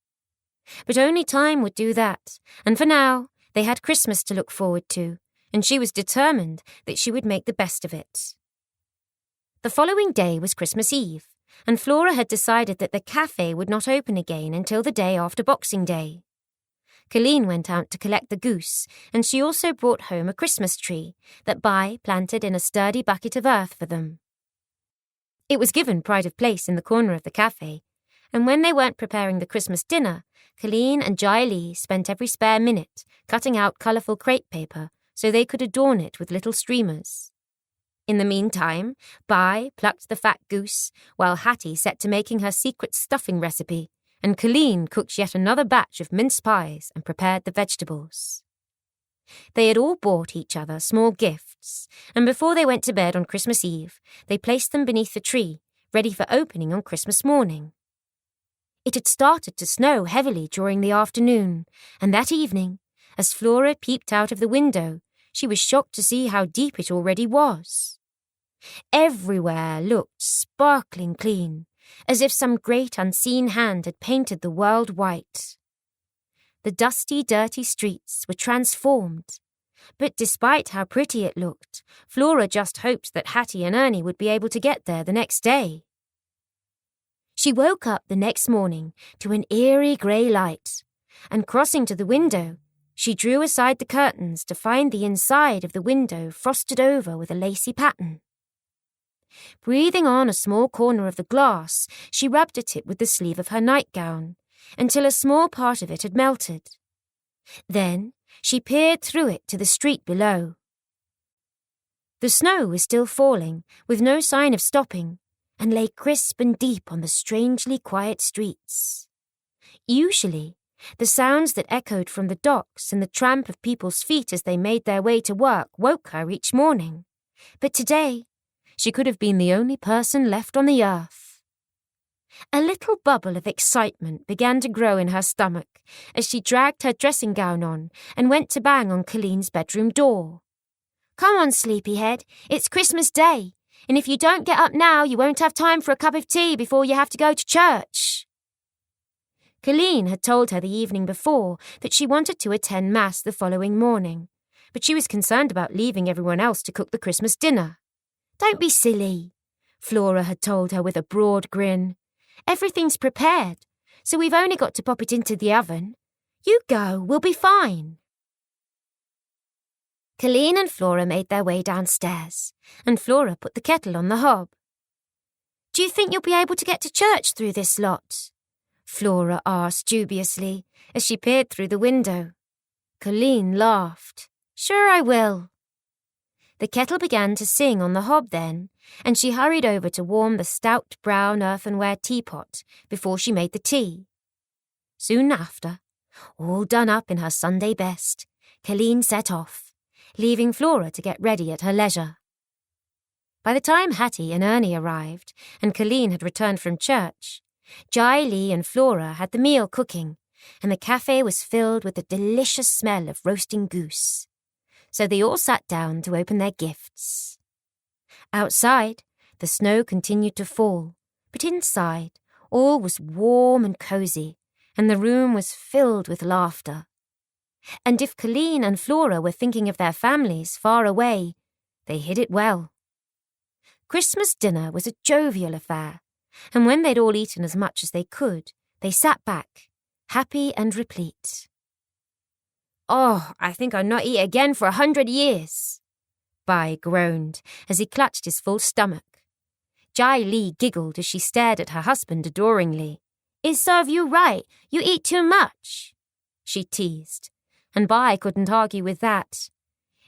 But only time would do that, and for now, they had Christmas to look forward to, and she was determined that she would make the best of it. The following day was Christmas Eve, and Flora had decided that the cafe would not open again until the day after Boxing Day. Colleen went out to collect the goose, and she also brought home a Christmas tree that Bai planted in a sturdy bucket of earth for them. It was given pride of place in the corner of the cafe, and when they weren't preparing the Christmas dinner, Colleen and Jai Lee spent every spare minute cutting out colourful crepe paper so they could adorn it with little streamers. In the meantime, Bai plucked the fat goose, while Hattie set to making her secret stuffing recipe, and Colleen cooked yet another batch of mince pies and prepared the vegetables. They had all bought each other small gifts, and before they went to bed on Christmas Eve, they placed them beneath the tree, ready for opening on Christmas morning. It had started to snow heavily during the afternoon, and that evening, as Flora peeped out of the window, she was shocked to see how deep it already was. Everywhere looked sparkling clean, as if some great unseen hand had painted the world white. The dusty, dirty streets were transformed, but despite how pretty it looked, Flora just hoped that Hattie and Ernie would be able to get there the next day. She woke up the next morning to an eerie grey light, and crossing to the window, she drew aside the curtains to find the inside of the window frosted over with a lacy pattern. Breathing on a small corner of the glass, she rubbed at it with the sleeve of her nightgown, until a small part of it had melted. Then she peered through it to the street below. The snow was still falling, with no sign of stopping, and lay crisp and deep on the strangely quiet streets. Usually, the sounds that echoed from the docks and the tramp of people's feet as they made their way to work woke her each morning. But today, she could have been the only person left on the earth. A little bubble of excitement began to grow in her stomach as she dragged her dressing gown on and went to bang on Colleen's bedroom door. "Come on, sleepyhead, it's Christmas Day, and if you don't get up now, you won't have time for a cup of tea before you have to go to church." Colleen had told her the evening before that she wanted to attend Mass the following morning, but she was concerned about leaving everyone else to cook the Christmas dinner. "Don't be silly," Flora had told her with a broad grin. "Everything's prepared, so we've only got to pop it into the oven. You go, we'll be fine." Colleen and Flora made their way downstairs, and Flora put the kettle on the hob. "Do you think you'll be able to get to church through this lot?" Flora asked dubiously as she peered through the window. Colleen laughed. "Sure I will." The kettle began to sing on the hob then, and she hurried over to warm the stout brown earthenware teapot before she made the tea. Soon after, all done up in her Sunday best, Colleen set off, leaving Flora to get ready at her leisure. By the time Hattie and Ernie arrived, and Colleen had returned from church, Lee and Flora had the meal cooking, and the cafe was filled with the delicious smell of roasting goose. So they all sat down to open their gifts. Outside, the snow continued to fall, but inside, all was warm and cosy, and the room was filled with laughter. And if Colleen and Flora were thinking of their families far away, they hid it well. Christmas dinner was a jovial affair, and when they'd all eaten as much as they could, they sat back, happy and replete. "Oh, I think I'll not eat again for 100 years," Bai groaned as he clutched his full stomach. Lee giggled as she stared at her husband adoringly. "It serve you right, you eat too much," she teased, and Bai couldn't argue with that.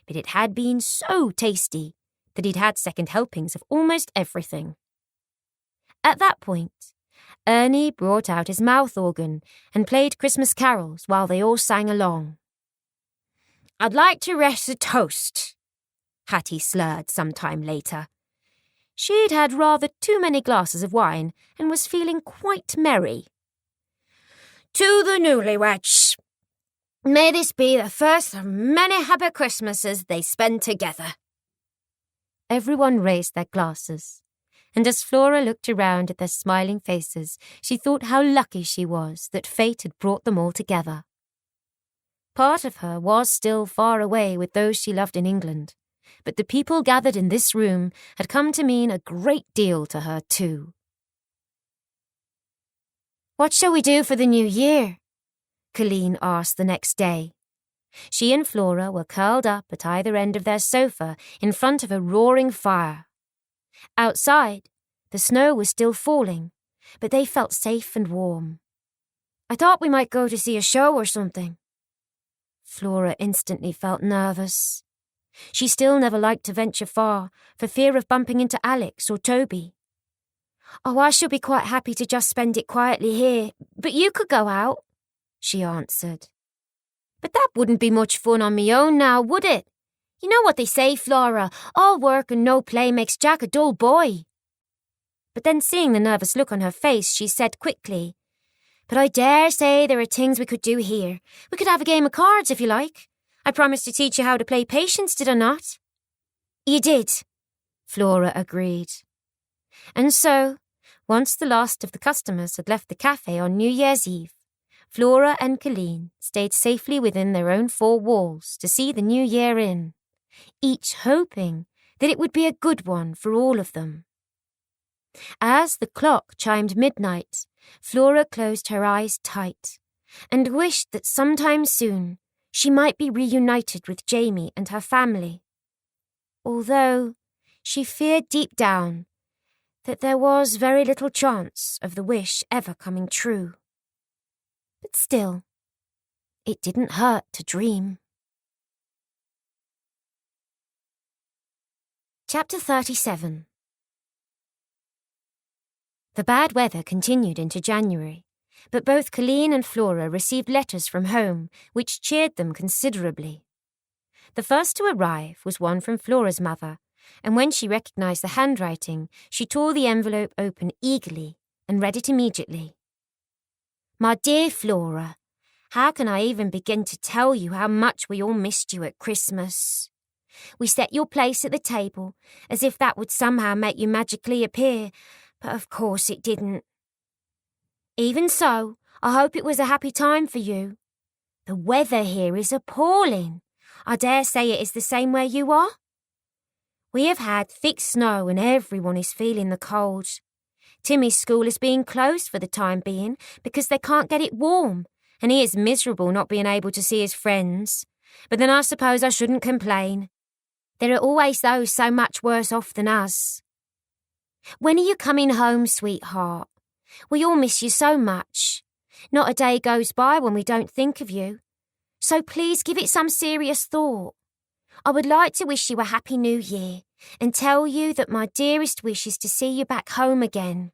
But it had been so tasty that he'd had second helpings of almost everything. At that point, Ernie brought out his mouth organ and played Christmas carols while they all sang along. "I'd like to rest a toast," Hattie slurred some time later. She'd had rather too many glasses of wine and was feeling quite merry. "To the newlyweds. May this be the first of many happy Christmases they spend together." Everyone raised their glasses, and as Flora looked around at their smiling faces, she thought how lucky she was that fate had brought them all together. Part of her was still far away with those she loved in England, but the people gathered in this room had come to mean a great deal to her too. "What shall we do for the new year?" Colleen asked the next day. She and Flora were curled up at either end of their sofa in front of a roaring fire. Outside, the snow was still falling, but they felt safe and warm. "I thought we might go to see a show or something." Flora instantly felt nervous. She still never liked to venture far, for fear of bumping into Alex or Toby. "Oh, I shall be quite happy to just spend it quietly here, but you could go out," she answered. "But that wouldn't be much fun on me own now, would it? You know what they say, Flora, all work and no play makes Jack a dull boy." But then seeing the nervous look on her face, she said quickly, "But I dare say there are things we could do here. We could have a game of cards if you like. I promised to teach you how to play patience, did I not?" "You did," Flora agreed. And so, once the last of the customers had left the cafe on New Year's Eve, Flora and Colleen stayed safely within their own four walls to see the new year in, each hoping that it would be a good one for all of them. As the clock chimed midnight, Flora closed her eyes tight and wished that sometime soon she might be reunited with Jamie and her family, although she feared deep down that there was very little chance of the wish ever coming true. But still, it didn't hurt to dream. Chapter 37. The bad weather continued into January, but both Colleen and Flora received letters from home which cheered them considerably. The first to arrive was one from Flora's mother, and when she recognised the handwriting, she tore the envelope open eagerly and read it immediately. "My dear Flora, how can I even begin to tell you how much we all missed you at Christmas? We set your place at the table as if that would somehow make you magically appear, but of course it didn't. Even so, I hope it was a happy time for you. The weather here is appalling. I dare say it is the same where you are. We have had thick snow and everyone is feeling the cold. Timmy's school is being closed for the time being because they can't get it warm, and he is miserable not being able to see his friends. But then I suppose I shouldn't complain. There are always those so much worse off than us. When are you coming home, sweetheart? We all miss you so much. Not a day goes by when we don't think of you. So please give it some serious thought. I would like to wish you a Happy New Year and tell you that my dearest wish is to see you back home again.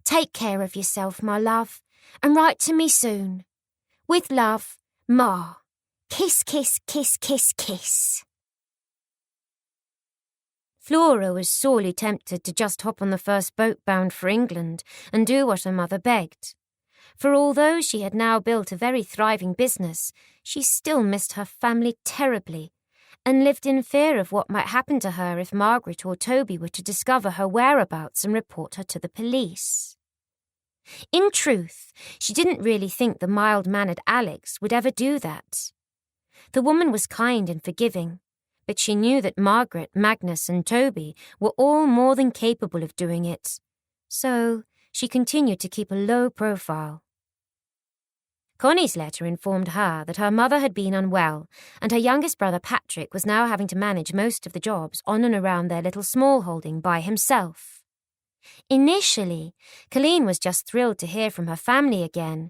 Take care of yourself, my love, and write to me soon. With love, Ma. Kiss, kiss, kiss, kiss, kiss. Flora was sorely tempted to just hop on the first boat bound for England and do what her mother begged. For although she had now built a very thriving business, she still missed her family terribly and lived in fear of what might happen to her if Margaret or Toby were to discover her whereabouts and report her to the police. In truth, she didn't really think the mild-mannered Alex would ever do that. The woman was kind and forgiving, but she knew that Margaret, Magnus and Toby were all more than capable of doing it, so she continued to keep a low profile. Connie's letter informed her that her mother had been unwell and her youngest brother Patrick was now having to manage most of the jobs on and around their little smallholding by himself. Initially, Colleen was just thrilled to hear from her family again,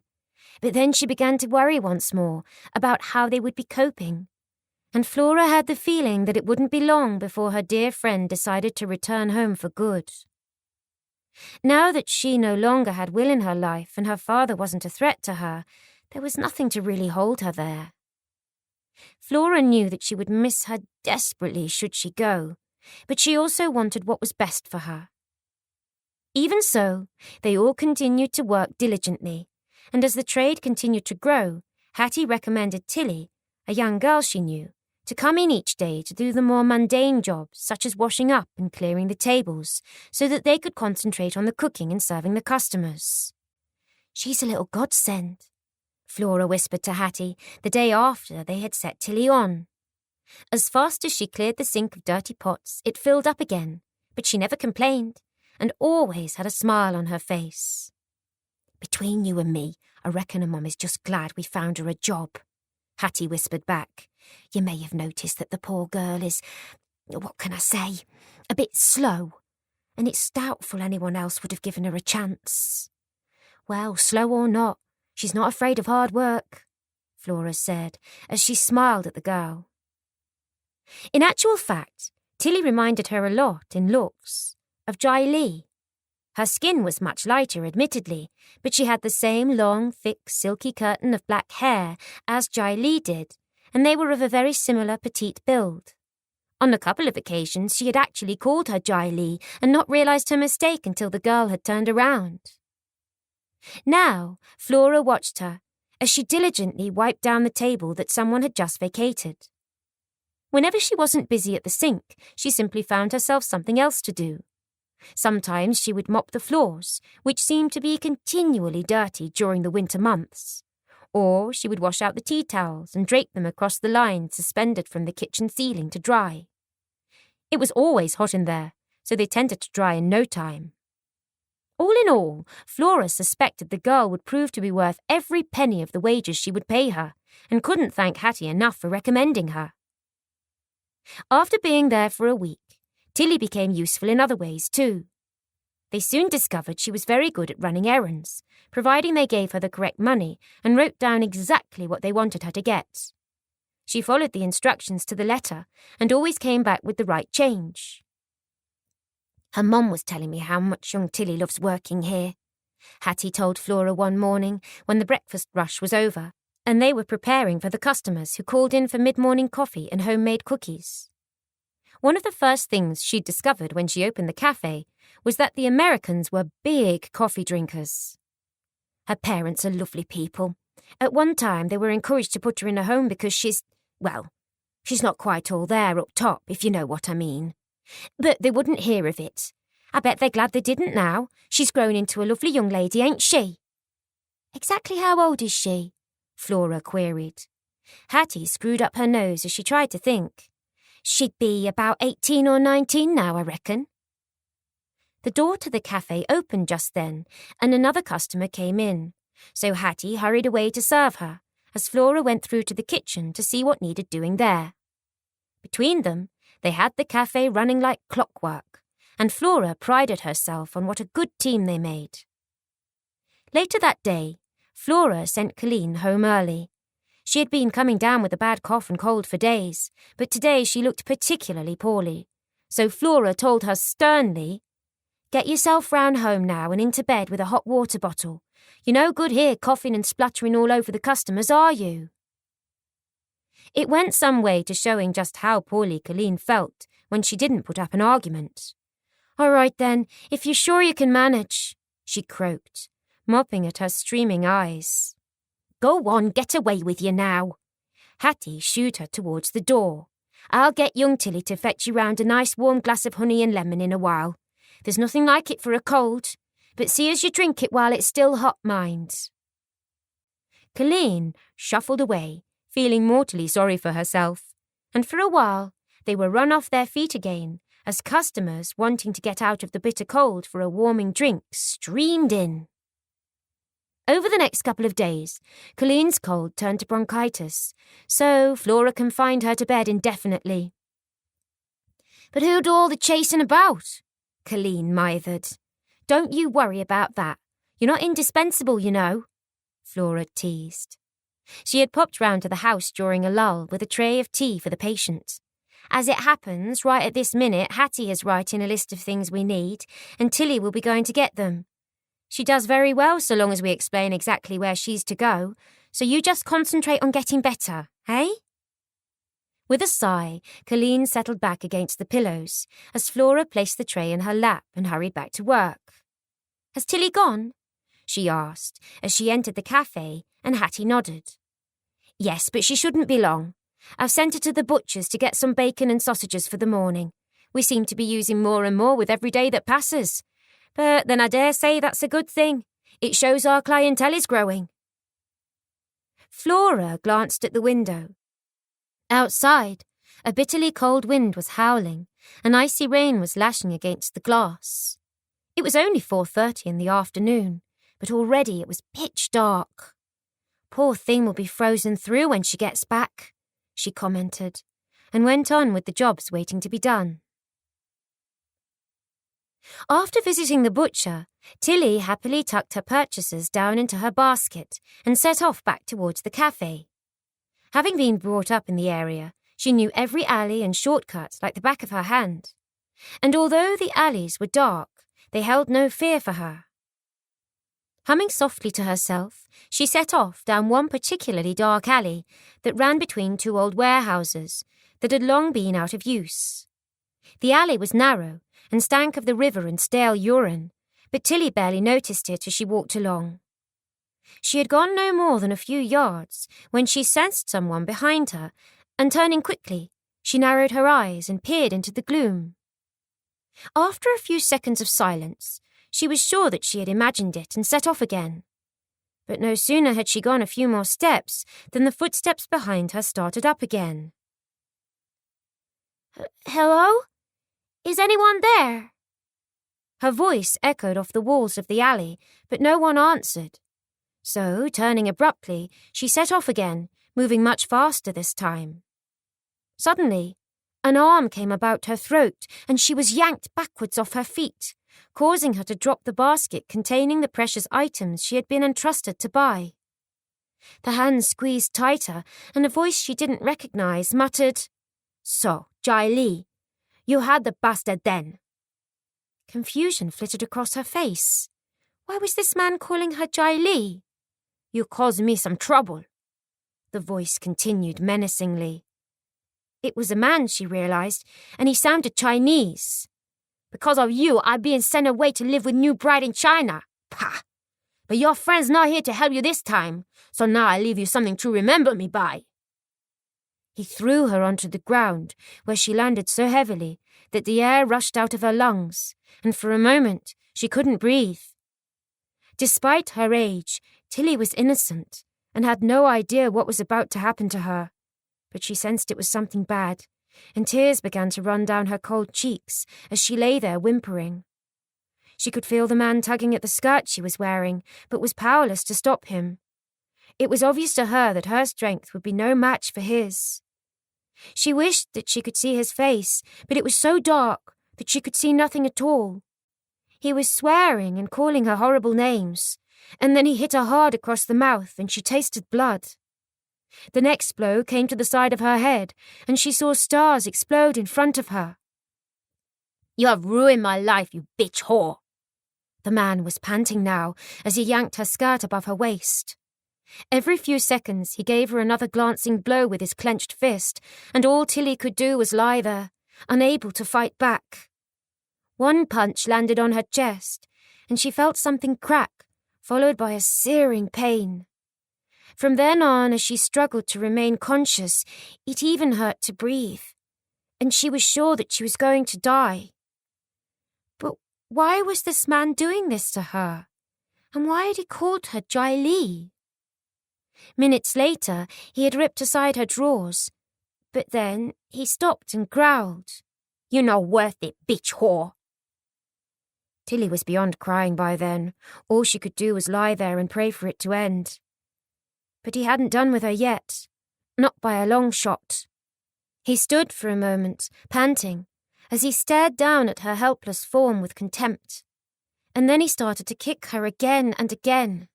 but then she began to worry once more about how they would be coping, and Flora had the feeling that it wouldn't be long before her dear friend decided to return home for good. Now that she no longer had Will in her life and her father wasn't a threat to her, there was nothing to really hold her there. Flora knew that she would miss her desperately should she go, but she also wanted what was best for her. Even so, they all continued to work diligently, and as the trade continued to grow, Hattie recommended Tilly, a young girl she knew, to come in each day to do the more mundane jobs such as washing up and clearing the tables, so that they could concentrate on the cooking and serving the customers. "She's a little godsend," Flora whispered to Hattie the day after they had set Tilly on. As fast as she cleared the sink of dirty pots, it filled up again, but she never complained and always had a smile on her face. "Between you and me, I reckon her mum is just glad we found her a job," Hattie whispered back. "You may have noticed that the poor girl is, what can I say, a bit slow, and it's doubtful anyone else would have given her a chance." "Well, slow or not, she's not afraid of hard work," Flora said as she smiled at the girl. In actual fact, Tilly reminded her a lot, in looks, of Jai Lee. Her skin was much lighter, admittedly, but she had the same long, thick, silky curtain of black hair as Jai Lee did, and they were of a very similar petite build. On a couple of occasions, she had actually called her Jai Lee and not realised her mistake until the girl had turned around. Now, Flora watched her as she diligently wiped down the table that someone had just vacated. Whenever she wasn't busy at the sink, she simply found herself something else to do. Sometimes she would mop the floors, which seemed to be continually dirty during the winter months, or she would wash out the tea towels and drape them across the line suspended from the kitchen ceiling to dry. It was always hot in there, so they tended to dry in no time. All in all, Flora suspected the girl would prove to be worth every penny of the wages she would pay her, and couldn't thank Hattie enough for recommending her. After being there for a week, Tilly became useful in other ways too. They soon discovered she was very good at running errands, providing they gave her the correct money and wrote down exactly what they wanted her to get. She followed the instructions to the letter and always came back with the right change. "Her mum was telling me how much young Tilly loves working here," Hattie told Flora one morning when the breakfast rush was over and they were preparing for the customers who called in for mid-morning coffee and homemade cookies. One of the first things she'd discovered when she opened the cafe was that the Americans were big coffee drinkers. Her parents are lovely people. At one time, they were encouraged to put her in a home because she's not quite all there up top, if you know what I mean. But they wouldn't hear of it. I bet they're glad they didn't now. She's grown into a lovely young lady, ain't she?" "Exactly how old is she?" Flora queried. Hattie screwed up her nose as she tried to think. "She'd be about 18 or 19 now, I reckon." The door to the cafe opened just then, and another customer came in, so Hattie hurried away to serve her, as Flora went through to the kitchen to see what needed doing there. Between them, they had the cafe running like clockwork, and Flora prided herself on what a good team they made. Later that day, Flora sent Colleen home early. She had been coming down with a bad cough and cold for days, but today she looked particularly poorly. So Flora told her sternly, "Get yourself round home now and into bed with a hot water bottle. You're no good here coughing and spluttering all over the customers, are you?" It went some way to showing just how poorly Colleen felt when she didn't put up an argument. "All right then, if you're sure you can manage," she croaked, mopping at her streaming eyes. "Go on, get away with you now." Hattie shooed her towards the door. "I'll get young Tilly to fetch you round a nice warm glass of honey and lemon in a while. There's nothing like it for a cold, but see as you drink it while it's still hot, mind." Colleen shuffled away, feeling mortally sorry for herself, and for a while they were run off their feet again as customers wanting to get out of the bitter cold for a warming drink streamed in. Over the next couple of days, Colleen's cold turned to bronchitis, so Flora confined her to bed indefinitely. "But who'll do all the chasing about?" Colleen mithered. "Don't you worry about that. You're not indispensable, you know," Flora teased. She had popped round to the house during a lull with a tray of tea for the patient. "As it happens, right at this minute, Hattie is writing a list of things we need, and Tilly will be going to get them. She does very well so long as we explain exactly where she's to go, so you just concentrate on getting better, eh?" With a sigh, Colleen settled back against the pillows as Flora placed the tray in her lap and hurried back to work. "Has Tilly gone?" she asked as she entered the cafe, and Hattie nodded. "Yes, but she shouldn't be long. I've sent her to the butcher's to get some bacon and sausages for the morning. We seem to be using more and more with every day that passes. But then I dare say that's a good thing. It shows our clientele is growing." Flora glanced at the window. Outside, a bitterly cold wind was howling, and icy rain was lashing against the glass. It was only 4:30 in the afternoon, but already it was pitch dark. "Poor thing will be frozen through when she gets back," she commented, and went on with the jobs waiting to be done. After visiting the butcher, Tilly happily tucked her purchases down into her basket and set off back towards the cafe. Having been brought up in the area, she knew every alley and shortcut like the back of her hand. And although the alleys were dark, they held no fear for her. Humming softly to herself, she set off down one particularly dark alley that ran between two old warehouses that had long been out of use. The alley was narrow and stank of the river and stale urine, but Tilly barely noticed it as she walked along. She had gone no more than a few yards when she sensed someone behind her, and turning quickly, she narrowed her eyes and peered into the gloom. After a few seconds of silence, she was sure that she had imagined it and set off again. But no sooner had she gone a few more steps than the footsteps behind her started up again. "Hello? Is anyone there?" Her voice echoed off the walls of the alley, but no one answered. So, turning abruptly, she set off again, moving much faster this time. Suddenly, an arm came about her throat, and she was yanked backwards off her feet, causing her to drop the basket containing the precious items she had been entrusted to buy. The hands squeezed tighter, and a voice she didn't recognize muttered, "So, Jai Li, you had the bastard then." Confusion flitted across her face. Why was this man calling her Jai Li? "You caused me some trouble," the voice continued menacingly. It was a man, she realized, and he sounded Chinese. "Because of you, I'm being sent away to live with new bride in China. Pah! But your friend's not here to help you this time, so now I leave you something to remember me by." He threw her onto the ground, where she landed so heavily that the air rushed out of her lungs, and for a moment she couldn't breathe. Despite her age, Tilly was innocent and had no idea what was about to happen to her, but she sensed it was something bad, and tears began to run down her cold cheeks as she lay there whimpering. She could feel the man tugging at the skirt she was wearing, but was powerless to stop him. It was obvious to her that her strength would be no match for his. She wished that she could see his face, but it was so dark that she could see nothing at all. He was swearing and calling her horrible names, and then he hit her hard across the mouth and she tasted blood. The next blow came to the side of her head, and she saw stars explode in front of her. "You have ruined my life, you bitch whore." The man was panting now as he yanked her skirt above her waist. Every few seconds he gave her another glancing blow with his clenched fist, and all Tilly could do was lie there, unable to fight back. One punch landed on her chest, and she felt something crack, followed by a searing pain. From then on, as she struggled to remain conscious, it even hurt to breathe, and she was sure that she was going to die. But why was this man doing this to her? And why had he called her Jai Li? Minutes later, he had ripped aside her drawers, but then he stopped and growled, "You're not worth it, bitch whore." Tilly was beyond crying by then. All she could do was lie there and pray for it to end. But he hadn't done with her yet, not by a long shot. He stood for a moment, panting, as he stared down at her helpless form with contempt. And then he started to kick her again and again.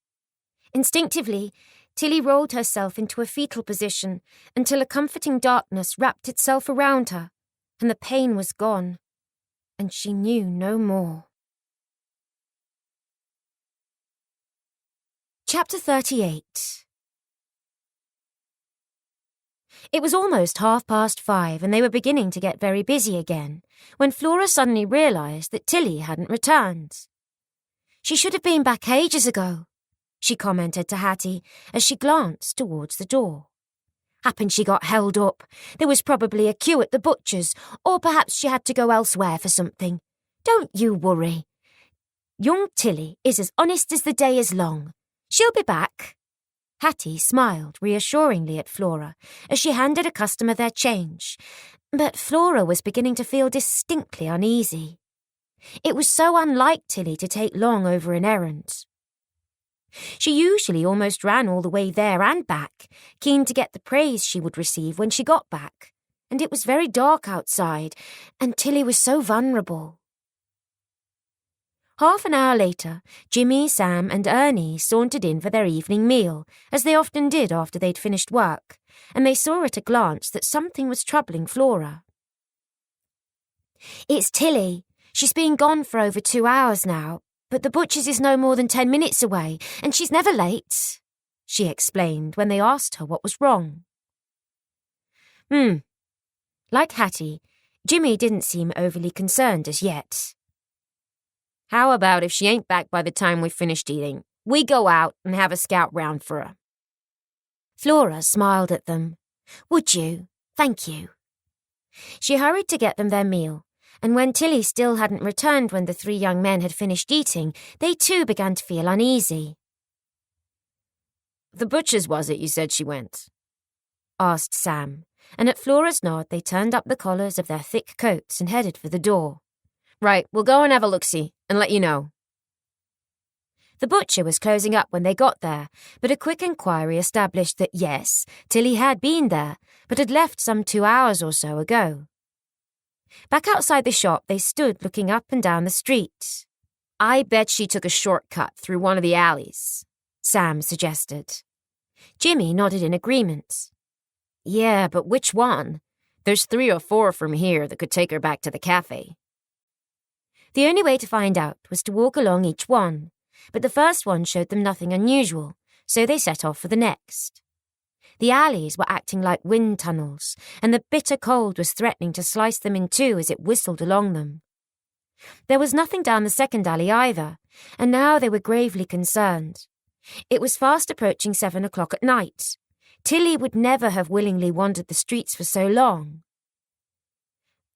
Instinctively, Tilly rolled herself into a fetal position until a comforting darkness wrapped itself around her, and the pain was gone, and she knew no more. Chapter 38. It was almost 5:30, and they were beginning to get very busy again, when Flora suddenly realised that Tilly hadn't returned. "She should have been back ages ago," she commented to Hattie as she glanced towards the door. "Happen she got held up. There was probably a queue at the butcher's, or perhaps she had to go elsewhere for something. Don't you worry. Young Tilly is as honest as the day is long. She'll be back." Hattie smiled reassuringly at Flora as she handed a customer their change, but Flora was beginning to feel distinctly uneasy. It was so unlike Tilly to take long over an errand. She usually almost ran all the way there and back, keen to get the praise she would receive when she got back, and it was very dark outside, and Tilly was so vulnerable. Half an hour later, Jimmy, Sam and Ernie sauntered in for their evening meal, as they often did after they'd finished work, and they saw at a glance that something was troubling Flora. "It's Tilly. She's been gone for over 2 hours now, but the butcher's is no more than 10 minutes away, and she's never late," she explained when they asked her what was wrong. Like Hattie, Jimmy didn't seem overly concerned as yet. "How about if she ain't back by the time we've finished eating, we go out and have a scout round for her?" Flora smiled at them. "Would you? Thank you." She hurried to get them their meal, and when Tilly still hadn't returned when the 3 young men had finished eating, they too began to feel uneasy. "The butcher's was it you said she went?" asked Sam, and at Flora's nod they turned up the collars of their thick coats and headed for the door. "Right, we'll go and have a look-see, and let you know." The butcher was closing up when they got there, but a quick inquiry established that yes, Tilly had been there, but had left some 2 hours or so ago. Back outside the shop, they stood looking up and down the street. "I bet she took a shortcut through one of the alleys," Sam suggested. Jimmy nodded in agreement. "Yeah, but which one? There's 3 or 4 from here that could take her back to the cafe." The only way to find out was to walk along each one, but the first one showed them nothing unusual, so they set off for the next. The alleys were acting like wind tunnels, and the bitter cold was threatening to slice them in two as it whistled along them. There was nothing down the second alley either, and now they were gravely concerned. It was fast approaching 7 o'clock at night. Tilly would never have willingly wandered the streets for so long.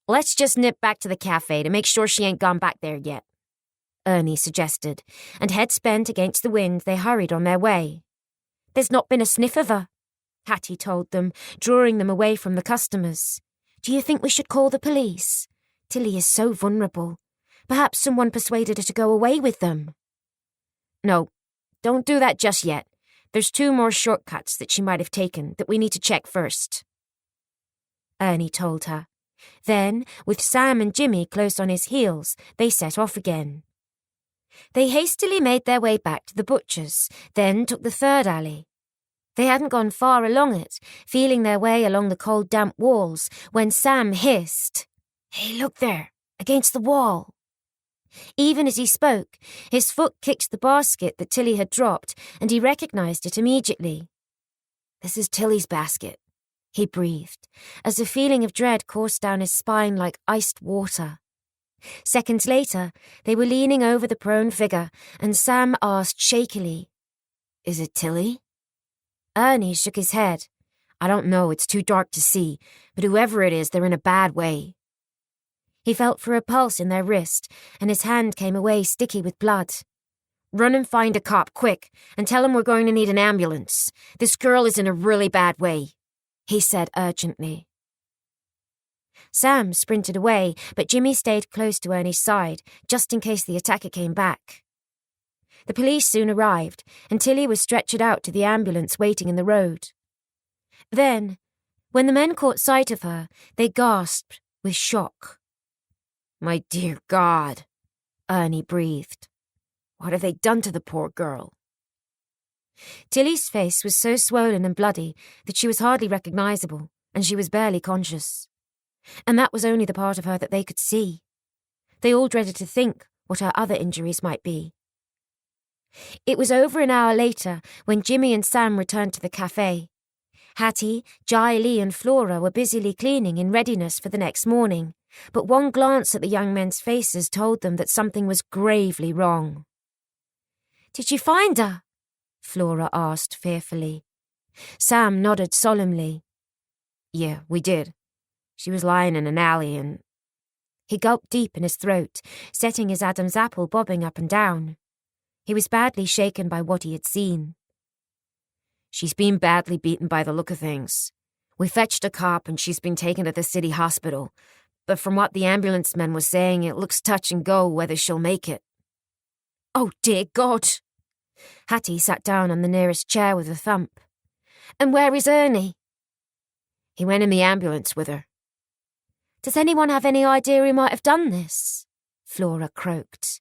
"Let's just nip back to the cafe to make sure she ain't gone back there yet," Ernie suggested, and heads bent against the wind they hurried on their way. "There's not been a sniff of her," Hattie told them, drawing them away from the customers. "Do you think we should call the police? Tilly is so vulnerable. Perhaps someone persuaded her to go away with them." "No, don't do that just yet. There's 2 more shortcuts that she might have taken that we need to check first," Ernie told her. Then, with Sam and Jimmy close on his heels, they set off again. They hastily made their way back to the butcher's, then took the third alley. They hadn't gone far along it, feeling their way along the cold, damp walls, when Sam hissed, "Hey, look there, against the wall." Even as he spoke, his foot kicked the basket that Tilly had dropped, and he recognised it immediately. "This is Tilly's basket," he breathed, as a feeling of dread coursed down his spine like iced water. Seconds later, they were leaning over the prone figure, and Sam asked shakily, "Is it Tilly?" Ernie shook his head. "I don't know, it's too dark to see, but whoever it is, they're in a bad way." He felt for a pulse in their wrist, and his hand came away sticky with blood. "Run and find a cop, quick, and tell him we're going to need an ambulance. This girl is in a really bad way," he said urgently. Sam sprinted away, but Jimmy stayed close to Ernie's side, just in case the attacker came back. The police soon arrived, and Tilly was stretchered out to the ambulance waiting in the road. Then, when the men caught sight of her, they gasped with shock. "My dear God," Ernie breathed. "What have they done to the poor girl?" Tilly's face was so swollen and bloody that she was hardly recognisable, and she was barely conscious. And that was only the part of her that they could see. They all dreaded to think what her other injuries might be. It was over an hour later when Jimmy and Sam returned to the cafe. Hattie, Jai Lee and Flora were busily cleaning in readiness for the next morning, but one glance at the young men's faces told them that something was gravely wrong. "Did you find her?" Flora asked fearfully. Sam nodded solemnly. "Yeah, we did. She was lying in an alley and—" He gulped deep in his throat, setting his Adam's apple bobbing up and down. He was badly shaken by what he had seen. "She's been badly beaten by the look of things. We fetched a cop and she's been taken to the city hospital, but from what the ambulance man was saying, it looks touch and go whether she'll make it." "Oh, dear God!" Hattie sat down on the nearest chair with a thump. "And where is Ernie?" "He went in the ambulance with her." "Does anyone have any idea who might have done this?" Flora croaked.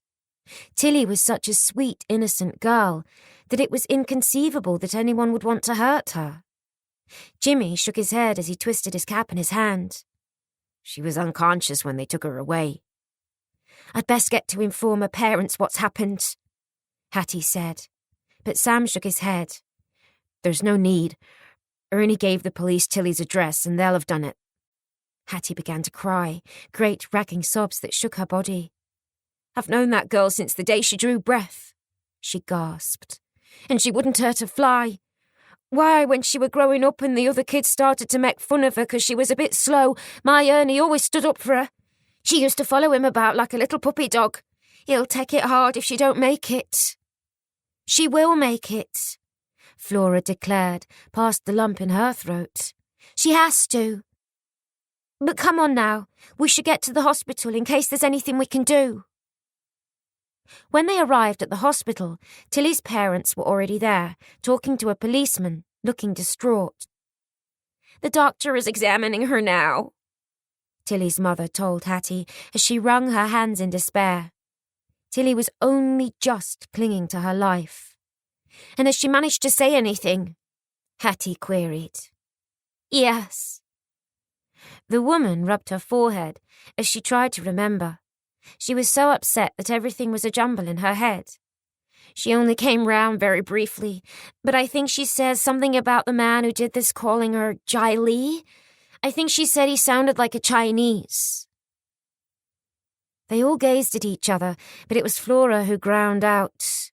Tilly was such a sweet, innocent girl that it was inconceivable that anyone would want to hurt her. Jimmy shook his head as he twisted his cap in his hand. "She was unconscious when they took her away." "I'd best get to inform her parents what's happened," Hattie said. But Sam shook his head. "There's no need. Ernie gave the police Tilly's address and they'll have done it." Hattie began to cry, great racking sobs that shook her body. "I've known that girl since the day she drew breath," she gasped. "And she wouldn't hurt a fly. Why, when she were growing up and the other kids started to make fun of her because she was a bit slow, my Ernie always stood up for her. She used to follow him about like a little puppy dog. He'll take it hard if she don't make it." "She will make it," Flora declared, past the lump in her throat. "She has to. But come on now, we should get to the hospital in case there's anything we can do." When they arrived at the hospital, Tilly's parents were already there, talking to a policeman, looking distraught. "The doctor is examining her now," Tilly's mother told Hattie as she wrung her hands in despair. Tilly was only just clinging to her life. "And has she managed to say anything?" Hattie queried. "Yes." The woman rubbed her forehead as she tried to remember. She was so upset that everything was a jumble in her head. "She only came round very briefly, but I think she says something about the man who did this calling her Jai Lee. I think she said he sounded like a Chinese." They all gazed at each other, but it was Flora who ground out,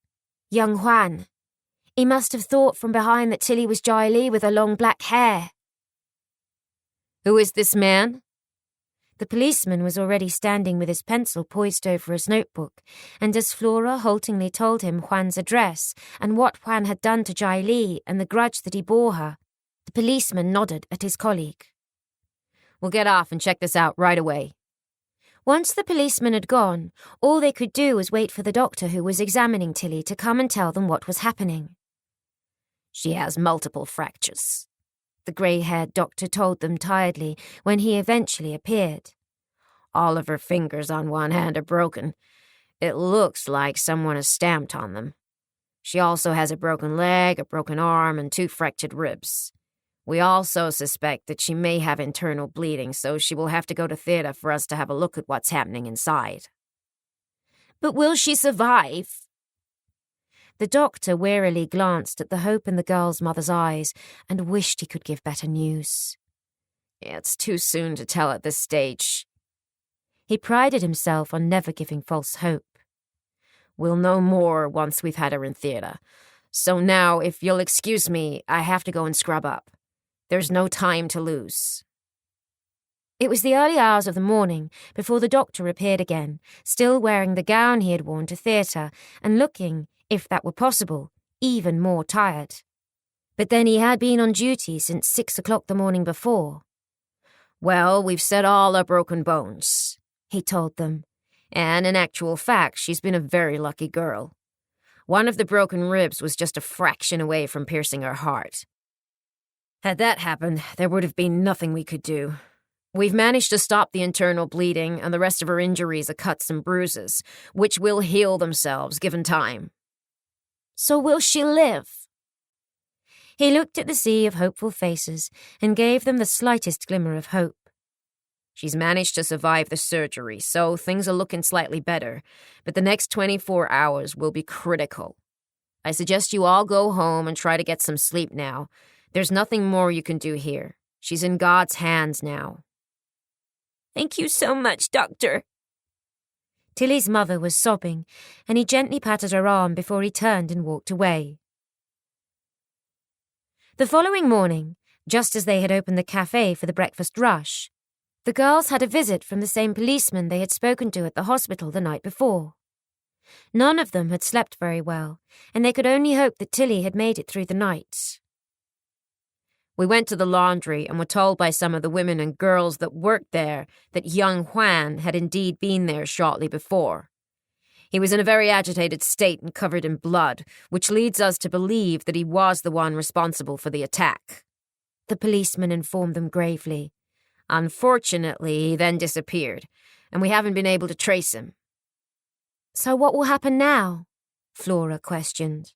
"Young Juan. He must have thought from behind that Tilly was Jai Lee with her long black hair." "Who is this man?" The policeman was already standing with his pencil poised over his notebook, and as Flora haltingly told him Juan's address and what Juan had done to Jai Lee and the grudge that he bore her, the policeman nodded at his colleague. "We'll get off and check this out right away." Once the policeman had gone, all they could do was wait for the doctor who was examining Tilly to come and tell them what was happening. "She has multiple fractures," the grey-haired doctor told them tiredly when he eventually appeared. "All of her fingers on one hand are broken. It looks like someone has stamped on them. She also has a broken leg, a broken arm, and 2 fractured ribs. We also suspect that she may have internal bleeding, so she will have to go to theater for us to have a look at what's happening inside. But will she survive? The doctor wearily glanced at the hope in the girl's mother's eyes and wished he could give better news. It's too soon to tell at this stage. He prided himself on never giving false hope. We'll know more once we've had her in theater. So now, if you'll excuse me, I have to go and scrub up. There's no time to lose. It was the early hours of the morning before the doctor appeared again, still wearing the gown he had worn to theatre and looking, if that were possible, even more tired. But then he had been on duty since 6 o'clock the morning before. Well, we've set all our broken bones, he told them. And in actual fact, she's been a very lucky girl. One of the broken ribs was just a fraction away from piercing her heart. Had that happened, there would have been nothing we could do. We've managed to stop the internal bleeding, and the rest of her injuries are cuts and bruises, which will heal themselves given time. So will she live? He looked at the sea of hopeful faces and gave them the slightest glimmer of hope. She's managed to survive the surgery, so things are looking slightly better, but the next 24 hours will be critical. I suggest you all go home and try to get some sleep now. There's nothing more you can do here. She's in God's hands now. Thank you so much, Doctor. Tilly's mother was sobbing, and he gently patted her arm before he turned and walked away. The following morning, just as they had opened the cafe for the breakfast rush, the girls had a visit from the same policeman they had spoken to at the hospital the night before. None of them had slept very well, and they could only hope that Tilly had made it through the night. We went to the laundry and were told by some of the women and girls that worked there that young Juan had indeed been there shortly before. He was in a very agitated state and covered in blood, which leads us to believe that he was the one responsible for the attack. The policeman informed them gravely. Unfortunately, he then disappeared, and we haven't been able to trace him. So what will happen now? Flora questioned.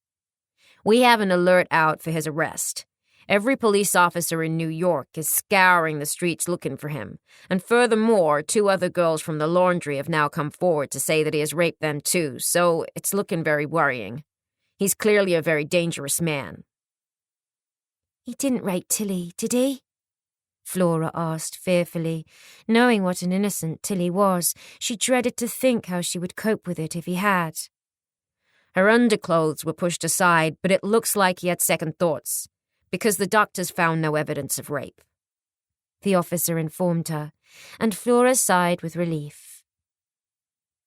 We have an alert out for his arrest. Every police officer in New York is scouring the streets looking for him, and furthermore, 2 other girls from the laundry have now come forward to say that he has raped them too, so it's looking very worrying. He's clearly a very dangerous man. He didn't rape Tilly, did he? Flora asked fearfully. Knowing what an innocent Tilly was, she dreaded to think how she would cope with it if he had. Her underclothes were pushed aside, but it looks like he had second thoughts, because the doctors found no evidence of rape. The officer informed her, and Flora sighed with relief.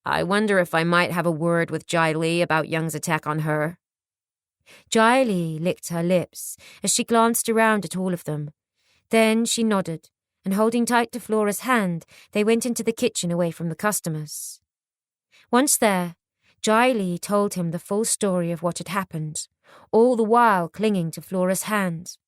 I wonder if I might have a word with Jai Lee about Young's attack on her. Jai Lee licked her lips as she glanced around at all of them. Then she nodded, and holding tight to Flora's hand, they went into the kitchen away from the customers. Once there, Jai Lee told him the full story of what had happened, all the while clinging to Flora's hand.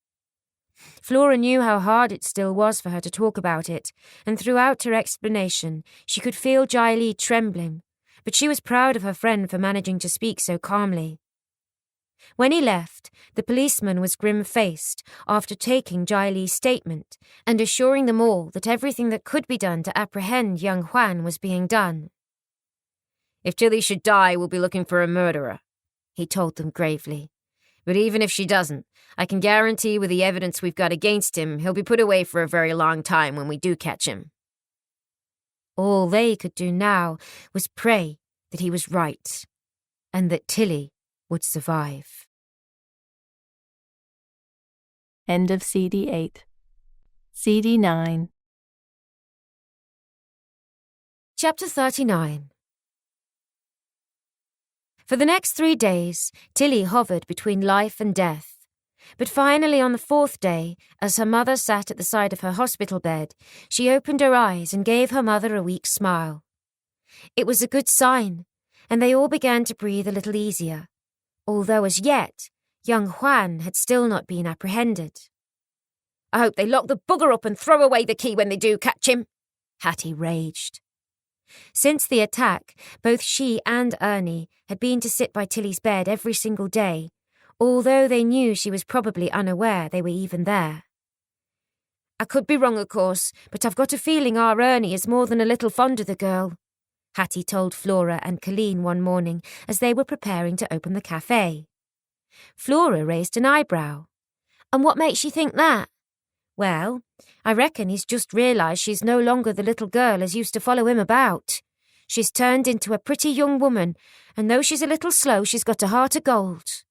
Flora knew how hard it still was for her to talk about it, and throughout her explanation she could feel Jai Lee trembling, but she was proud of her friend for managing to speak so calmly. When he left, the policeman was grim-faced after taking Jai Lee's statement and assuring them all that everything that could be done to apprehend young Juan was being done. If Tilly should die, we'll be looking for a murderer, he told them gravely. But even if she doesn't, I can guarantee with the evidence we've got against him, he'll be put away for a very long time when we do catch him. All they could do now was pray that he was right, and that Tilly would survive. End of CD 8. CD 9. Chapter 39. For the next 3 days, Tilly hovered between life and death. But finally on the 4th day, as her mother sat at the side of her hospital bed, she opened her eyes and gave her mother a weak smile. It was a good sign, and they all began to breathe a little easier, although as yet, young Juan had still not been apprehended. I hope they lock the bugger up and throw away the key when they do catch him, Hattie raged. Since the attack, both she and Ernie had been to sit by Tilly's bed every single day, although they knew she was probably unaware they were even there. "I could be wrong, of course, but I've got a feeling our Ernie is more than a little fond of the girl," Hattie told Flora and Colleen one morning as they were preparing to open the cafe. Flora raised an eyebrow. "And what makes you think that?" "Well, I reckon he's just realised she's no longer the little girl as used to follow him about. She's turned into a pretty young woman, and though she's a little slow, she's got a heart of gold."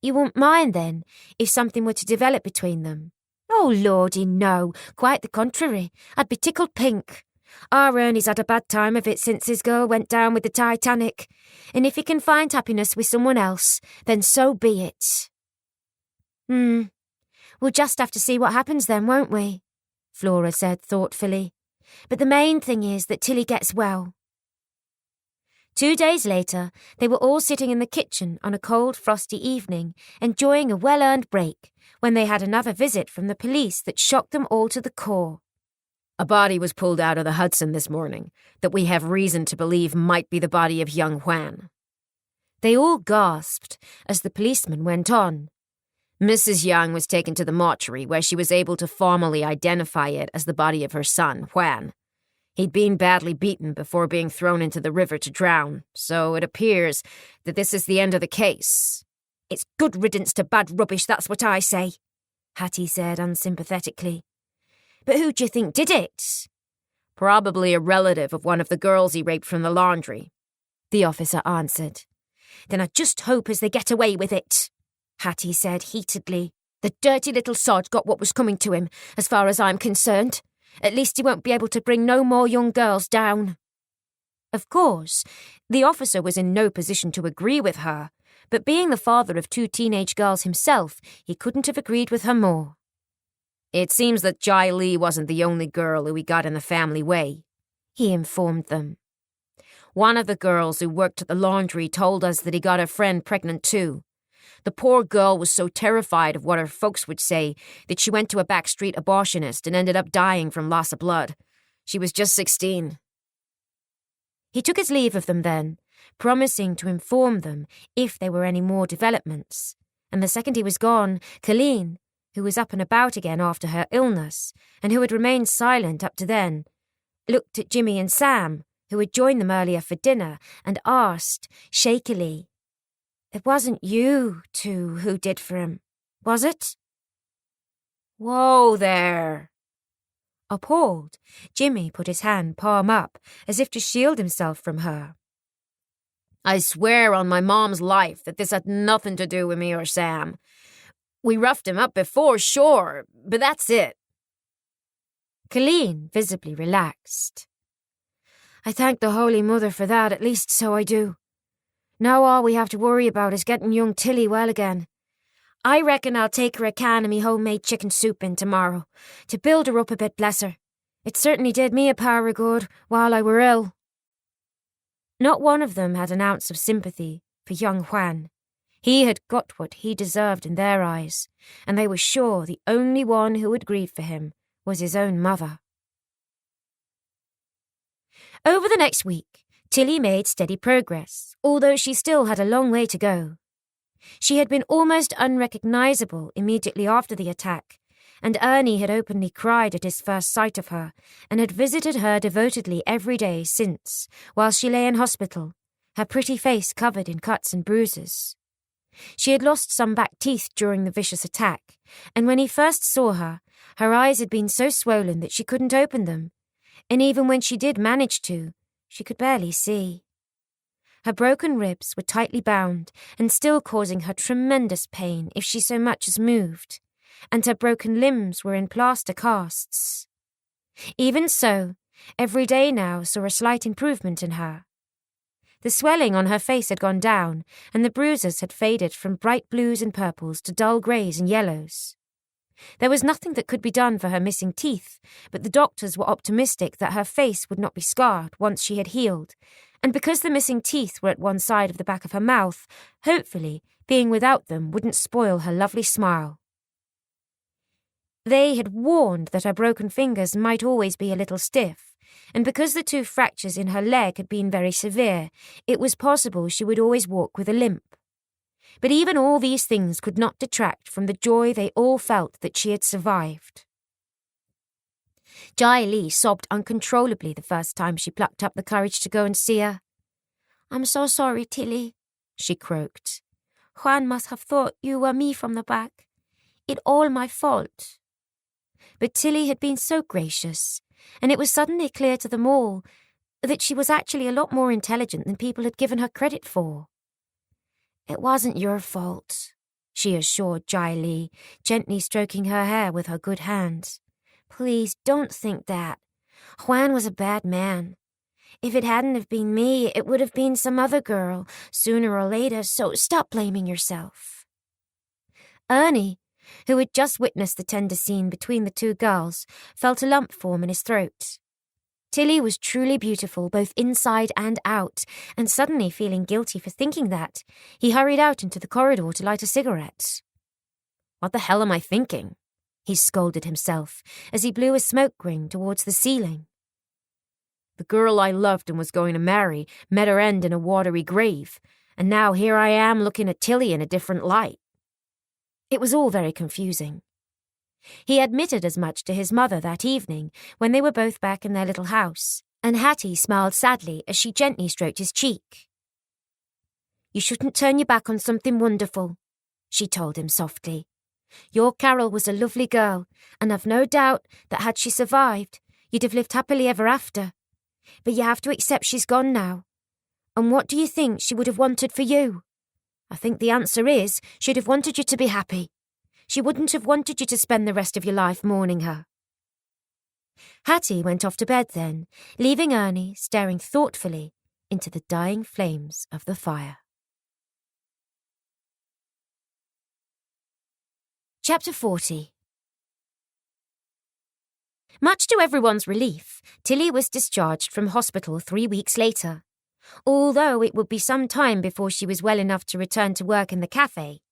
"You wouldn't mind, then, if something were to develop between them?" "Oh, lordy, no. Quite the contrary. I'd be tickled pink. Our Ernie's had a bad time of it since his girl went down with the Titanic, and if he can find happiness with someone else, then so be it." We'll just have to see what happens then, won't we?" Flora said thoughtfully. "But the main thing is that Tilly gets well." 2 days later, they were all sitting in the kitchen on a cold, frosty evening, enjoying a well-earned break, when they had another visit from the police that shocked them all to the core. "A body was pulled out of the Hudson this morning that we have reason to believe might be the body of young Juan." They all gasped as the policeman went on. "Mrs. Young was taken to the mortuary where she was able to formally identify it as the body of her son, Juan. He'd been badly beaten before being thrown into the river to drown, so it appears that this is the end of the case." "It's good riddance to bad rubbish, that's what I say," Hattie said unsympathetically. "But who do you think did it?" "Probably a relative of one of the girls he raped from the laundry," the officer answered. "Then I just hope as they get away with it," Hattie said heatedly. "The dirty little sod got what was coming to him, as far as I'm concerned. At least he won't be able to bring no more young girls down." Of course, the officer was in no position to agree with her, but being the father of 2 teenage girls himself, he couldn't have agreed with her more. "It seems that Jai Lee wasn't the only girl who he got in the family way," he informed them. "One of the girls who worked at the laundry told us that he got a friend pregnant too. The poor girl was so terrified of what her folks would say that she went to a backstreet abortionist and ended up dying from loss of blood. She was just 16. He took his leave of them then, promising to inform them if there were any more developments. And the second he was gone, Colleen, who was up and about again after her illness, and who had remained silent up to then, looked at Jimmy and Sam, who had joined them earlier for dinner, and asked, shakily, "It wasn't you two who did for him, was it?" "Whoa there!" Appalled, Jimmy put his hand palm up, as if to shield himself from her. "I swear on my mom's life that this had nothing to do with me or Sam. We roughed him up before, sure, but that's it." Colleen visibly relaxed. "I thank the Holy Mother for that, at least so I do. Now all we have to worry about is getting young Tilly well again. I reckon I'll take her a can of me homemade chicken soup in tomorrow, to build her up a bit, bless her. It certainly did me a power of good while I were ill." Not one of them had an ounce of sympathy for young Juan. He had got what he deserved in their eyes, and they were sure the only one who would grieve for him was his own mother. Over the next week, Tilly made steady progress, although she still had a long way to go. She had been almost unrecognisable immediately after the attack, and Ernie had openly cried at his first sight of her, and had visited her devotedly every day since, while she lay in hospital, her pretty face covered in cuts and bruises. She had lost some back teeth during the vicious attack, and when he first saw her, her eyes had been so swollen that she couldn't open them, and even when she did manage to, she could barely see. Her broken ribs were tightly bound and still causing her tremendous pain if she so much as moved, and her broken limbs were in plaster casts. Even so, every day now saw a slight improvement in her. The swelling on her face had gone down, and the bruises had faded from bright blues and purples to dull greys and yellows. There was nothing that could be done for her missing teeth, but the doctors were optimistic that her face would not be scarred once she had healed, and because the missing teeth were at one side of the back of her mouth, hopefully, being without them wouldn't spoil her lovely smile. They had warned that her broken fingers might always be a little stiff, and because the 2 fractures in her leg had been very severe, it was possible she would always walk with a limp. But even all these things could not detract from the joy they all felt that she had survived. Jai Li sobbed uncontrollably the first time she plucked up the courage to go and see her. "I'm so sorry, Tilly," she croaked. "Juan must have thought you were me from the back. It all my fault." But Tilly had been so gracious, and it was suddenly clear to them all that she was actually a lot more intelligent than people had given her credit for. "It wasn't your fault," she assured Jai Li, gently stroking her hair with her good hand. "Please don't think that. Juan was a bad man. If it hadn't have been me, it would have been some other girl, sooner or later, so stop blaming yourself." Ernie, who had just witnessed the tender scene between the 2 girls, felt a lump form in his throat. Tilly was truly beautiful both inside and out, and suddenly feeling guilty for thinking that, he hurried out into the corridor to light a cigarette. "What the hell am I thinking?" he scolded himself as he blew a smoke ring towards the ceiling. The girl I loved and was going to marry met her end in a watery grave, and now here I am looking at Tilly in a different light. It was all very confusing. He admitted as much to his mother that evening when they were both back in their little house, and Hattie smiled sadly as she gently stroked his cheek. "You shouldn't turn your back on something wonderful," she told him softly. "Your Carol was a lovely girl, and I've no doubt that had she survived, you'd have lived happily ever after. But you have to accept she's gone now. And what do you think she would have wanted for you? I think the answer is she'd have wanted you to be happy. She wouldn't have wanted you to spend the rest of your life mourning her." Hattie went off to bed then, leaving Ernie staring thoughtfully into the dying flames of the fire. Chapter 40. Much to everyone's relief, Tilly was discharged from hospital 3 weeks later, although it would be some time before she was well enough to return to work in the cafe.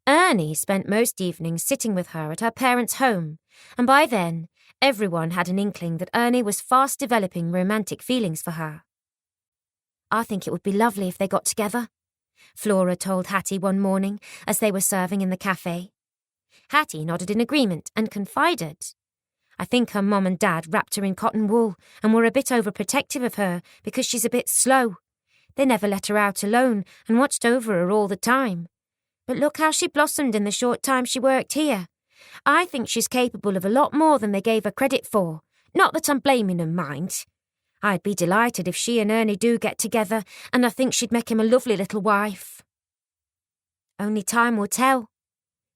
Ernie spent most evenings sitting with her at her parents' home, and by then, everyone had an inkling that Ernie was fast developing romantic feelings for her. "I think it would be lovely if they got together," Flora told Hattie one morning as they were serving in the cafe. Hattie nodded in agreement and confided, "I think her mum and dad wrapped her in cotton wool and were a bit overprotective of her because she's a bit slow. They never let her out alone and watched over her all the time. But look how she blossomed in the short time she worked here. I think she's capable of a lot more than they gave her credit for. Not that I'm blaming them, mind. I'd be delighted if she and Ernie do get together, and I think she'd make him a lovely little wife." "Only time will tell,"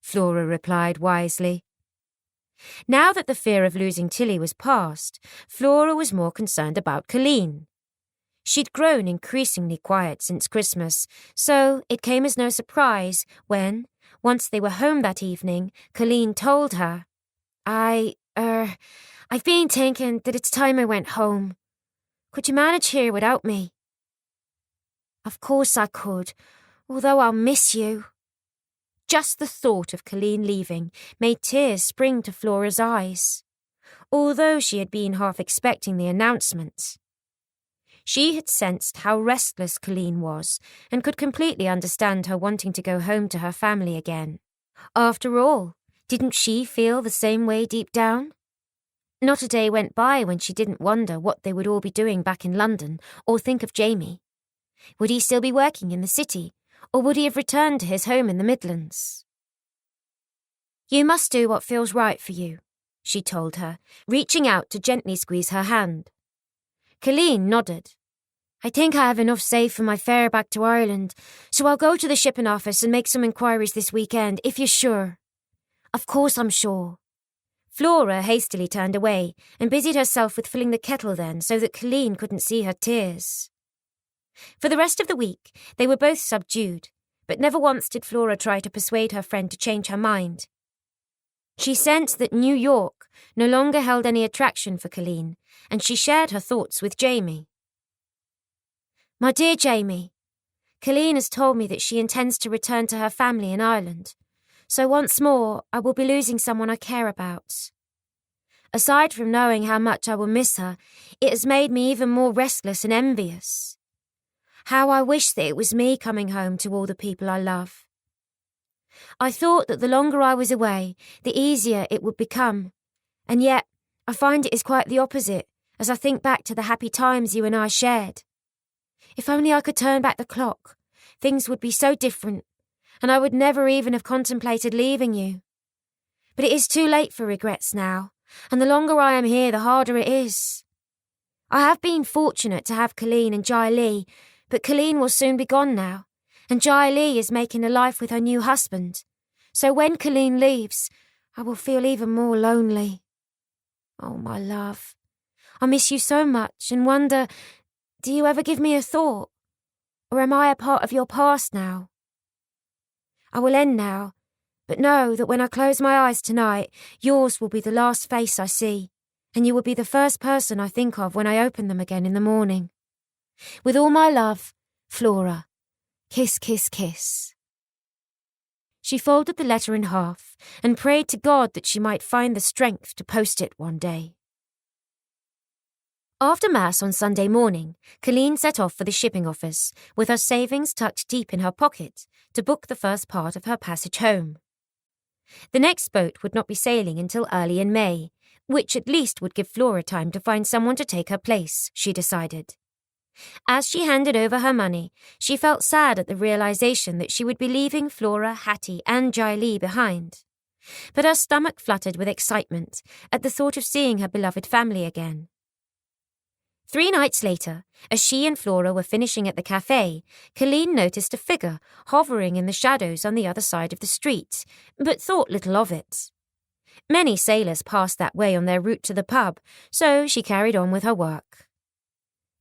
Flora replied wisely. Now that the fear of losing Tilly was past, Flora was more concerned about Colleen. She'd grown increasingly quiet since Christmas, so it came as no surprise when, once they were home that evening, Colleen told her, I've been thinking that it's time I went home. Could you manage here without me?" "Of course I could, although I'll miss you." Just the thought of Colleen leaving made tears spring to Flora's eyes, although she had been half expecting the announcement. She had sensed how restless Colleen was and could completely understand her wanting to go home to her family again. After all, didn't she feel the same way deep down? Not a day went by when she didn't wonder what they would all be doing back in London or think of Jamie. Would he still be working in the city, or would he have returned to his home in the Midlands? "You must do what feels right for you," she told her, reaching out to gently squeeze her hand. Colleen nodded. "I think I have enough saved for my fare back to Ireland, so I'll go to the shipping office and make some inquiries this weekend, if you're sure." "Of course I'm sure." Flora hastily turned away and busied herself with filling the kettle then so that Colleen couldn't see her tears. For the rest of the week, they were both subdued, but never once did Flora try to persuade her friend to change her mind. She sensed that New York no longer held any attraction for Colleen, and she shared her thoughts with Jamie. "My dear Jamie, Colleen has told me that she intends to return to her family in Ireland, so once more I will be losing someone I care about. Aside from knowing how much I will miss her, it has made me even more restless and envious. How I wish that it was me coming home to all the people I love. I thought that the longer I was away, the easier it would become, and yet I find it is quite the opposite as I think back to the happy times you and I shared. If only I could turn back the clock, things would be so different, and I would never even have contemplated leaving you. But it is too late for regrets now, and the longer I am here, the harder it is. I have been fortunate to have Colleen and Jai Lee, but Colleen will soon be gone now, and Jai Lee is making a life with her new husband. So when Colleen leaves, I will feel even more lonely. Oh, my love, I miss you so much and wonder, do you ever give me a thought? Or am I a part of your past now? I will end now, but know that when I close my eyes tonight, yours will be the last face I see, and you will be the first person I think of when I open them again in the morning. With all my love, Flora. Kiss, kiss, kiss. She folded the letter in half and prayed to God that she might find the strength to post it one day. After Mass on Sunday morning, Colleen set off for the shipping office, with her savings tucked deep in her pocket, to book the first part of her passage home. The next boat would not be sailing until early in May, which at least would give Flora time to find someone to take her place, she decided. As she handed over her money, she felt sad at the realization that she would be leaving Flora, Hattie and Jai Lee behind. But her stomach fluttered with excitement at the thought of seeing her beloved family again. 3 nights later, as she and Flora were finishing at the cafe, Colleen noticed a figure hovering in the shadows on the other side of the street, but thought little of it. Many sailors passed that way on their route to the pub, so she carried on with her work.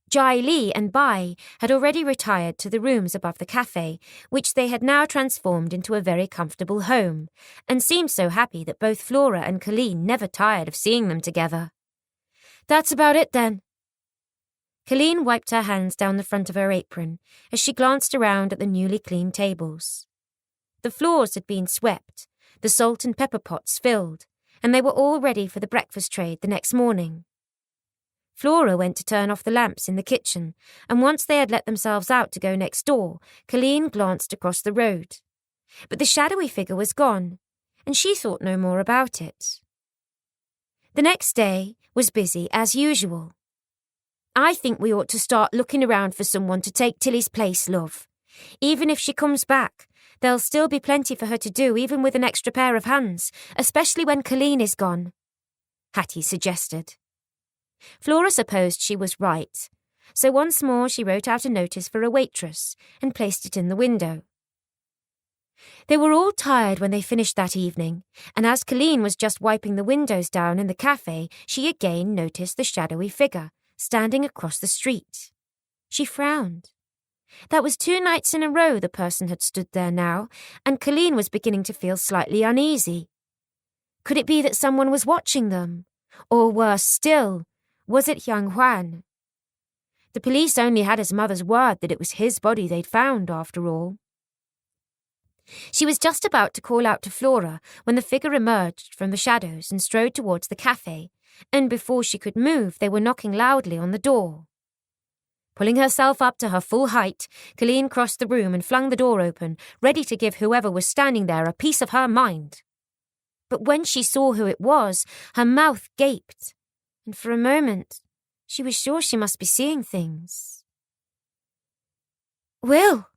Jai Lee and Bai had already retired to the rooms above the cafe, which they had now transformed into a very comfortable home, and seemed so happy that both Flora and Colleen never tired of seeing them together. "That's about it then." Colleen wiped her hands down the front of her apron as she glanced around at the newly cleaned tables. The floors had been swept, the salt and pepper pots filled, and they were all ready for the breakfast trade the next morning. Flora went to turn off the lamps in the kitchen, and once they had let themselves out to go next door, Colleen glanced across the road. But the shadowy figure was gone, and she thought no more about it. The next day was busy as usual. "I think we ought to start looking around for someone to take Tilly's place, love. Even if she comes back, there'll still be plenty for her to do even with an extra pair of hands, especially when Colleen is gone," Hattie suggested. Flora supposed she was right, so once more she wrote out a notice for a waitress and placed it in the window. They were all tired when they finished that evening, and as Colleen was just wiping the windows down in the cafe, she again noticed the shadowy figure standing across the street. She frowned. That was 2 nights in a row the person had stood there now, and Colleen was beginning to feel slightly uneasy. Could it be that someone was watching them? Or worse still, was it young Juan? The police only had his mother's word that it was his body they'd found, after all. She was just about to call out to Flora when the figure emerged from the shadows and strode towards the cafe, and before she could move, they were knocking loudly on the door. Pulling herself up to her full height, Colleen crossed the room and flung the door open, ready to give whoever was standing there a piece of her mind. But when she saw who it was, her mouth gaped, and for a moment, she was sure she must be seeing things. "Will!"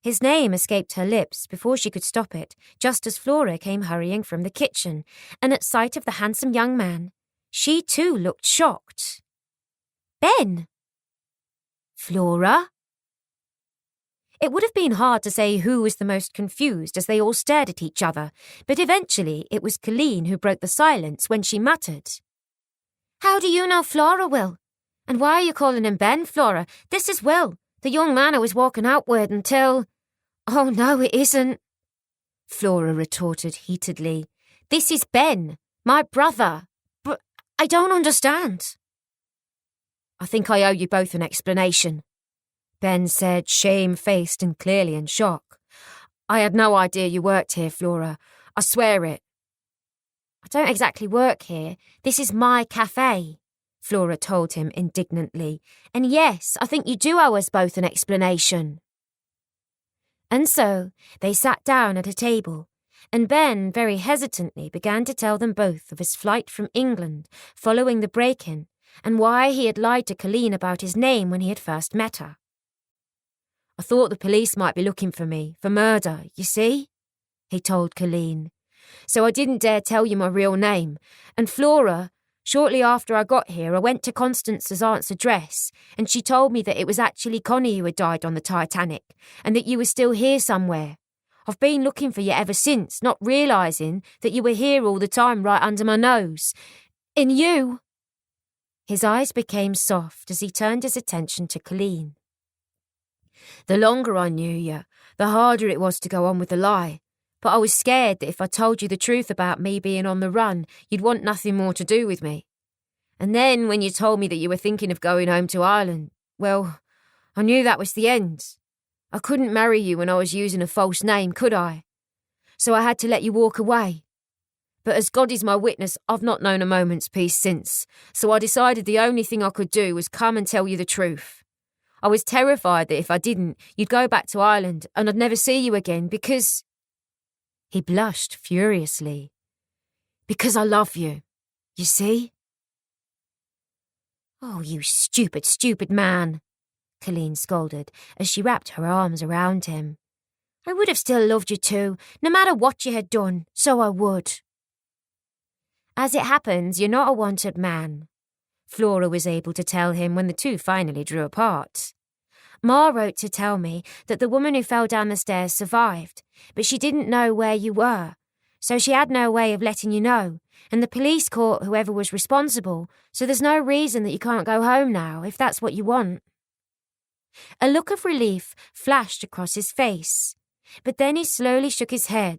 His name escaped her lips before she could stop it, just as Flora came hurrying from the kitchen, and at sight of the handsome young man, she too looked shocked. "Ben!" "Flora?" It would have been hard to say who was the most confused as they all stared at each other, but eventually it was Colleen who broke the silence when she muttered, "How do you know Flora, Will? And why are you calling him Ben, Flora? This is Will, the young man I was walking out with until—" "Oh, no, it isn't," Flora retorted heatedly. "This is Ben, my brother. But I don't understand." "I think I owe you both an explanation," Ben said, shame-faced and clearly in shock. "I had no idea you worked here, Flora. I swear it." I don't exactly work here. This is my cafe, Flora told him indignantly. And yes, I think you do owe us both an explanation. And so they sat down at a table, and Ben very hesitantly began to tell them both of his flight from England following the break-in and why he had lied to Colleen about his name when he had first met her. I thought the police might be looking for me, for murder, you see, he told Colleen. So I didn't dare tell you my real name. And Flora, shortly after I got here, I went to Constance's aunt's address, and she told me that it was actually Connie who had died on the Titanic, and that you were still here somewhere. I've been looking for you ever since, not realising that you were here all the time right under my nose. And you... His eyes became soft as he turned his attention to Colleen. The longer I knew you, the harder it was to go on with the lie. But I was scared that if I told you the truth about me being on the run, you'd want nothing more to do with me. And then when you told me that you were thinking of going home to Ireland, well, I knew that was the end. I couldn't marry you when I was using a false name, could I? So I had to let you walk away. But as God is my witness, I've not known a moment's peace since, so I decided the only thing I could do was come and tell you the truth. I was terrified that if I didn't, you'd go back to Ireland and I'd never see you again because... He blushed furiously. Because I love you, you see? Oh, you stupid, stupid man, Colleen scolded as she wrapped her arms around him. I would have still loved you too, no matter what you had done, so I would. As it happens, you're not a wanted man, Flora was able to tell him when the two finally drew apart. Ma wrote to tell me that the woman who fell down the stairs survived, but she didn't know where you were, so she had no way of letting you know, and the police caught whoever was responsible, so there's no reason that you can't go home now, if that's what you want. A look of relief flashed across his face, but then he slowly shook his head.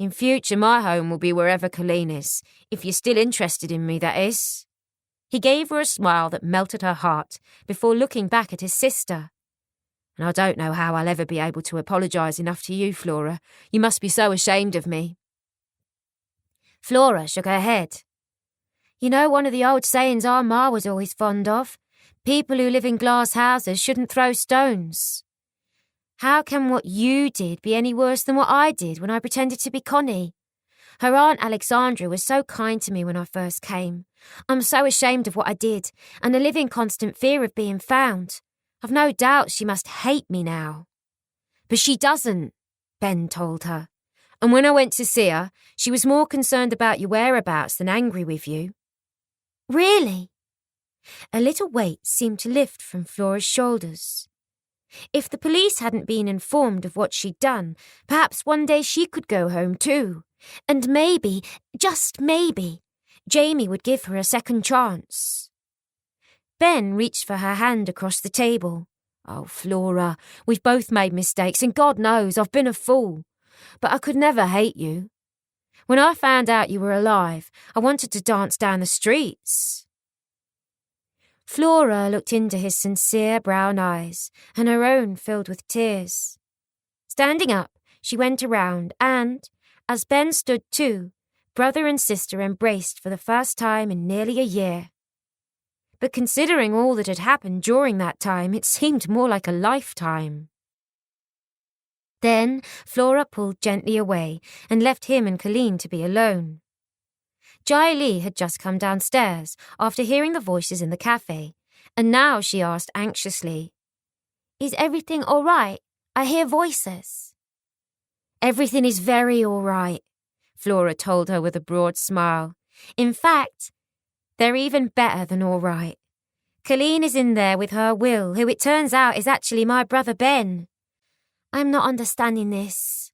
In future, my home will be wherever Colleen is, if you're still interested in me, that is. He gave her a smile that melted her heart before looking back at his sister. And I don't know how I'll ever be able to apologise enough to you, Flora. You must be so ashamed of me. Flora shook her head. You know one of the old sayings our ma was always fond of? People who live in glass houses shouldn't throw stones. How can what you did be any worse than what I did when I pretended to be Connie? Her Aunt Alexandra was so kind to me when I first came. I'm so ashamed of what I did, and I live in constant fear of being found. I've no doubt she must hate me now. But she doesn't, Ben told her. And when I went to see her, she was more concerned about your whereabouts than angry with you. Really? A little weight seemed to lift from Flora's shoulders. If the police hadn't been informed of what she'd done, perhaps one day she could go home too. And maybe, just maybe, Jamie would give her a second chance. Ben reached for her hand across the table. Oh, Flora, we've both made mistakes, and God knows I've been a fool. But I could never hate you. When I found out you were alive, I wanted to dance down the streets. Flora looked into his sincere brown eyes, and her own filled with tears. Standing up, she went around and, as Ben stood too, brother and sister embraced for the first time in nearly a year. But considering all that had happened during that time, it seemed more like a lifetime. Then Flora pulled gently away and left him and Colleen to be alone. Jai Lee had just come downstairs after hearing the voices in the cafe, and now she asked anxiously, "Is everything all right? I hear voices." "Everything is very all right," Flora told her with a broad smile. "In fact, they're even better than all right. Colleen is in there with her Will, who it turns out is actually my brother Ben." "I'm not understanding this,"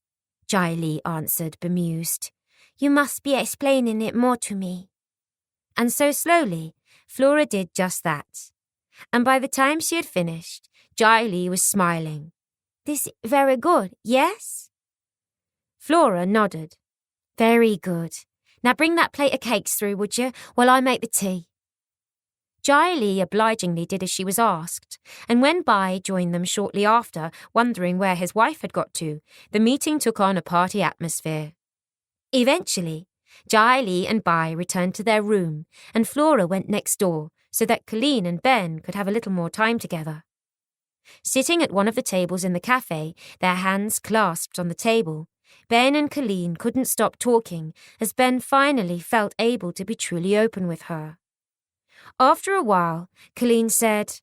Jai Lee answered, bemused. "You must be explaining it more to me." And so slowly, Flora did just that. And by the time she had finished, Jai Lee was smiling. "This very good, yes?" Flora nodded. "Very good. Now bring that plate of cakes through, would you, while I make the tea." Jai Lee obligingly did as she was asked, and when Bai joined them shortly after, wondering where his wife had got to, the meeting took on a party atmosphere. Eventually, Lee and Bai returned to their room, and Flora went next door so that Colleen and Ben could have a little more time together. Sitting at one of the tables in the cafe, their hands clasped on the table, Ben and Colleen couldn't stop talking as Ben finally felt able to be truly open with her. After a while, Colleen said,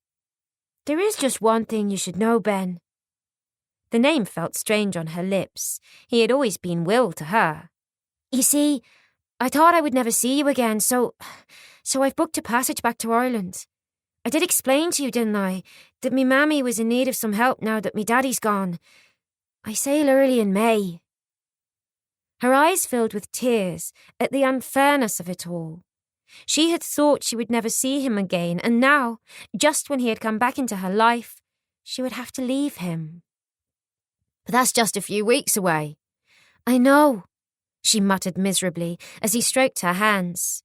"There is just one thing you should know, Ben." The name felt strange on her lips. He had always been Will to her. "You see, I thought I would never see you again, so I've booked a passage back to Ireland. I did explain to you, didn't I, that me mammy was in need of some help now that me daddy's gone. I sail early in May." Her eyes filled with tears at the unfairness of it all. She had thought she would never see him again, and now, just when he had come back into her life, she would have to leave him. But that's just a few weeks away. "I know," she muttered miserably as he stroked her hands.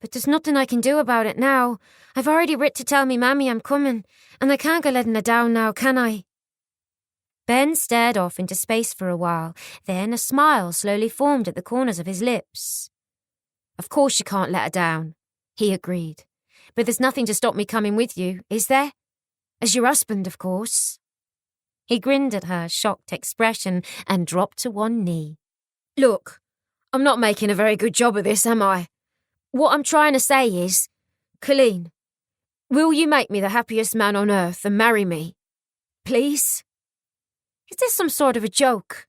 "But there's nothing I can do about it now. I've already writ to tell me mammy I'm coming, and I can't go letting her down now, can I?" Ben stared off into space for a while, then a smile slowly formed at the corners of his lips. "Of course you can't let her down," he agreed. "But there's nothing to stop me coming with you, is there? As your husband, of course." He grinned at her shocked expression and dropped to one knee. "Look, I'm not making a very good job of this, am I? What I'm trying to say is, Colleen, will you make me the happiest man on earth and marry me? Please?" "Is this some sort of a joke?"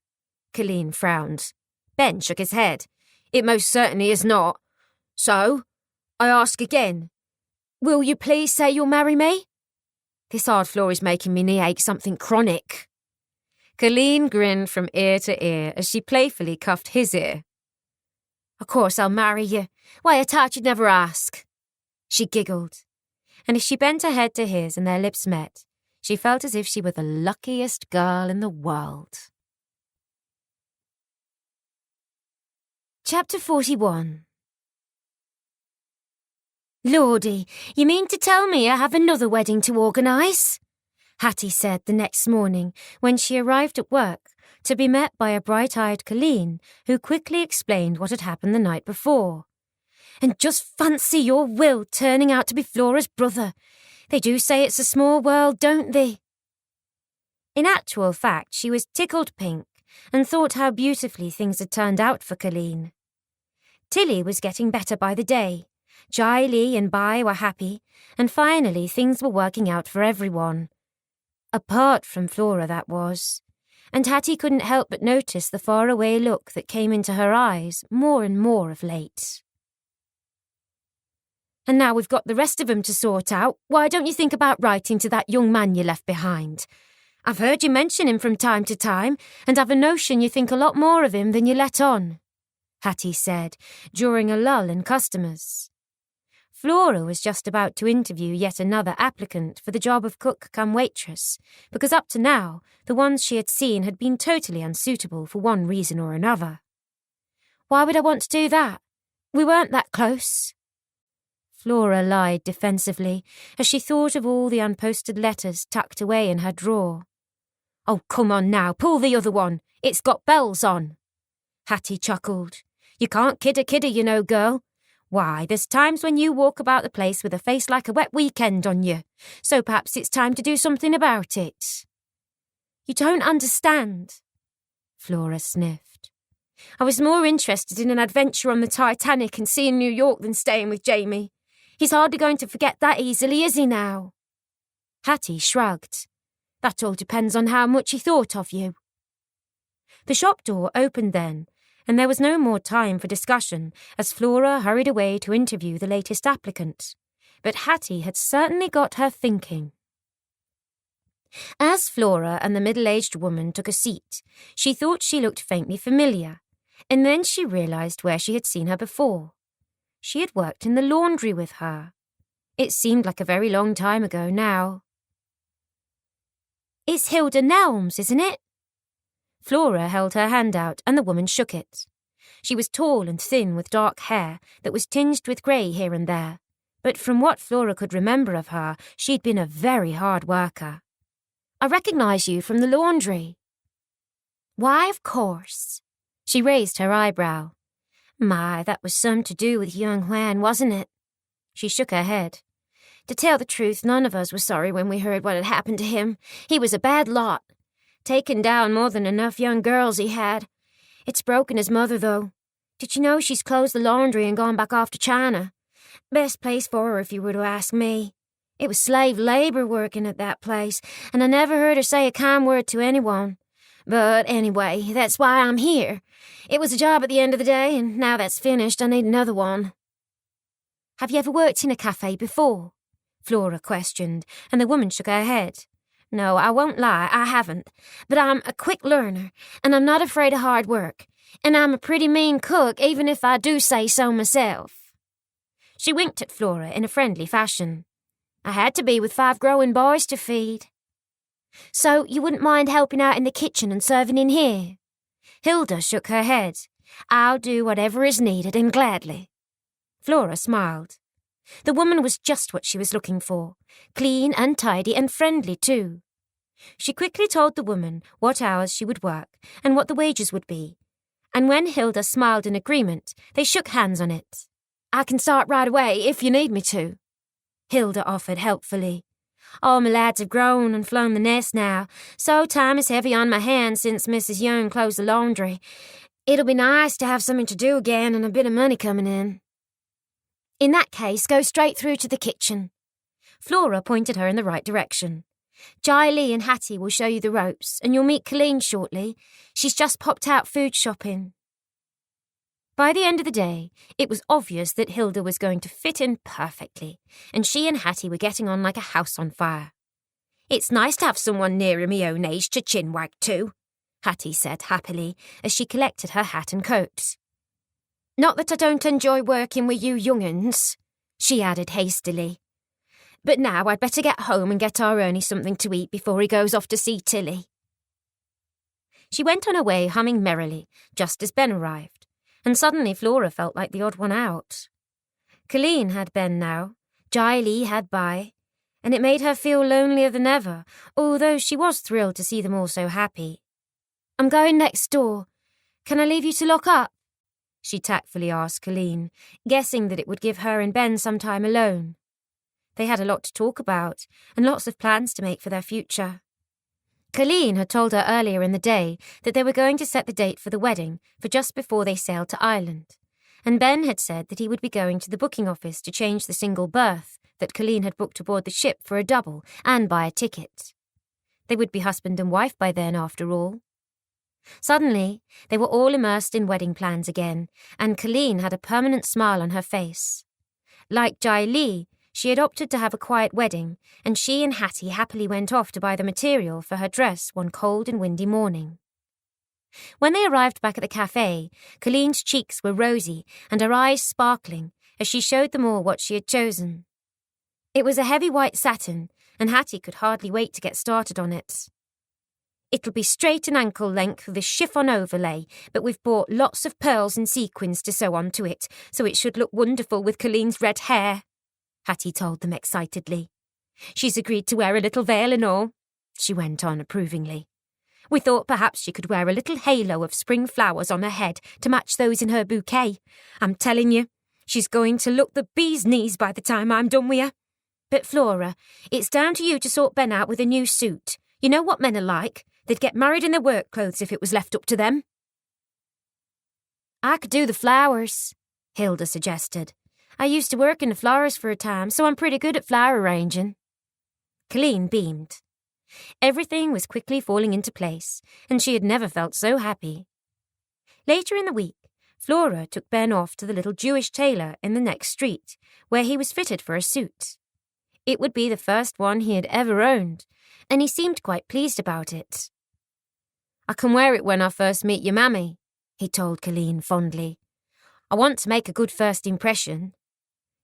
Colleen frowned. Ben shook his head. "It most certainly is not. So, I ask again, will you please say you'll marry me? This hard floor is making me knee ache something chronic." Colleen grinned from ear to ear as she playfully cuffed his ear. "Of course I'll marry you. Why, I thought you'd never ask." She giggled, and as she bent her head to his and their lips met, she felt as if she were the luckiest girl in the world. Chapter 41. "Lordy, you mean to tell me I have another wedding to organise?" Hattie said the next morning when she arrived at work, to be met by a bright-eyed Colleen who quickly explained what had happened the night before. "And just fancy your Will turning out to be Flora's brother. They do say it's a small world, don't they?" In actual fact, she was tickled pink and thought how beautifully things had turned out for Colleen. Tilly was getting better by the day. Lee and Bai were happy, and finally things were working out for everyone. Apart from Flora, that was. And Hattie couldn't help but notice the faraway look that came into her eyes more and more of late. "And now we've got the rest of 'em to sort out, why don't you think about writing to that young man you left behind? I've heard you mention him from time to time, and I've a notion you think a lot more of him than you let on," Hattie said, during a lull in customers. Flora was just about to interview yet another applicant for the job of cook-cum-waitress, because up to now, the ones she had seen had been totally unsuitable for one reason or another. "Why would I want to do that? We weren't that close." Flora lied defensively as she thought of all the unposted letters tucked away in her drawer. "Oh, come on now, pull the other one. It's got bells on." Hattie chuckled. "You can't kid a kidder, you know, girl. Why, there's times when you walk about the place with a face like a wet weekend on you, so perhaps it's time to do something about it." "You don't understand," Flora sniffed. "I was more interested in an adventure on the Titanic and seeing New York than staying with Jamie. He's hardly going to forget that easily, is he now?" Hattie shrugged. "That all depends on how much he thought of you." The shop door opened then, and there was no more time for discussion as Flora hurried away to interview the latest applicant. But Hattie had certainly got her thinking. As Flora and the middle-aged woman took a seat, she thought she looked faintly familiar, and then she realised where she had seen her before. She had worked in the laundry with her. It seemed like a very long time ago now. "It's Hilda Nelms, isn't it?" Flora held her hand out and the woman shook it. She was tall and thin with dark hair that was tinged with grey here and there, but from what Flora could remember of her, she'd been a very hard worker. "I recognise you from the laundry." "Why, of course." She raised her eyebrow. My, that was some to do with young Juan, wasn't it? She shook her head. To tell the truth, none of us were sorry when we heard what had happened to him. He was a bad lot. Taken down more than enough young girls he had. It's broken his mother, though. Did you know she's closed the laundry and gone back off to China? Best place for her, if you were to ask me. It was slave labour working at that place, and I never heard her say a kind word to anyone. But anyway, that's why I'm here. It was a job at the end of the day, and now that's finished, I need another one. Have you ever worked in a cafe before? Flora questioned, and the woman shook her head. No, I won't lie, I haven't. But I'm a quick learner, and I'm not afraid of hard work. And I'm a pretty mean cook, even if I do say so myself. She winked at Flora in a friendly fashion. I had to be with 5 growing boys to feed. So you wouldn't mind helping out in the kitchen and serving in here? Hilda shook her head. I'll do whatever is needed, and gladly. Flora smiled. The woman was just what she was looking for, clean and tidy and friendly too. She quickly told the woman what hours she would work and what the wages would be, and when Hilda smiled in agreement, they shook hands on it. I can start right away if you need me to, Hilda offered helpfully. All my lads have grown and flown the nest now, so time is heavy on my hands since Mrs. Young closed the laundry. It'll be nice to have something to do again and a bit of money coming in. In that case, go straight through to the kitchen. Flora pointed her in the right direction. Jai Lee and Hattie will show you the ropes, and you'll meet Colleen shortly. She's just popped out food shopping. By the end of the day, it was obvious that Hilda was going to fit in perfectly, and she and Hattie were getting on like a house on fire. It's nice to have someone nearer me own age to chinwag to, Hattie said happily as she collected her hat and coat. Not that I don't enjoy working with you young'uns, she added hastily. But now I'd better get home and get our Ernie something to eat before he goes off to see Tilly. She went on her way humming merrily, just as Ben arrived, and suddenly Flora felt like the odd one out. Colleen had Ben now, Jai Lee had Bai, and it made her feel lonelier than ever, although she was thrilled to see them all so happy. I'm going next door. Can I leave you to lock up? She tactfully asked Colleen, guessing that it would give her and Ben some time alone. They had a lot to talk about, and lots of plans to make for their future. Colleen had told her earlier in the day that they were going to set the date for the wedding for just before they sailed to Ireland, and Ben had said that he would be going to the booking office to change the single berth that Colleen had booked aboard the ship for a double and buy a ticket. They would be husband and wife by then, after all. Suddenly, they were all immersed in wedding plans again, and Colleen had a permanent smile on her face. Like Jai Lee, she had opted to have a quiet wedding, and she and Hattie happily went off to buy the material for her dress one cold and windy morning. When they arrived back at the cafe, Colleen's cheeks were rosy and her eyes sparkling as she showed them all what she had chosen. It was a heavy white satin, and Hattie could hardly wait to get started on it. It'll be straight and ankle length with a chiffon overlay, but we've bought lots of pearls and sequins to sew onto it, so it should look wonderful with Colleen's red hair, Hattie told them excitedly. She's agreed to wear a little veil and all, she went on approvingly. We thought perhaps she could wear a little halo of spring flowers on her head to match those in her bouquet. I'm telling you, she's going to look the bee's knees by the time I'm done with her. But Flora, it's down to you to sort Ben out with a new suit. You know what men are like. They'd get married in their work clothes if it was left up to them. I could do the flowers, Hilda suggested. I used to work in the flowers for a time, so I'm pretty good at flower arranging. Colleen beamed. Everything was quickly falling into place, and she had never felt so happy. Later in the week, Flora took Ben off to the little Jewish tailor in the next street, where he was fitted for a suit. It would be the first one he had ever owned, and he seemed quite pleased about it. I can wear it when I first meet your mammy, he told Colleen fondly. I want to make a good first impression.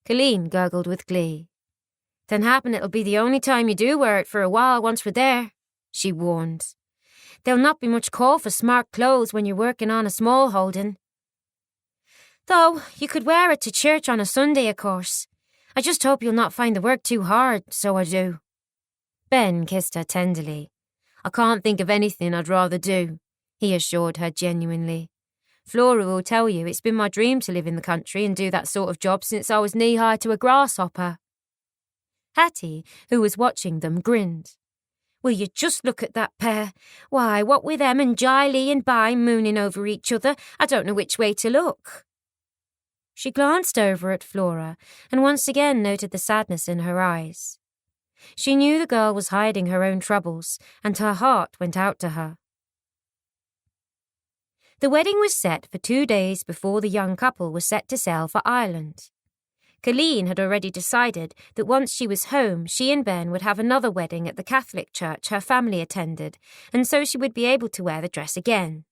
Colleen gurgled with glee. Then happen it'll be the only time you do wear it for a while once we're there, she warned. There'll not be much call for smart clothes when you're working on a small holding. Though, you could wear it to church on a Sunday, of course. I just hope you'll not find the work too hard, so I do. Ben kissed her tenderly. I can't think of anything I'd rather do, he assured her genuinely. Flora will tell you it's been my dream to live in the country and do that sort of job since I was knee-high to a grasshopper. Hattie, who was watching them, grinned. Will you just look at that pair? Why, what with them and Jiley and Bi mooning over each other, I don't know which way to look. She glanced over at Flora and once again noted the sadness in her eyes. She knew the girl was hiding her own troubles, and her heart went out to her. The wedding was set for 2 days before the young couple was set to sail for Ireland. Colleen had already decided that once she was home, she and Ben would have another wedding at the Catholic church her family attended, and so she would be able to wear the dress again.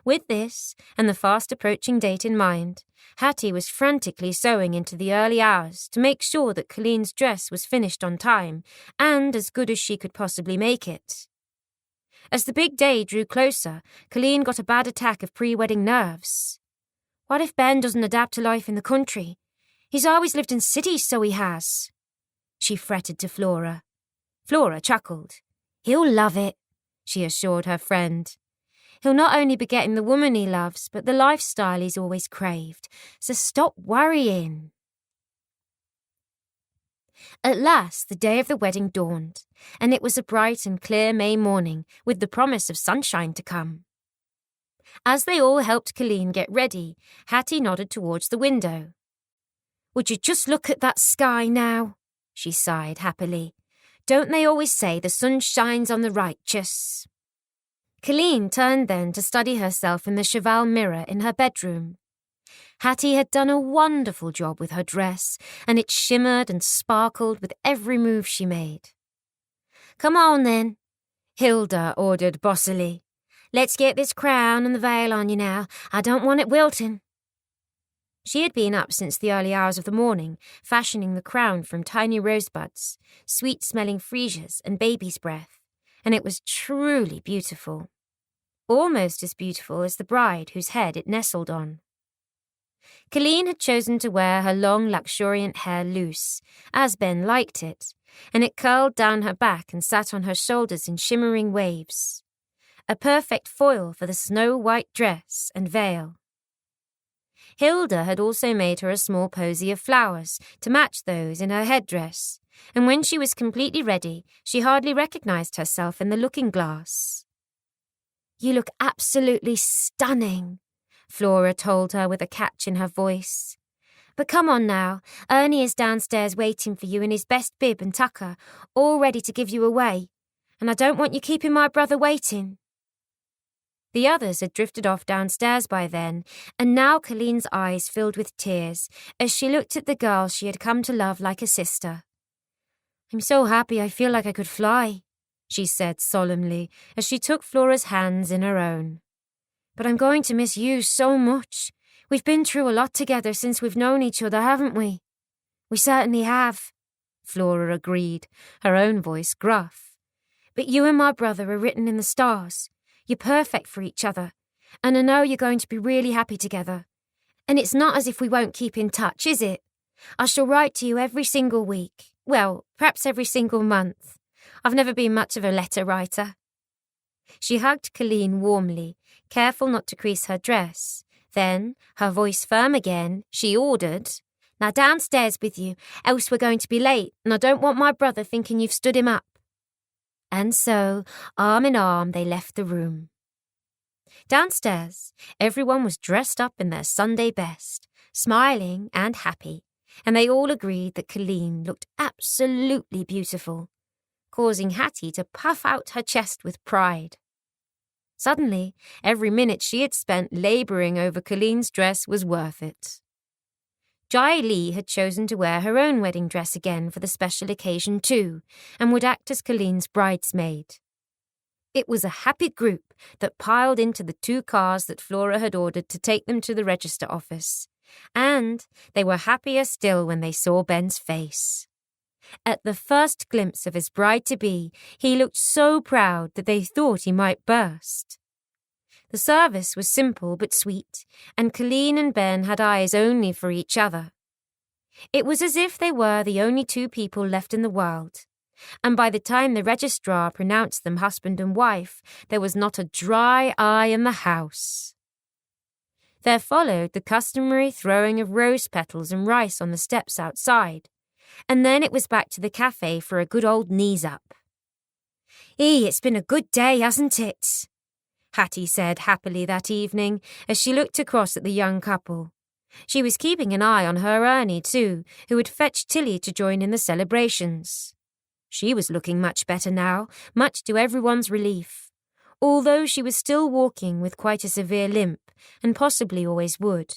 With this, and the fast approaching date in mind, Hattie was frantically sewing into the early hours to make sure that Colleen's dress was finished on time and as good as she could possibly make it. As the big day drew closer, Colleen got a bad attack of pre-wedding nerves. What if Ben doesn't adapt to life in the country? He's always lived in cities, so he has. She fretted to Flora. Flora chuckled. He'll love it, she assured her friend. He'll not only be getting the woman he loves, but the lifestyle he's always craved, so stop worrying. At last, the day of the wedding dawned, and it was a bright and clear May morning with the promise of sunshine to come. As they all helped Colleen get ready, Hattie nodded towards the window. Would you just look at that sky now? She sighed happily. Don't they always say the sun shines on the righteous? Colleen turned then to study herself in the cheval mirror in her bedroom. Hattie had done a wonderful job with her dress, and it shimmered and sparkled with every move she made. Come on then, Hilda ordered bossily. Let's get this crown and the veil on you now. I don't want it wilting. She had been up since the early hours of the morning, fashioning the crown from tiny rosebuds, sweet-smelling freesias and baby's breath, and it was truly beautiful. Almost as beautiful as the bride whose head it nestled on. Colleen had chosen to wear her long, luxuriant hair loose, as Ben liked it, and it curled down her back and sat on her shoulders in shimmering waves. A perfect foil for the snow-white dress and veil. Hilda had also made her a small posy of flowers to match those in her headdress, and when she was completely ready, she hardly recognized herself in the looking-glass. You look absolutely stunning, Flora told her with a catch in her voice. But come on now, Ernie is downstairs waiting for you in his best bib and tucker, all ready to give you away, and I don't want you keeping my brother waiting. The others had drifted off downstairs by then, and now Colleen's eyes filled with tears as she looked at the girl she had come to love like a sister. I'm so happy I feel like I could fly, she said solemnly as she took Flora's hands in her own. But I'm going to miss you so much. We've been through a lot together since we've known each other, haven't we? We certainly have, Flora agreed, her own voice gruff. But you and my brother are written in the stars. You're perfect for each other, and I know you're going to be really happy together. And it's not as if we won't keep in touch, is it? I shall write to you every single week. Well, perhaps every single month. I've never been much of a letter writer. She hugged Colleen warmly, careful not to crease her dress. Then, her voice firm again, she ordered, Now downstairs with you, else we're going to be late, and I don't want my brother thinking you've stood him up. And so, arm in arm, they left the room. Downstairs, everyone was dressed up in their Sunday best, smiling and happy, and they all agreed that Colleen looked absolutely beautiful, causing Hattie to puff out her chest with pride. Suddenly, every minute she had spent labouring over Colleen's dress was worth it. Jai Lee had chosen to wear her own wedding dress again for the special occasion too, and would act as Colleen's bridesmaid. It was a happy group that piled into the 2 cars that Flora had ordered to take them to the register office, and they were happier still when they saw Ben's face. At the first glimpse of his bride-to-be, he looked so proud that they thought he might burst. The service was simple but sweet, and Colleen and Ben had eyes only for each other. It was as if they were the only 2 people left in the world, and by the time the registrar pronounced them husband and wife, there was not a dry eye in the house. There followed the customary throwing of rose petals and rice on the steps outside, and then it was back to the cafe for a good old knees-up. It's been a good day, hasn't it?" Hattie said happily that evening as she looked across at the young couple. She was keeping an eye on her Ernie too, who had fetched Tilly to join in the celebrations. She was looking much better now, much to everyone's relief, although she was still walking with quite a severe limp, and possibly always would.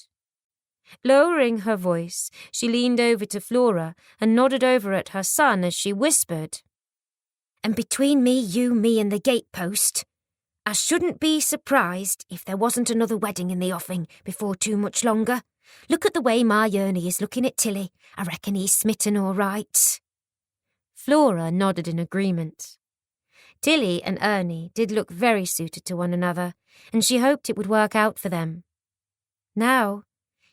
Lowering her voice, she leaned over to Flora and nodded over at her son as she whispered, "And between you, me and the gatepost, I shouldn't be surprised if there wasn't another wedding in the offing before too much longer. Look at the way my Ernie is looking at Tilly. I reckon he's smitten all right." Flora nodded in agreement. Tilly and Ernie did look very suited to one another, and she hoped it would work out for them. Now,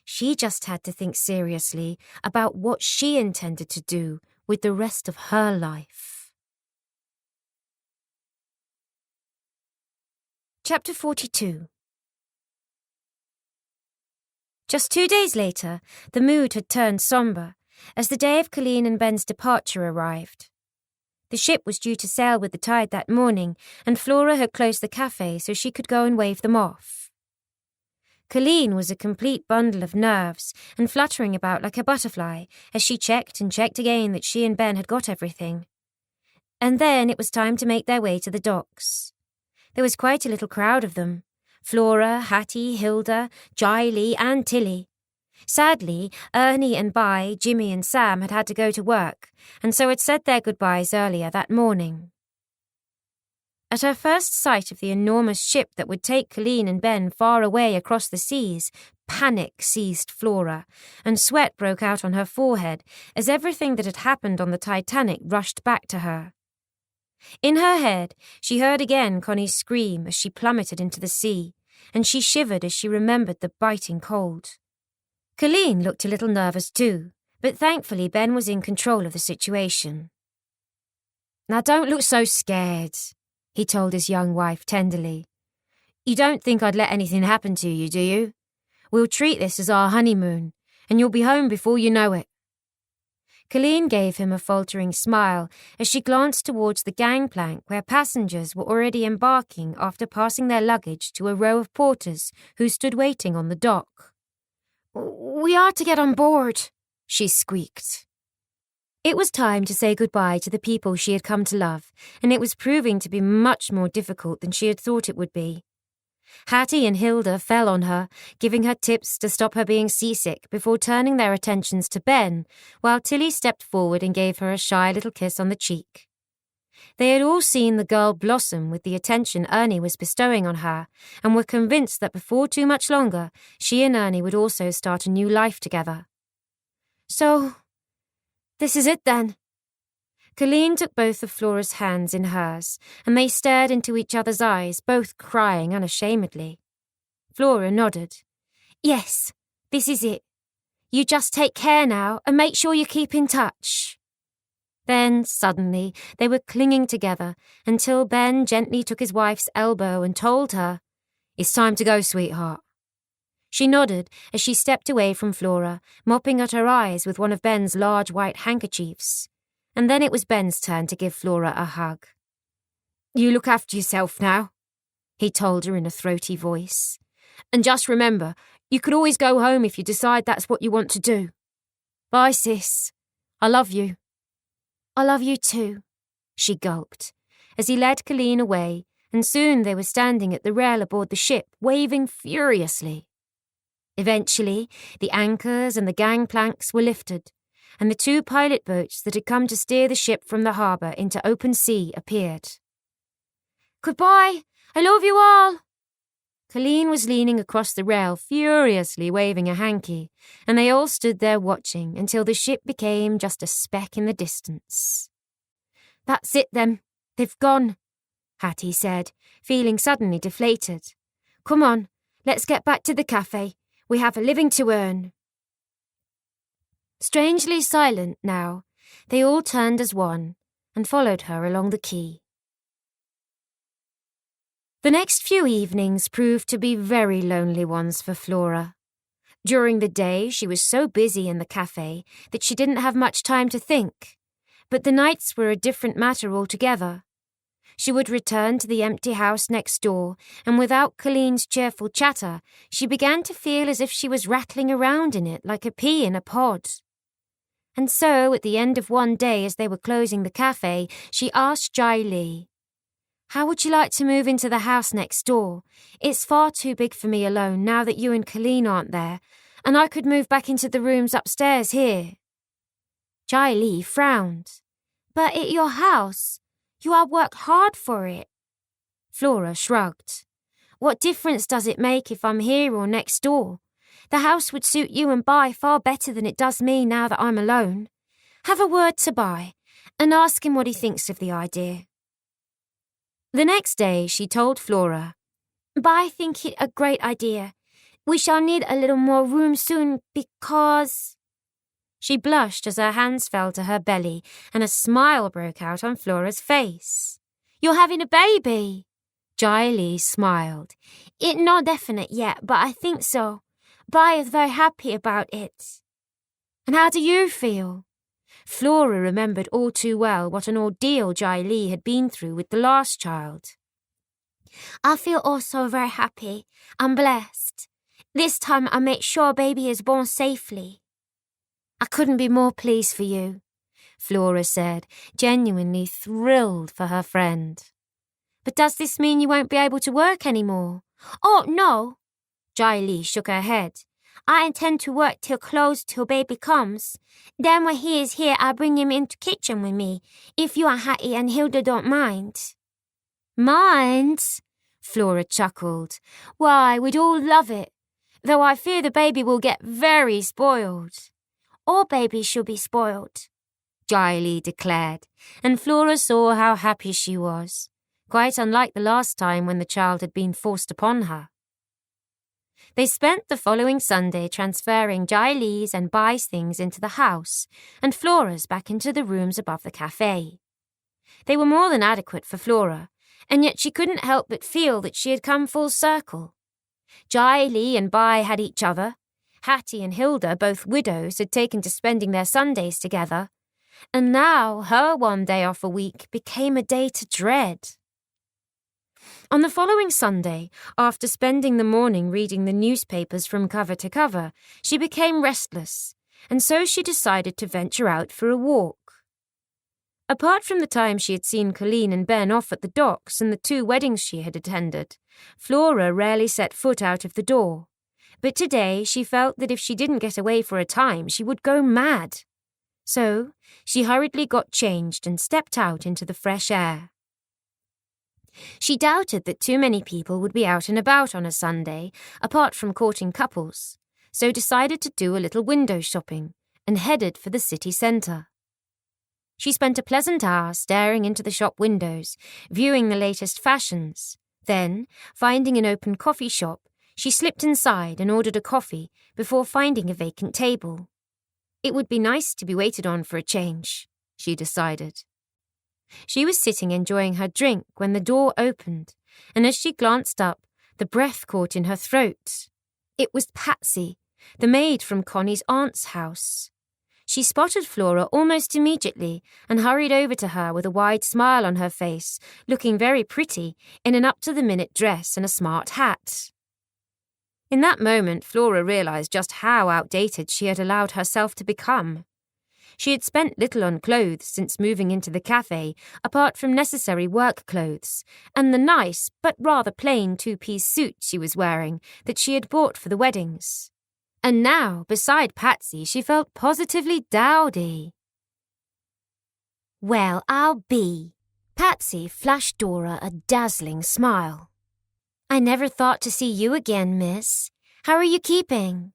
she just had to think seriously about what she intended to do with the rest of her life. Chapter 42. Just 2 days later, the mood had turned sombre as the day of Colleen and Ben's departure arrived. The ship was due to sail with the tide that morning, and Flora had closed the cafe so she could go and wave them off. Colleen was a complete bundle of nerves and fluttering about like a butterfly as she checked and checked again that she and Ben had got everything. And then it was time to make their way to the docks. There was quite a little crowd of them. Flora, Hattie, Hilda, Giley and Tilly. Sadly, Ernie and Bi, Jimmy and Sam had to go to work, and so had said their goodbyes earlier that morning. At her first sight of the enormous ship that would take Colleen and Ben far away across the seas, panic seized Flora, and sweat broke out on her forehead as everything that had happened on the Titanic rushed back to her. In her head, she heard again Connie's scream as she plummeted into the sea, and she shivered as she remembered the biting cold. Colleen looked a little nervous too, but thankfully Ben was in control of the situation. "Now don't look so scared," he told his young wife tenderly. "You don't think I'd let anything happen to you, do you? We'll treat this as our honeymoon, and you'll be home before you know it." Colleen gave him a faltering smile as she glanced towards the gangplank where passengers were already embarking after passing their luggage to a row of porters who stood waiting on the dock. "We are to get on board," she squeaked. It was time to say goodbye to the people she had come to love, and it was proving to be much more difficult than she had thought it would be. Hattie and Hilda fell on her, giving her tips to stop her being seasick before turning their attentions to Ben, while Tilly stepped forward and gave her a shy little kiss on the cheek. They had all seen the girl blossom with the attention Ernie was bestowing on her, and were convinced that before too much longer, she and Ernie would also start a new life together. "So, this is it then?" Colleen took both of Flora's hands in hers, and they stared into each other's eyes, both crying unashamedly. Flora nodded. "Yes, this is it. You just take care now and make sure you keep in touch." Then, suddenly, they were clinging together until Ben gently took his wife's elbow and told her, "It's time to go, sweetheart." She nodded as she stepped away from Flora, mopping at her eyes with one of Ben's large white handkerchiefs. And then it was Ben's turn to give Flora a hug. "You look after yourself now," he told her in a throaty voice. "And just remember, you could always go home if you decide that's what you want to do. Bye, sis. I love you." "I love you too," she gulped, as he led Colleen away, and soon they were standing at the rail aboard the ship, waving furiously. Eventually, the anchors and the gangplanks were lifted, and the 2 pilot boats that had come to steer the ship from the harbour into open sea appeared. "Goodbye! I love you all!" Colleen was leaning across the rail, furiously waving a hanky, and they all stood there watching until the ship became just a speck in the distance. "That's it then. They've gone," Hattie said, feeling suddenly deflated. "Come on, let's get back to the cafe. We have a living to earn." Strangely silent now, they all turned as one and followed her along the quay. The next few evenings proved to be very lonely ones for Flora. During the day, she was so busy in the cafe that she didn't have much time to think. But the nights were a different matter altogether. She would return to the empty house next door, and without Colleen's cheerful chatter, she began to feel as if she was rattling around in it like a pea in a pod. And so, at the end of one day as they were closing the cafe, she asked Jai Lee, "How would you like to move into the house next door? It's far too big for me alone now that you and Colleen aren't there, and I could move back into the rooms upstairs here." Jai Lee frowned. "But at your house, you have worked hard for it." Flora shrugged. "What difference does it make if I'm here or next door? The house would suit you and Bai far better than it does me now that I'm alone. Have a word to Bai and ask him what he thinks of the idea." The next day she told Flora, "Bai think it a great idea. We shall need a little more room soon because—" She blushed as her hands fell to her belly and a smile broke out on Flora's face. "You're having a baby!" Jai Lee smiled. "It's not definite yet, but I think so. Bai is very happy about it." "And how do you feel?" Flora remembered all too well what an ordeal Jai Lee had been through with the last child. "I feel also very happy. I'm blessed. This time I'll make sure baby is born safely." "I couldn't be more pleased for you," Flora said, genuinely thrilled for her friend. "But does this mean you won't be able to work anymore?" "Oh, no." Jai Lee shook her head. "I intend to work till baby comes. Then when he is here, I'll bring him into kitchen with me, if you and Hattie and Hilda don't mind." "Mind?" Flora chuckled. "Why, we'd all love it, though I fear the baby will get very spoiled." "All babies should be spoiled," Jai Lee declared, and Flora saw how happy she was, quite unlike the last time when the child had been forced upon her. They spent the following Sunday transferring Jai Lee's and Bai's things into the house and Flora's back into the rooms above the cafe. They were more than adequate for Flora, and yet she couldn't help but feel that she had come full circle. Jai Lee and Bai had each other. Hattie and Hilda, both widows, had taken to spending their Sundays together, and now her one day off a week became a day to dread. On the following Sunday, after spending the morning reading the newspapers from cover to cover, she became restless, and so she decided to venture out for a walk. Apart from the time she had seen Colleen and Ben off at the docks and the 2 weddings she had attended, Flora rarely set foot out of the door. But today she felt that if she didn't get away for a time, she would go mad. So she hurriedly got changed and stepped out into the fresh air. She doubted that too many people would be out and about on a Sunday, apart from courting couples, so decided to do a little window shopping and headed for the city centre. She spent a pleasant hour staring into the shop windows, viewing the latest fashions. Then, finding an open coffee shop, she slipped inside and ordered a coffee before finding a vacant table. It would be nice to be waited on for a change, she decided. She was sitting enjoying her drink when the door opened, and as she glanced up, the breath caught in her throat. It was Patsy, the maid from Connie's aunt's house. She spotted Flora almost immediately and hurried over to her with a wide smile on her face, looking very pretty in an up-to-the-minute dress and a smart hat. In that moment, Flora realised just how outdated she had allowed herself to become. She had spent little on clothes since moving into the cafe, apart from necessary work clothes, and the nice but rather plain 2-piece suit she was wearing that she had bought for the weddings. And now, beside Patsy, she felt positively dowdy. "Well, I'll be." Patsy flashed Dora a dazzling smile. "I never thought to see you again, miss. How are you keeping?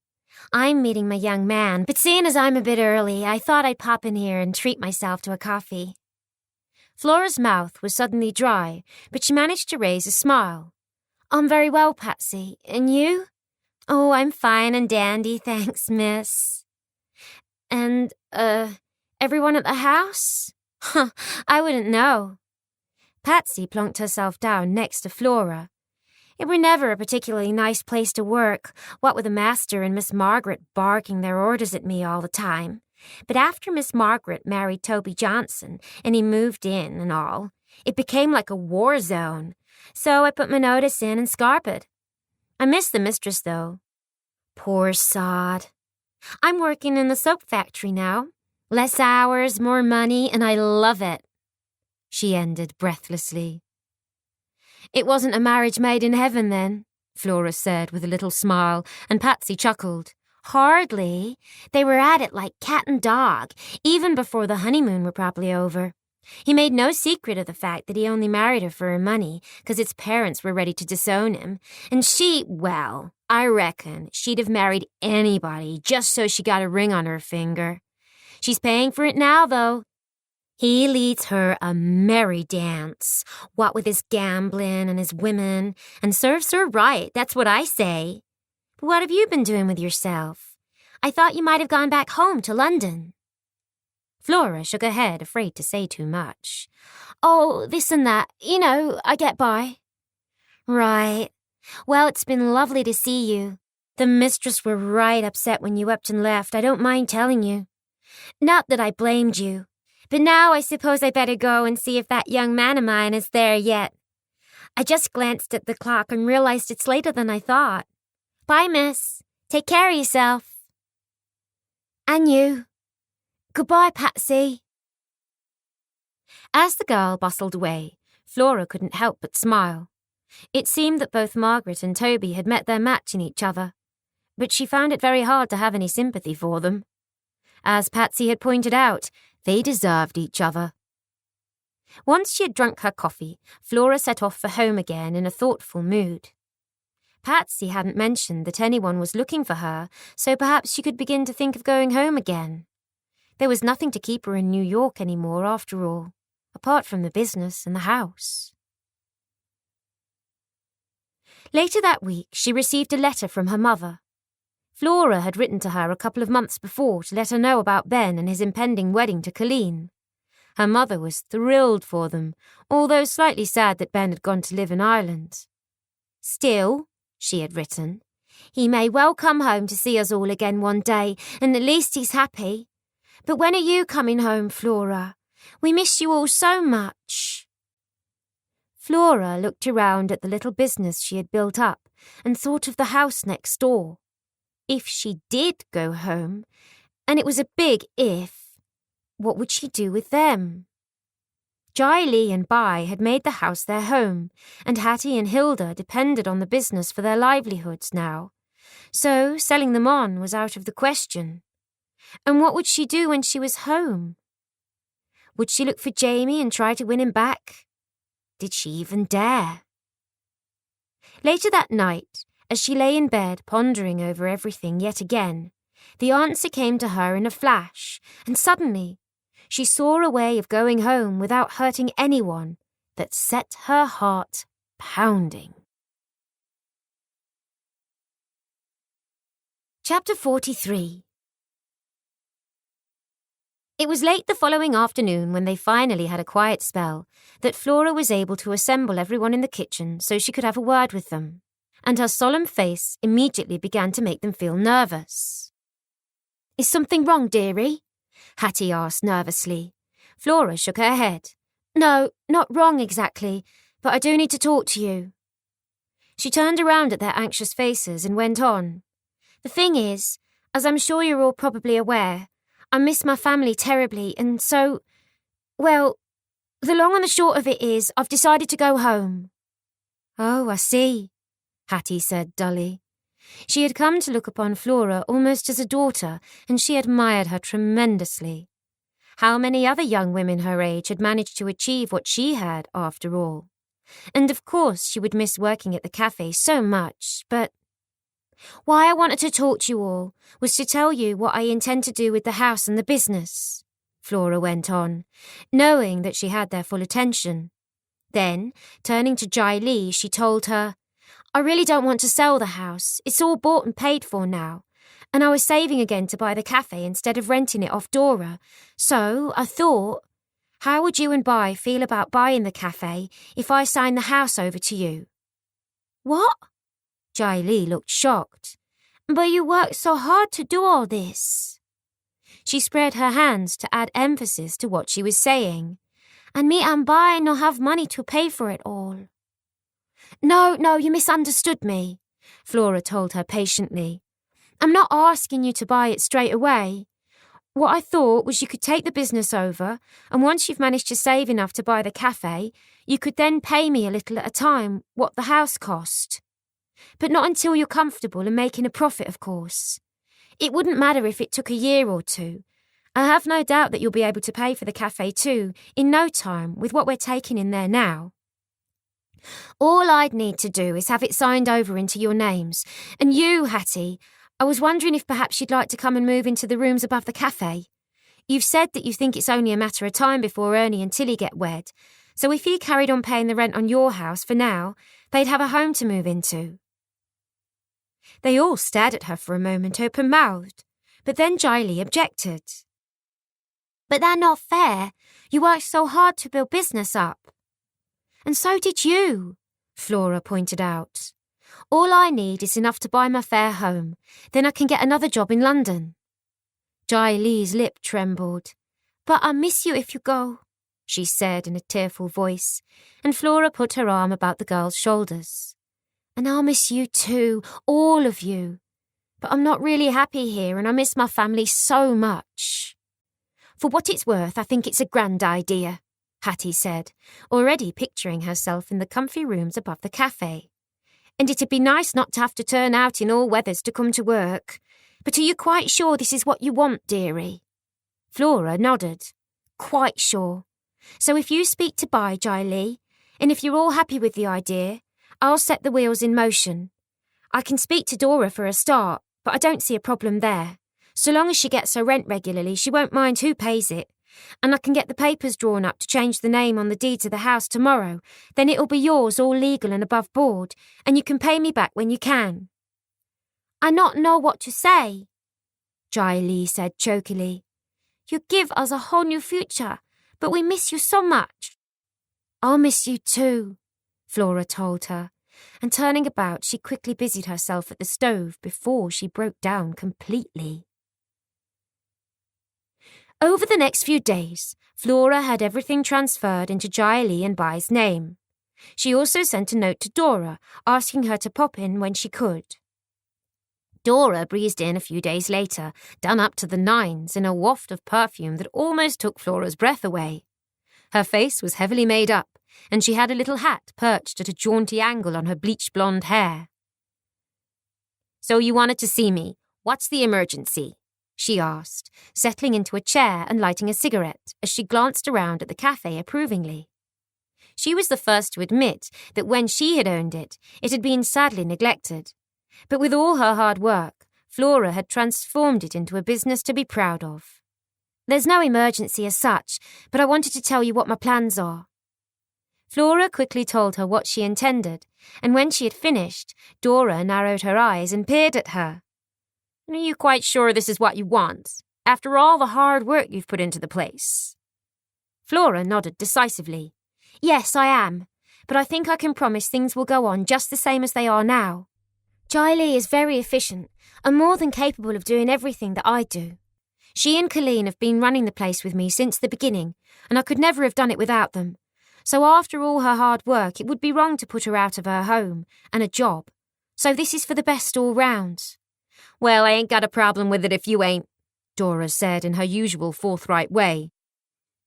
I'm meeting my young man, but seeing as I'm a bit early, I thought I'd pop in here and treat myself to a coffee." Flora's mouth was suddenly dry, but she managed to raise a smile. "I'm very well, Patsy. And you?" "Oh, I'm fine and dandy, thanks, miss." "And, everyone at the house?" "Huh, I wouldn't know." Patsy plonked herself down next to Flora, It were never a particularly nice place to work, what with the master and Miss Margaret barking their orders at me all the time. But after Miss Margaret married Toby Johnson and he moved in and all, it became like a war zone. So I put my notice in and scarped. I miss the mistress, though. Poor sod. I'm working in the soap factory now. Less hours, more money, and I love it. She ended breathlessly. It wasn't a marriage made in heaven, then, Flora said with a little smile, and Patsy chuckled. Hardly. They were at it like cat and dog, even before the honeymoon were properly over. He made no secret of the fact that he only married her for her money, 'cause its parents were ready to disown him. And she, well, I reckon she'd have married anybody just so she got a ring on her finger. She's paying for it now, though. He leads her a merry dance, what with his gambling and his women, and serves her right, that's what I say. But what have you been doing with yourself? I thought you might have gone back home to London. Flora shook her head, afraid to say too much. Oh, this and that. You know, I get by. Right. Well, it's been lovely to see you. The mistress were right upset when you upped and left, I don't mind telling you. Not that I blamed you. But now I suppose I better go and see if that young man of mine is there yet. I just glanced at the clock and realized it's later than I thought. Bye, miss. Take care of yourself. And you. Goodbye, Patsy. As the girl bustled away, Flora couldn't help but smile. It seemed that both Margaret and Toby had met their match in each other, but she found it very hard to have any sympathy for them. As Patsy had pointed out, they deserved each other. Once she had drunk her coffee, Flora set off for home again in a thoughtful mood. Patsy hadn't mentioned that anyone was looking for her, so perhaps she could begin to think of going home again. There was nothing to keep her in New York anymore, after all, apart from the business and the house. Later that week, she received a letter from her mother. Flora had written to her a couple of months before to let her know about Ben and his impending wedding to Colleen. Her mother was thrilled for them, although slightly sad that Ben had gone to live in Ireland. Still, she had written, he may well come home to see us all again one day, and at least he's happy. But when are you coming home, Flora? We miss you all so much. Flora looked around at the little business she had built up and thought of the house next door. If she did go home, and it was a big if, what would she do with them? Lee and Bai had made the house their home, and Hattie and Hilda depended on the business for their livelihoods now, so selling them on was out of the question. And what would she do when she was home? Would she look for Jamie and try to win him back? Did she even dare? Later that night, as she lay in bed pondering over everything yet again, the answer came to her in a flash, and suddenly she saw a way of going home without hurting anyone that set her heart pounding. Chapter 43. It was late the following afternoon, when they finally had a quiet spell, that Flora was able to assemble everyone in the kitchen so she could have a word with them, and her solemn face immediately began to make them feel nervous. Is something wrong, dearie? Hattie asked nervously. Flora shook her head. No, not wrong exactly, but I do need to talk to you. She turned around at their anxious faces and went on. The thing is, as I'm sure you're all probably aware, I miss my family terribly, and so, well, the long and the short of it is I've decided to go home. Oh, I see, Hattie said dully. She had come to look upon Flora almost as a daughter, and she admired her tremendously. How many other young women her age had managed to achieve what she had, after all? And of course she would miss working at the cafe so much, but why I wanted to talk to you all was to tell you what I intend to do with the house and the business, Flora went on, knowing that she had their full attention. Then, turning to Lee, she told her, I really don't want to sell the house. It's all bought and paid for now, and I was saving again to buy the cafe instead of renting it off Dora. So I thought, how would you and Bai feel about buying the cafe if I signed the house over to you? What? Jai Li looked shocked. But you worked so hard to do all this. She spread her hands to add emphasis to what she was saying. And me and Bai no have money to pay for it all. No, you misunderstood me, Flora told her patiently. I'm not asking you to buy it straight away. What I thought was you could take the business over, and once you've managed to save enough to buy the cafe, you could then pay me a little at a time what the house cost. But not until you're comfortable and making a profit, of course. It wouldn't matter if it took a year or two. I have no doubt that you'll be able to pay for the cafe too, in no time, with what we're taking in there now. All I'd need to do is have it signed over into your names. And you, Hattie, I was wondering if perhaps you'd like to come and move into the rooms above the cafe. You've said that you think it's only a matter of time before Ernie and Tilly get wed, so if you carried on paying the rent on your house for now, they'd have a home to move into. They all stared at her for a moment open-mouthed, but then Jai Li objected. But they're not fair. You worked so hard to build business up. And so did you, Flora pointed out. All I need is enough to buy my fare home. Then I can get another job in London. Jai Li's lip trembled. But I miss you if you go, she said in a tearful voice, and Flora put her arm about the girl's shoulders. And I'll miss you too, all of you. But I'm not really happy here and I miss my family so much. For what it's worth, I think it's a grand idea, Hattie said, already picturing herself in the comfy rooms above the cafe. And it'd be nice not to have to turn out in all weathers to come to work. But are you quite sure this is what you want, dearie? Flora nodded. Quite sure. So if you speak to Bai, Jai Li, and if you're all happy with the idea, I'll set the wheels in motion. I can speak to Dora for a start, but I don't see a problem there. So long as she gets her rent regularly, she won't mind who pays it. And I can get the papers drawn up to change the name on the deeds of the house tomorrow. Then it'll be yours, all legal and above board, and you can pay me back when you can. I not know what to say, Jai Li said chokily. You give us a whole new future, but we miss you so much. I'll miss you too, Flora told her, and turning about she quickly busied herself at the stove before she broke down completely. Over the next few days, Flora had everything transferred into Jai Li and Bai's name. She also sent a note to Dora, asking her to pop in when she could. Dora breezed in a few days later, done up to the nines in a waft of perfume that almost took Flora's breath away. Her face was heavily made up, and she had a little hat perched at a jaunty angle on her bleached blonde hair. So you wanted to see me. What's the emergency? She asked, settling into a chair and lighting a cigarette as she glanced around at the cafe approvingly. She was the first to admit that when she had owned it, it had been sadly neglected. But with all her hard work, Flora had transformed it into a business to be proud of. There's no emergency as such, but I wanted to tell you what my plans are. Flora quickly told her what she intended, and when she had finished, Dora narrowed her eyes and peered at her. Are you quite sure this is what you want, after all the hard work you've put into the place? Flora nodded decisively. Yes, I am, but I think I can promise things will go on just the same as they are now. Jai Li is very efficient and more than capable of doing everything that I do. She and Colleen have been running the place with me since the beginning, and I could never have done it without them. So after all her hard work, it would be wrong to put her out of her home and a job. So this is for the best all round. Well, I ain't got a problem with it if you ain't, Dora said in her usual forthright way.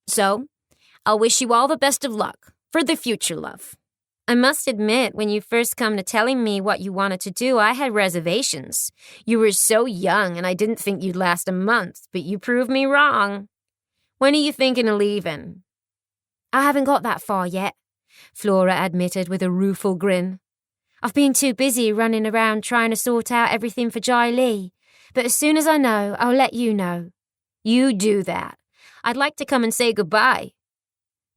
So, I'll wish you all the best of luck for the future, love. I must admit, when you first come to telling me what you wanted to do, I had reservations. You were so young and I didn't think you'd last a month, but you proved me wrong. When are you thinking of leaving? I haven't got that far yet, Flora admitted with a rueful grin. I've been too busy running around trying to sort out everything for Jai Li, but as soon as I know, I'll let you know. You do that. I'd like to come and say goodbye.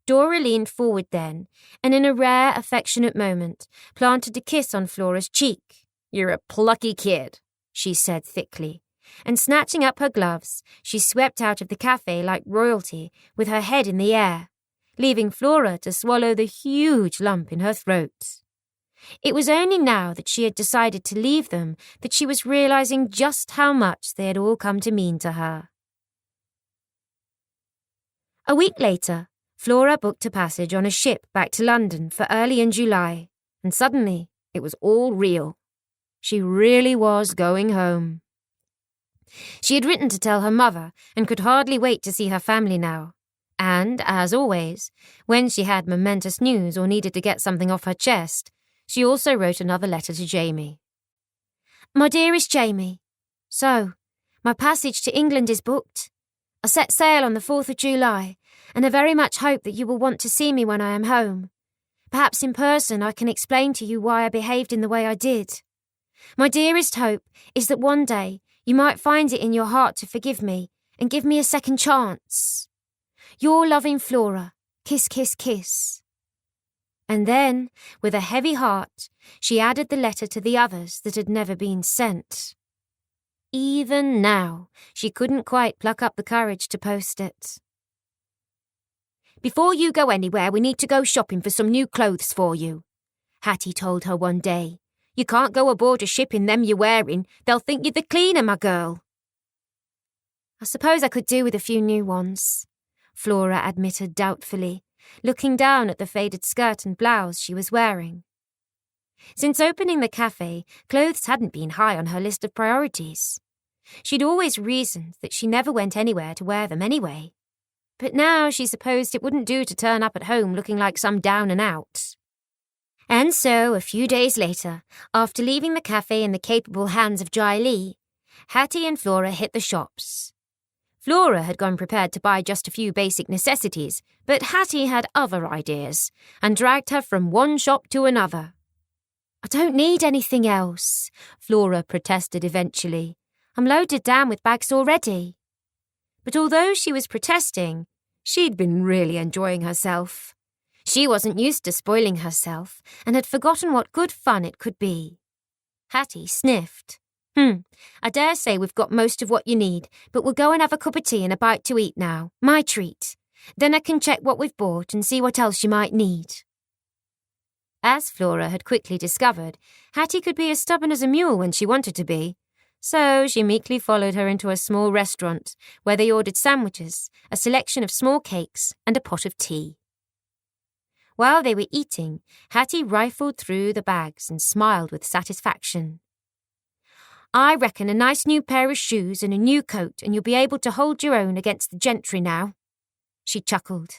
Dora leaned forward then, and in a rare, affectionate moment, planted a kiss on Flora's cheek. You're a plucky kid, she said thickly, and snatching up her gloves, she swept out of the cafe like royalty with her head in the air, leaving Flora to swallow the huge lump in her throat. It was only now that she had decided to leave them that she was realising just how much they had all come to mean to her. A week later, Flora booked a passage on a ship back to London for early in July, and suddenly it was all real. She really was going home. She had written to tell her mother and could hardly wait to see her family now. And, as always, when she had momentous news or needed to get something off her chest, she also wrote another letter to Jamie. My dearest Jamie, so, my passage to England is booked. I set sail on the 4th of July, and I very much hope that you will want to see me when I am home. Perhaps in person I can explain to you why I behaved in the way I did. My dearest hope is that one day you might find it in your heart to forgive me and give me a second chance. Your loving Flora, kiss, kiss, kiss. And then, with a heavy heart, she added the letter to the others that had never been sent. Even now, she couldn't quite pluck up the courage to post it. Before you go anywhere, we need to go shopping for some new clothes for you, Hattie told her one day. You can't go aboard a ship in them you're wearing. They'll think you're the cleaner, my girl. I suppose I could do with a few new ones, Flora admitted doubtfully, looking down at the faded skirt and blouse she was wearing. Since opening the cafe, clothes hadn't been high on her list of priorities. She'd always reasoned that she never went anywhere to wear them anyway. But now she supposed it wouldn't do to turn up at home looking like some down and out. And so, a few days later, after leaving the cafe in the capable hands of Jai Lee, Hattie and Flora hit the shops. Flora had gone prepared to buy just a few basic necessities, but Hattie had other ideas, and dragged her from one shop to another. I don't need anything else, Flora protested eventually. I'm loaded down with bags already. But although she was protesting, she'd been really enjoying herself. She wasn't used to spoiling herself, and had forgotten what good fun it could be. Hattie sniffed. I dare say we've got most of what you need, but we'll go and have a cup of tea and a bite to eat now. My treat. Then I can check what we've bought and see what else you might need. As Flora had quickly discovered, Hattie could be as stubborn as a mule when she wanted to be. So she meekly followed her into a small restaurant where they ordered sandwiches, a selection of small cakes, and a pot of tea. While they were eating, Hattie rifled through the bags and smiled with satisfaction. I reckon a nice new pair of shoes and a new coat and you'll be able to hold your own against the gentry now, she chuckled.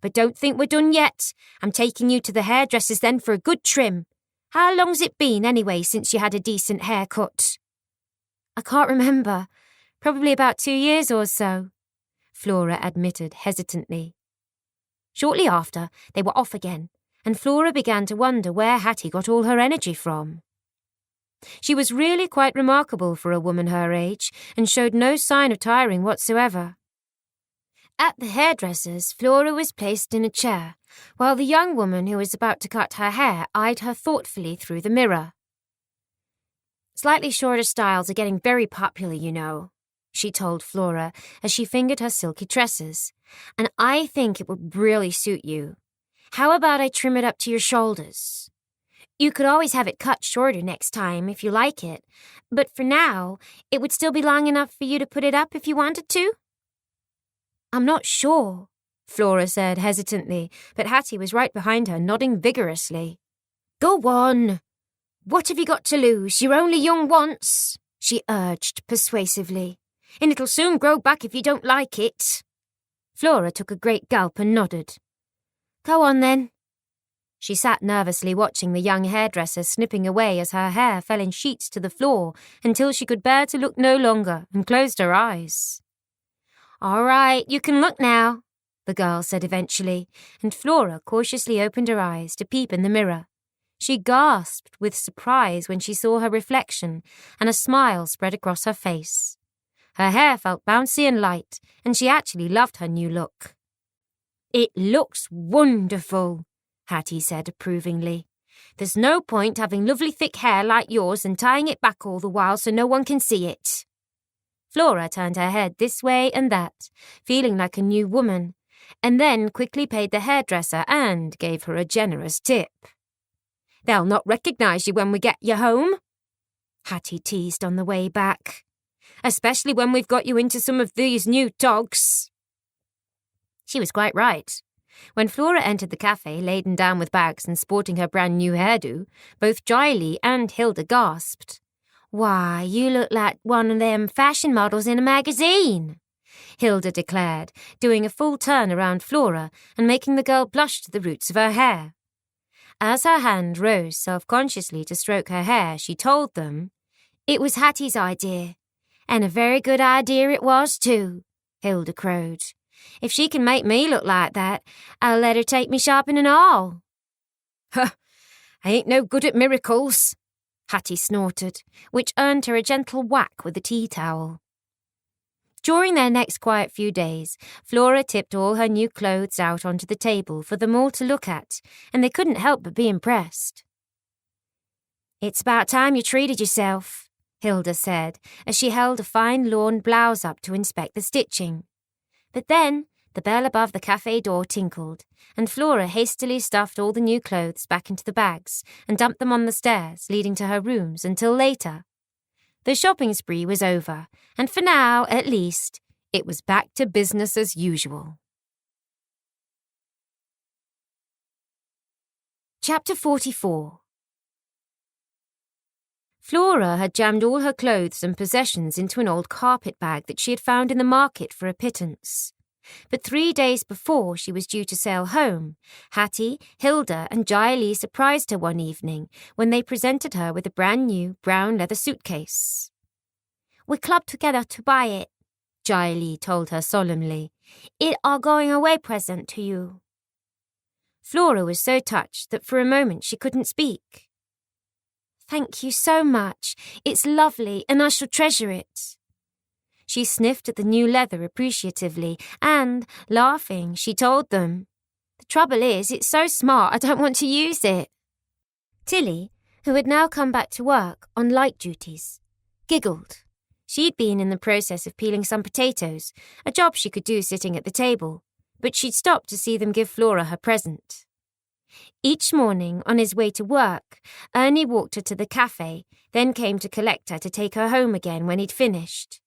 But don't think we're done yet. I'm taking you to the hairdresser's then for a good trim. How long's it been anyway since you had a decent haircut? I can't remember. Probably about 2 years or so, Flora admitted hesitantly. Shortly after, they were off again, and Flora began to wonder where Hattie got all her energy from. She was really quite remarkable for a woman her age, and showed no sign of tiring whatsoever. At the hairdresser's, Flora was placed in a chair, while the young woman who was about to cut her hair eyed her thoughtfully through the mirror. Slightly shorter styles are getting very popular, you know, she told Flora as she fingered her silky tresses, and I think it would really suit you. How about I trim it up to your shoulders? You could always have it cut shorter next time if you like it, but for now, it would still be long enough for you to put it up if you wanted to? I'm not sure, Flora said hesitantly, but Hattie was right behind her, nodding vigorously. Go on! What have you got to lose? You're only young once, she urged persuasively, and it'll soon grow back if you don't like it. Flora took a great gulp and nodded. Go on then. She sat nervously watching the young hairdresser snipping away as her hair fell in sheets to the floor until she could bear to look no longer and closed her eyes. All right, you can look now, the girl said eventually, and Flora cautiously opened her eyes to peep in the mirror. She gasped with surprise when she saw her reflection, and a smile spread across her face. Her hair felt bouncy and light, and she actually loved her new look. It looks wonderful, Hattie said approvingly. There's no point having lovely thick hair like yours and tying it back all the while so no one can see it. Flora turned her head this way and that, feeling like a new woman, and then quickly paid the hairdresser and gave her a generous tip. They'll not recognise you when we get you home," Hattie teased on the way back. "Especially when we've got you into some of these new togs." She was quite right. When Flora entered the cafe laden down with bags and sporting her brand new hairdo, both Giley and Hilda gasped. "Why, you look like one of them fashion models in a magazine," Hilda declared, doing a full turn around Flora and making the girl blush to the roots of her hair. As her hand rose self-consciously to stroke her hair, she told them, "It was Hattie's idea. And a very good idea it was, too," Hilda crowed. "If she can make me look like that, I'll let her take me shopping and all." "Huh, I ain't no good at miracles," Hattie snorted, which earned her a gentle whack with the tea towel. During their next quiet few days, Flora tipped all her new clothes out onto the table for them all to look at, and they couldn't help but be impressed. "It's about time you treated yourself," Hilda said, as she held a fine lawn blouse up to inspect the stitching. But then the bell above the cafe door tinkled, and Flora hastily stuffed all the new clothes back into the bags and dumped them on the stairs leading to her rooms until later. The shopping spree was over, and for now, at least, it was back to business as usual. Chapter 44. Flora had jammed all her clothes and possessions into an old carpet bag that she had found in the market for a pittance. But 3 days before she was due to sail home, Hattie, Hilda and Giley surprised her one evening when they presented her with a brand new brown leather suitcase. "We clubbed together to buy it," Giley told her solemnly. "It's our going away present to you." Flora was so touched that for a moment she couldn't speak. "Thank you so much. It's lovely and I shall treasure it." She sniffed at the new leather appreciatively and, laughing, she told them, "The trouble is, it's so smart I don't want to use it." Tilly, who had now come back to work on light duties, giggled. She'd been in the process of peeling some potatoes, a job she could do sitting at the table, but she'd stopped to see them give Flora her present. Each morning, on his way to work, Ernie walked her to the cafe, then came to collect her to take her home again when he'd finished.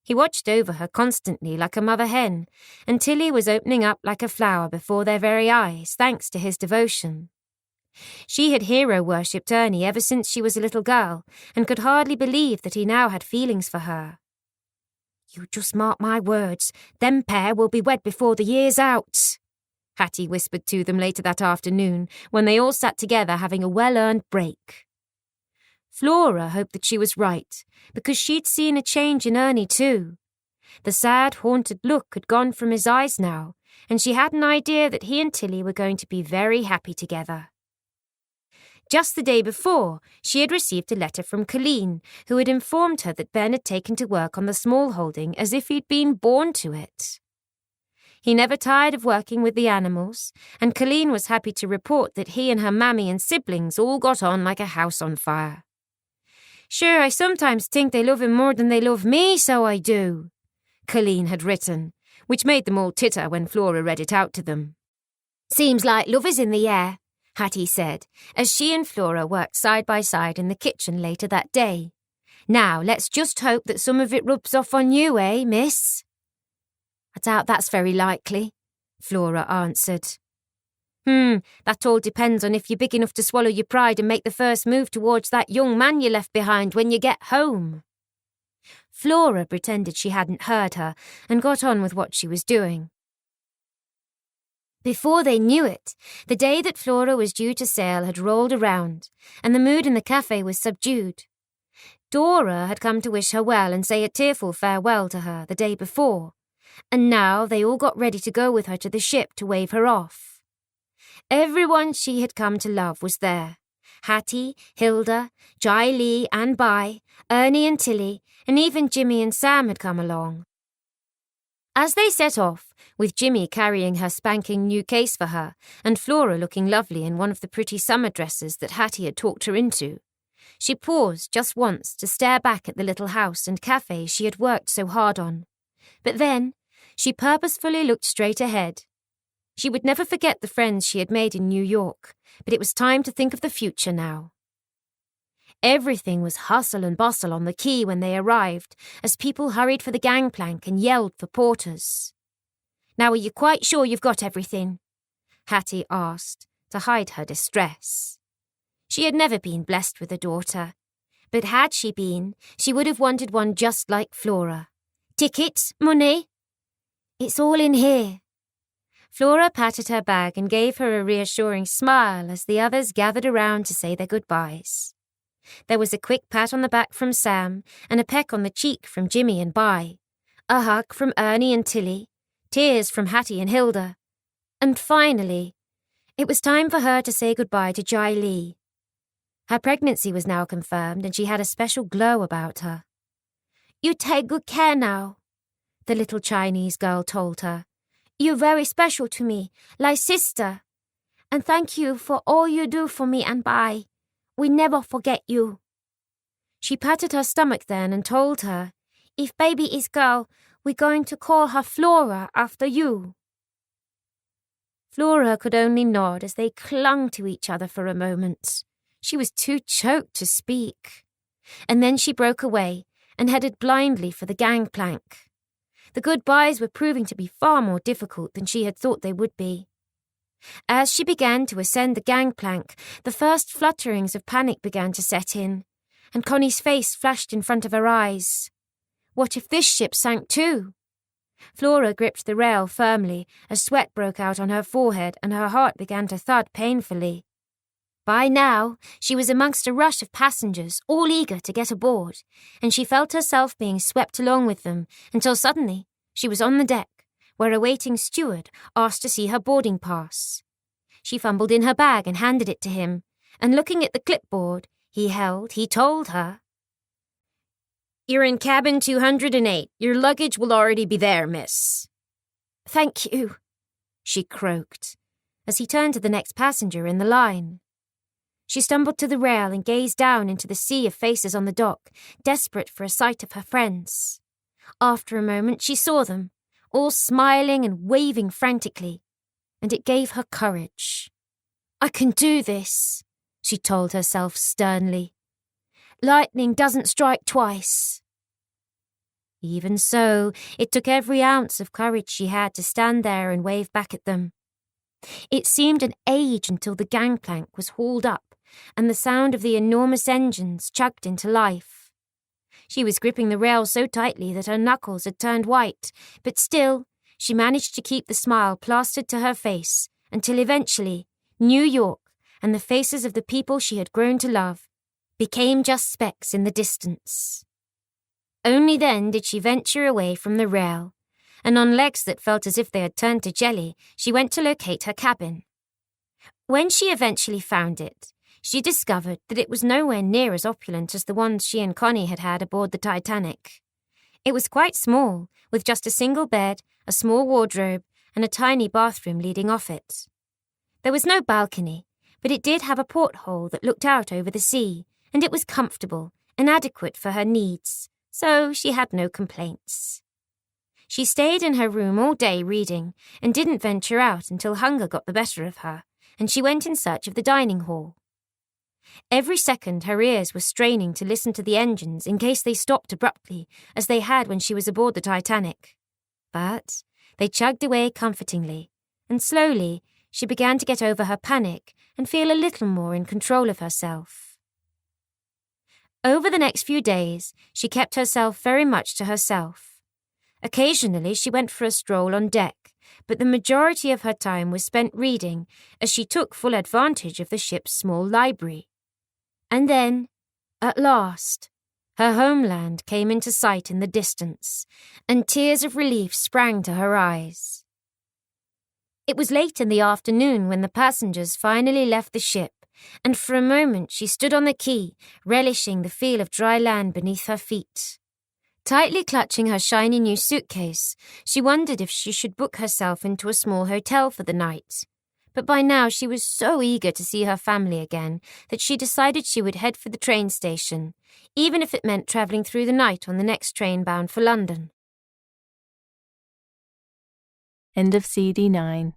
He watched over her constantly like a mother hen, and Tilly was opening up like a flower before their very eyes, thanks to his devotion. She had hero-worshipped Ernie ever since she was a little girl, and could hardly believe that he now had feelings for her. "You just mark my words, them pair will be wed before the year's out," Hattie whispered to them later that afternoon, when they all sat together having a well-earned break. Flora hoped that she was right, because she'd seen a change in Ernie too. The sad, haunted look had gone from his eyes now, and she had an idea that he and Tilly were going to be very happy together. Just the day before, she had received a letter from Colleen, who had informed her that Ben had taken to work on the small holding as if he'd been born to it. He never tired of working with the animals, and Colleen was happy to report that he and her mammy and siblings all got on like a house on fire. "Sure, I sometimes think they love him more than they love me, so I do," Colleen had written, which made them all titter when Flora read it out to them. "Seems like love is in the air," Hattie said, as she and Flora worked side by side in the kitchen later that day. "Now, let's just hope that some of it rubs off on you, eh, miss?" "I doubt that's very likely," Flora answered. That all depends on if you're big enough to swallow your pride and make the first move towards that young man you left behind when you get home." Flora pretended she hadn't heard her and got on with what she was doing. Before they knew it, the day that Flora was due to sail had rolled around, and the mood in the cafe was subdued. Dora had come to wish her well and say a tearful farewell to her the day before, and now they all got ready to go with her to the ship to wave her off. Everyone she had come to love was there. Hattie, Hilda, Giley and Bai, Ernie and Tilly, and even Jimmy and Sam had come along. As they set off, with Jimmy carrying her spanking new case for her, and Flora looking lovely in one of the pretty summer dresses that Hattie had talked her into, she paused just once to stare back at the little house and cafe she had worked so hard on. But then, she purposefully looked straight ahead. She would never forget the friends she had made in New York, but it was time to think of the future now. Everything was hustle and bustle on the quay when they arrived, as people hurried for the gangplank and yelled for porters. "Now are you quite sure you've got everything?" Hattie asked, to hide her distress. She had never been blessed with a daughter, but had she been, she would have wanted one just like Flora. "Tickets? Money?" "It's all in here." Flora patted her bag and gave her a reassuring smile as the others gathered around to say their goodbyes. There was a quick pat on the back from Sam and a peck on the cheek from Jimmy and Bi, a hug from Ernie and Tilly, tears from Hattie and Hilda. And finally, it was time for her to say goodbye to Jai Lee. Her pregnancy was now confirmed and she had a special glow about her. "You take good care now," the little Chinese girl told her. "You're very special to me, like sister. And thank you for all you do for me and Bai. We never forget you." She patted her stomach then and told her, "If baby is girl, we're going to call her Flora after you." Flora could only nod as they clung to each other for a moment. She was too choked to speak. And then she broke away and headed blindly for the gangplank. The goodbyes were proving to be far more difficult than she had thought they would be. As she began to ascend the gangplank, the first flutterings of panic began to set in, and Connie's face flashed in front of her eyes. What if this ship sank too? Flora gripped the rail firmly as sweat broke out on her forehead and her heart began to thud painfully. By now, she was amongst a rush of passengers, all eager to get aboard, and she felt herself being swept along with them until suddenly she was on the deck, where a waiting steward asked to see her boarding pass. She fumbled in her bag and handed it to him, and looking at the clipboard he told her, "You're in cabin 208. Your luggage will already be there, miss." "Thank you," she croaked, as he turned to the next passenger in the line. She stumbled to the rail and gazed down into the sea of faces on the dock, desperate for a sight of her friends. After a moment she saw them, all smiling and waving frantically, and it gave her courage. "I can do this," she told herself sternly. "Lightning doesn't strike twice." Even so, it took every ounce of courage she had to stand there and wave back at them. It seemed an age until the gangplank was hauled up and the sound of the enormous engines chugged into life. She was gripping the rail so tightly that her knuckles had turned white, but still, she managed to keep the smile plastered to her face until eventually New York and the faces of the people she had grown to love became just specks in the distance. Only then did she venture away from the rail, and on legs that felt as if they had turned to jelly, she went to locate her cabin. When she eventually found it, she discovered that it was nowhere near as opulent as the ones she and Connie had had aboard the Titanic. It was quite small, with just a single bed, a small wardrobe, and a tiny bathroom leading off it. There was no balcony, but it did have a porthole that looked out over the sea, and it was comfortable and adequate for her needs, so she had no complaints. She stayed in her room all day reading and didn't venture out until hunger got the better of her, and she went in search of the dining hall. Every second her ears were straining to listen to the engines in case they stopped abruptly, as they had when she was aboard the Titanic. But they chugged away comfortingly, and slowly she began to get over her panic and feel a little more in control of herself. Over the next few days, she kept herself very much to herself. Occasionally she went for a stroll on deck, but the majority of her time was spent reading, as she took full advantage of the ship's small library. And then, at last, her homeland came into sight in the distance, and tears of relief sprang to her eyes. It was late in the afternoon when the passengers finally left the ship, and for a moment she stood on the quay, relishing the feel of dry land beneath her feet. Tightly clutching her shiny new suitcase, she wondered if she should book herself into a small hotel for the night. But by now she was so eager to see her family again that she decided she would head for the train station, even if it meant travelling through the night on the next train bound for London. End of CD 9.